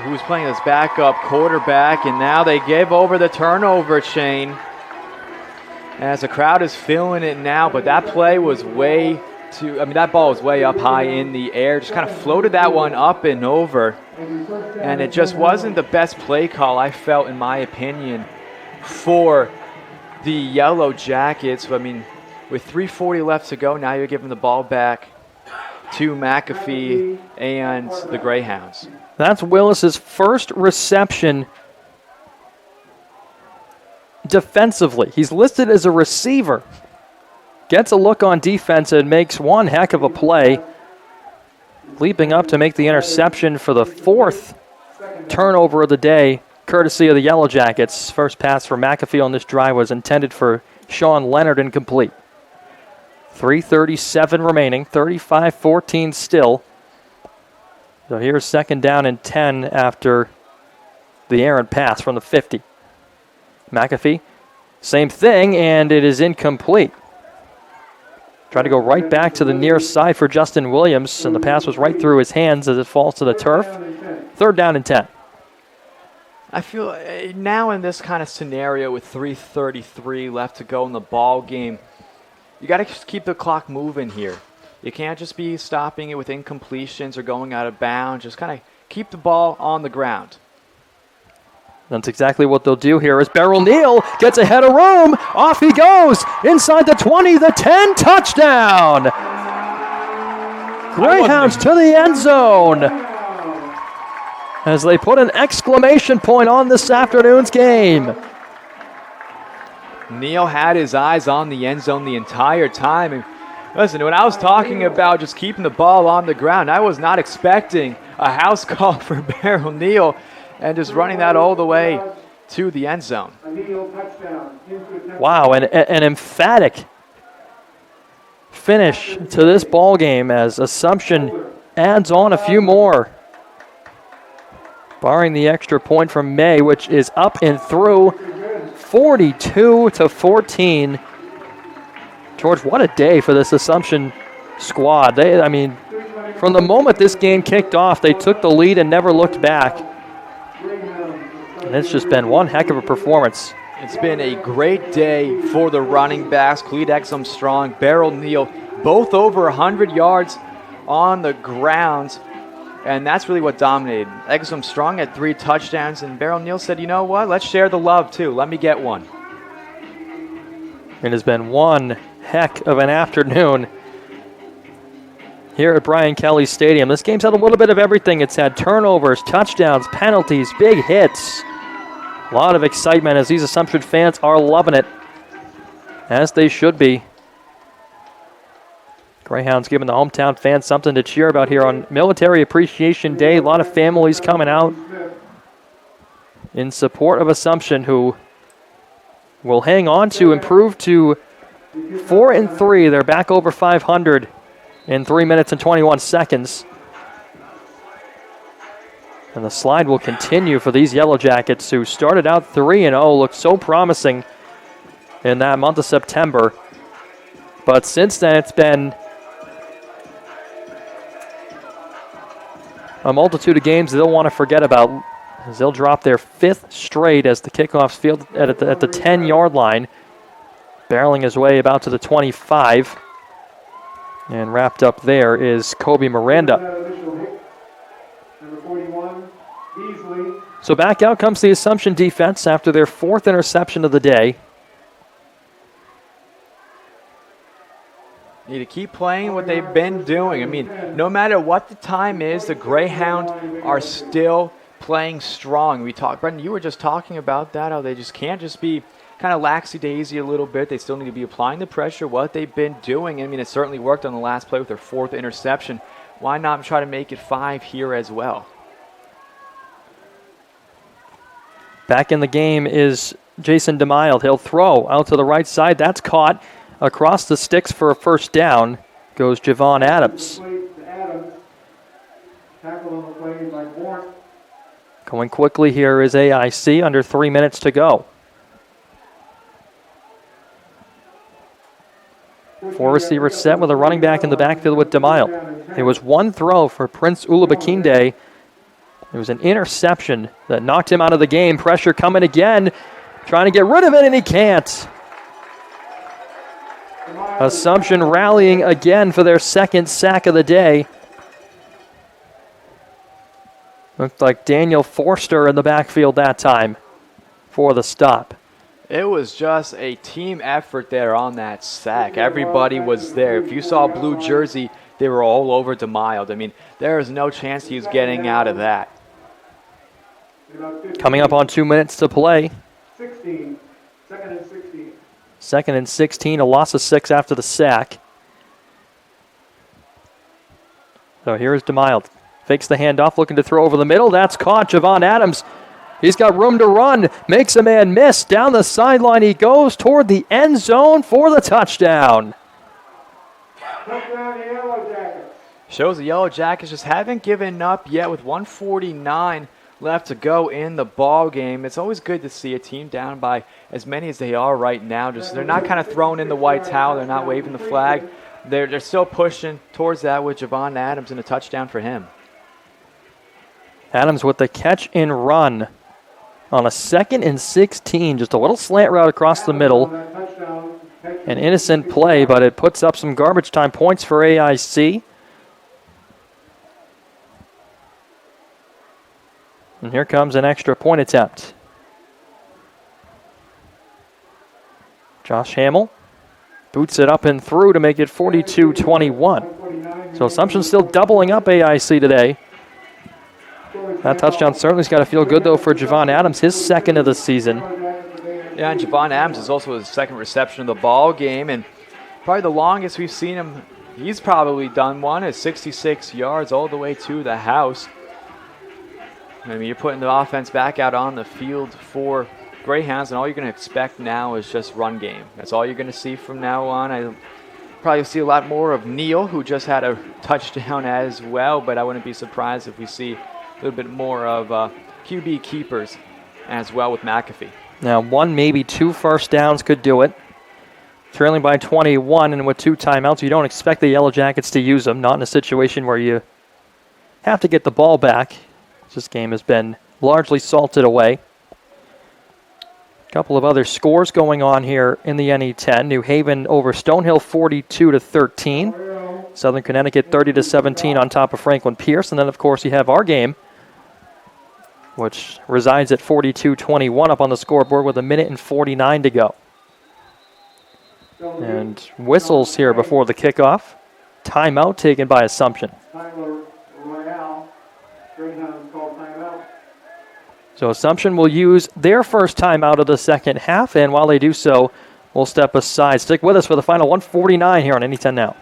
who was playing as backup quarterback, and now they gave over the turnover chain. as the crowd is feeling it now, but that play was that ball was way up high in the air, just kind of floated that one up and over, and it just wasn't the best play call, I felt, in my opinion, for the Yellow Jackets. I mean, with 3:40 left to go, now you're giving the ball back to McAfee and the Greyhounds. That's Willis's first reception defensively. He's listed as a receiver. Gets a look on defense and makes one heck of a play, leaping up to make the interception for the 4th turnover of the day, courtesy of the Yellow Jackets. First pass for McAfee on this drive was intended for Sean Leonard, incomplete. 3:37 remaining, 35-14 still. So here's 2nd down and 10 after the errant pass from the 50. McAfee, same thing, and it is incomplete. Tried to go right back to the near side for Justin Williams, and the pass was right through his hands as it falls to the turf. 3rd down and 10. I feel now in this kind of scenario with 3:33 left to go in the ball game, you got to just keep the clock moving here. You can't just be stopping it with incompletions or going out of bounds. Just kind of keep the ball on the ground. That's exactly what they'll do here as Beryl Neal gets ahead of room. Off he goes. Inside the 20, the 10, touchdown. Greyhounds to the end zone as they put an exclamation point on this afternoon's game. Neal had his eyes on the end zone the entire time. And listen, when I was talking about just keeping the ball on the ground, I was not expecting a house call for Beryl Neal and just running that all the way to the end zone. Wow, an emphatic finish to this ball game as Assumption adds on a few more. Barring the extra point from May, which is up and through, 42-14. George, what a day for this Assumption squad. From the moment this game kicked off, they took the lead and never looked back. And it's just been one heck of a performance. It's been a great day for the running backs. Cleed Exum-Strong, Beryl Neal, both over 100 yards on the ground. And that's really what dominated. Exum-Strong had 3 touchdowns, and Beryl Neal said, you know what, let's share the love too. Let me get one. It has been one heck of an afternoon here at Brian Kelly Stadium. This game's had a little bit of everything. It's had turnovers, touchdowns, penalties, big hits. A lot of excitement as these Assumption fans are loving it, as they should be. Greyhounds giving the hometown fans something to cheer about here on Military Appreciation Day. A lot of families coming out in support of Assumption, who will hang on to improve to 4-3. They're back over 500 in 3 minutes and 21 seconds. And the slide will continue for these Yellow Jackets, who started out 3-0, looked so promising in that month of September. But since then, it's been a multitude of games they'll want to forget about, as they'll drop their 5th straight as the kickoff's field at the 10-yard line, barreling his way about to the 25. And wrapped up there is Kobe Miranda. So back out comes the Assumption defense after their 4th interception of the day. Need to keep playing what they've been doing. I mean, no matter what the time is, the Greyhounds are still playing strong. Brendan, you were just talking about that, how they just can't just be kind of laxy-daisy a little bit. They still need to be applying the pressure, what they've been doing. I mean, it certainly worked on the last play with their 4th interception. Why not try to make it 5 here as well? Back in the game is Jason DeMille. He'll throw out to the right side. That's caught across the sticks for a first down. Goes Javon Adams. Going quickly here is AIC, under 3 minutes to go. 4 receivers set with a running back in the backfield with DeMille. There was one throw for Prince Ulubakinde. It was an interception that knocked him out of the game. Pressure coming again, trying to get rid of it, and he can't. Assumption rallying again for their second sack of the day. Looked like Daniel Forster in the backfield that time for the stop. It was just a team effort there on that sack. Everybody was there. If you saw blue jersey, they were all over DeMild. I mean, there is no chance he was getting out of that. Coming up on 2 minutes to play. 16. Second and 16. Second and 16, a loss of 6 after the sack. So here's DeMild. Fakes the handoff, looking to throw over the middle. That's caught. Javon Adams, he's got room to run. Makes a man miss. Down the sideline he goes toward the end zone for the touchdown. Touchdown, Yellow Jackets. Shows the Yellow Jackets just haven't given up yet with 1:49 left to go in the ball game. It's always good to see a team down by as many as they are right now. Just they're not kind of throwing in the white towel. They're not waving the flag. They're still pushing towards that with Javon Adams and a touchdown for him. Adams with the catch and run on a 2nd and 16. Just a little slant route across the middle. An innocent play, but it puts up some garbage time points for AIC. And here comes an extra point attempt. Josh Hamill boots it up and through to make it 42-21. So Assumption still doubling up AIC today. That touchdown certainly's got to feel good, though, for Javon Adams, his second of the season. Yeah, and Javon Adams is also his second reception of the ball game, and probably the longest we've seen him, he's probably done one, is 66 yards all the way to the house. I mean, you're putting the offense back out on the field for Greyhounds, and all you're going to expect now is just run game. That's all you're going to see from now on. I probably see a lot more of Neal, who just had a touchdown as well, but I wouldn't be surprised if we see a little bit more of QB keepers as well with McAfee. Now, 1, maybe 2 first downs could do it. Trailing by 21, and with 2 timeouts, you don't expect the Yellow Jackets to use them, not in a situation where you have to get the ball back. This game has been largely salted away. A couple of other scores going on here in the NE10. New Haven over Stonehill 42-13. Southern Connecticut 30-17 on top of Franklin Pierce. And then, of course, you have our game, which resides at 42-21 up on the scoreboard with 1:49 to go. And whistles here before the kickoff. Timeout taken by Assumption. So Assumption will use their first timeout of the second half, and while they do so, we'll step aside. Stick with us for the final 1:49 here on NE10 Now.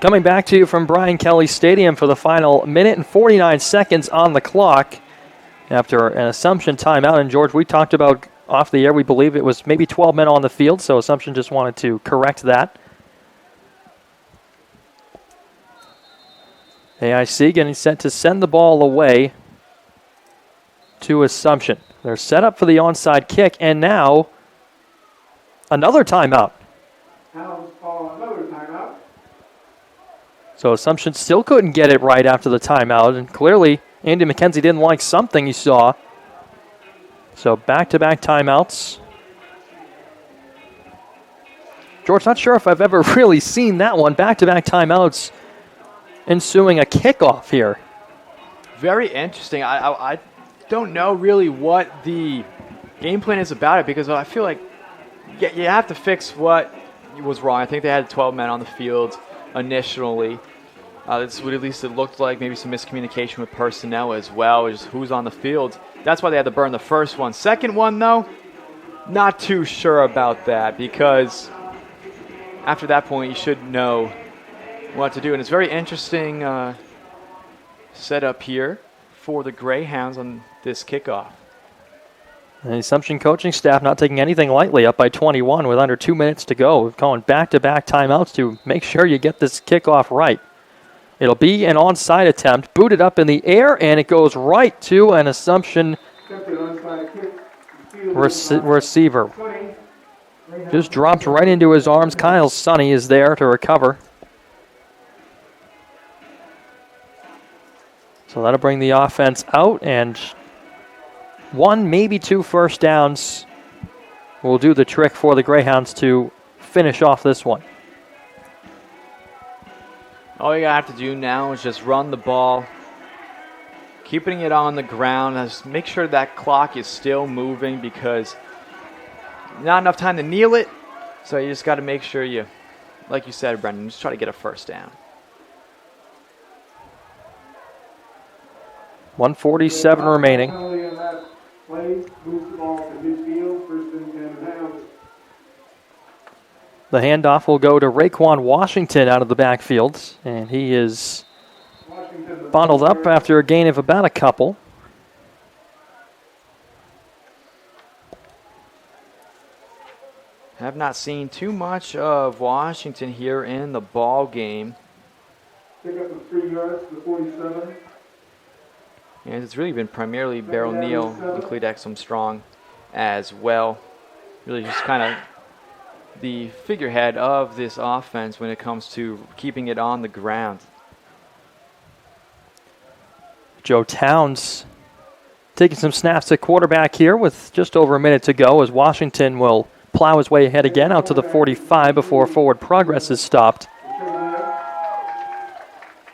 Coming back to you from Brian Kelly Stadium for the final 1:49 on the clock after an Assumption timeout. And George, we talked about off the air, we believe it was maybe 12 men on the field, so Assumption just wanted to correct that. AIC getting set to send the ball away to Assumption. They're set up for the onside kick, and now another timeout. So Assumption still couldn't get it right after the timeout, and clearly Andy McKenzie didn't like something he saw. So back-to-back timeouts. George, not sure if I've ever really seen that one. Back-to-back timeouts ensuing a kickoff here. Very interesting. I don't know really what the game plan is about it, because I feel like you have to fix what was wrong. I think they had 12 men on the field initially. This is what at least it looked like. Maybe some miscommunication with personnel as well, just who's on the field. That's why they had to burn the first one. Second one, though, not too sure about that, because after that point, you should know what to do. And it's very interesting setup here for the Greyhounds on this kickoff. The Assumption coaching staff not taking anything lightly, up by 21 with under 2 minutes to go. Calling back-to-back timeouts to make sure you get this kickoff right. It'll be an onside attempt, booted up in the air, and it goes right to an Assumption receiver. Just drops right into his arms. Kyle Sonny is there to recover. So that'll bring the offense out, and 1, maybe 2 first downs will do the trick for the Greyhounds to finish off this one. All you have to do now is just run the ball, keeping it on the ground. Just make sure that clock is still moving because not enough time to kneel it. So you just got to make sure you, like you said, Brendan, just try to get a first down. 1:47 remaining. The handoff will go to Raekwon Washington out of the backfield, and he is bundled up after a gain of about a couple. Have not seen too much of Washington here in the ball game. Pick up of 3 yards to the 47. And it's really been primarily Beryl Neal and Cleet Exum Strong as well. Really just kind of the figurehead of this offense when it comes to keeping it on the ground. Joe Towns taking some snaps at quarterback here with just over a minute to go as Washington will plow his way ahead again out to the 45 before forward progress is stopped.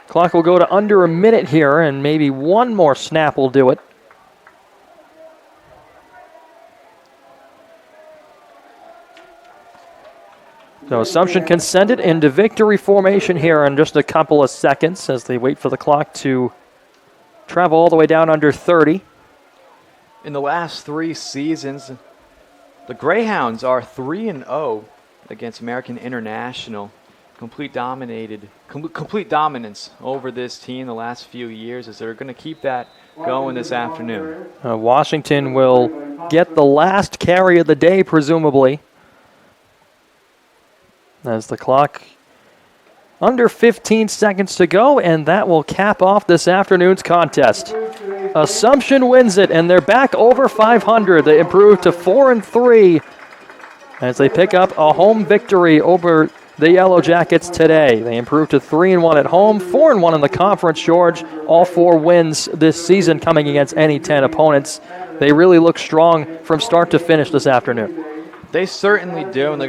Clock will go to under a minute here, and maybe one more snap will do it. So Assumption can send it into victory formation here in just a couple of seconds as they wait for the clock to travel all the way down under 30. In the last 3 seasons, the Greyhounds are 3-0 against American International. Complete dominance over this team the last few years as they're going to keep that going this afternoon. Washington will get the last carry of the day, presumably. As the clock under 15 seconds to go, and that will cap off this afternoon's contest. Assumption wins it, and they're back over 500. They improve to 4-3 as they pick up a home victory over the Yellow Jackets today. They improve to 3-1 at home, 4-1 in the conference, George. All 4 wins this season coming against any 10 opponents. They really look strong from start to finish this afternoon. They certainly do, and they're going to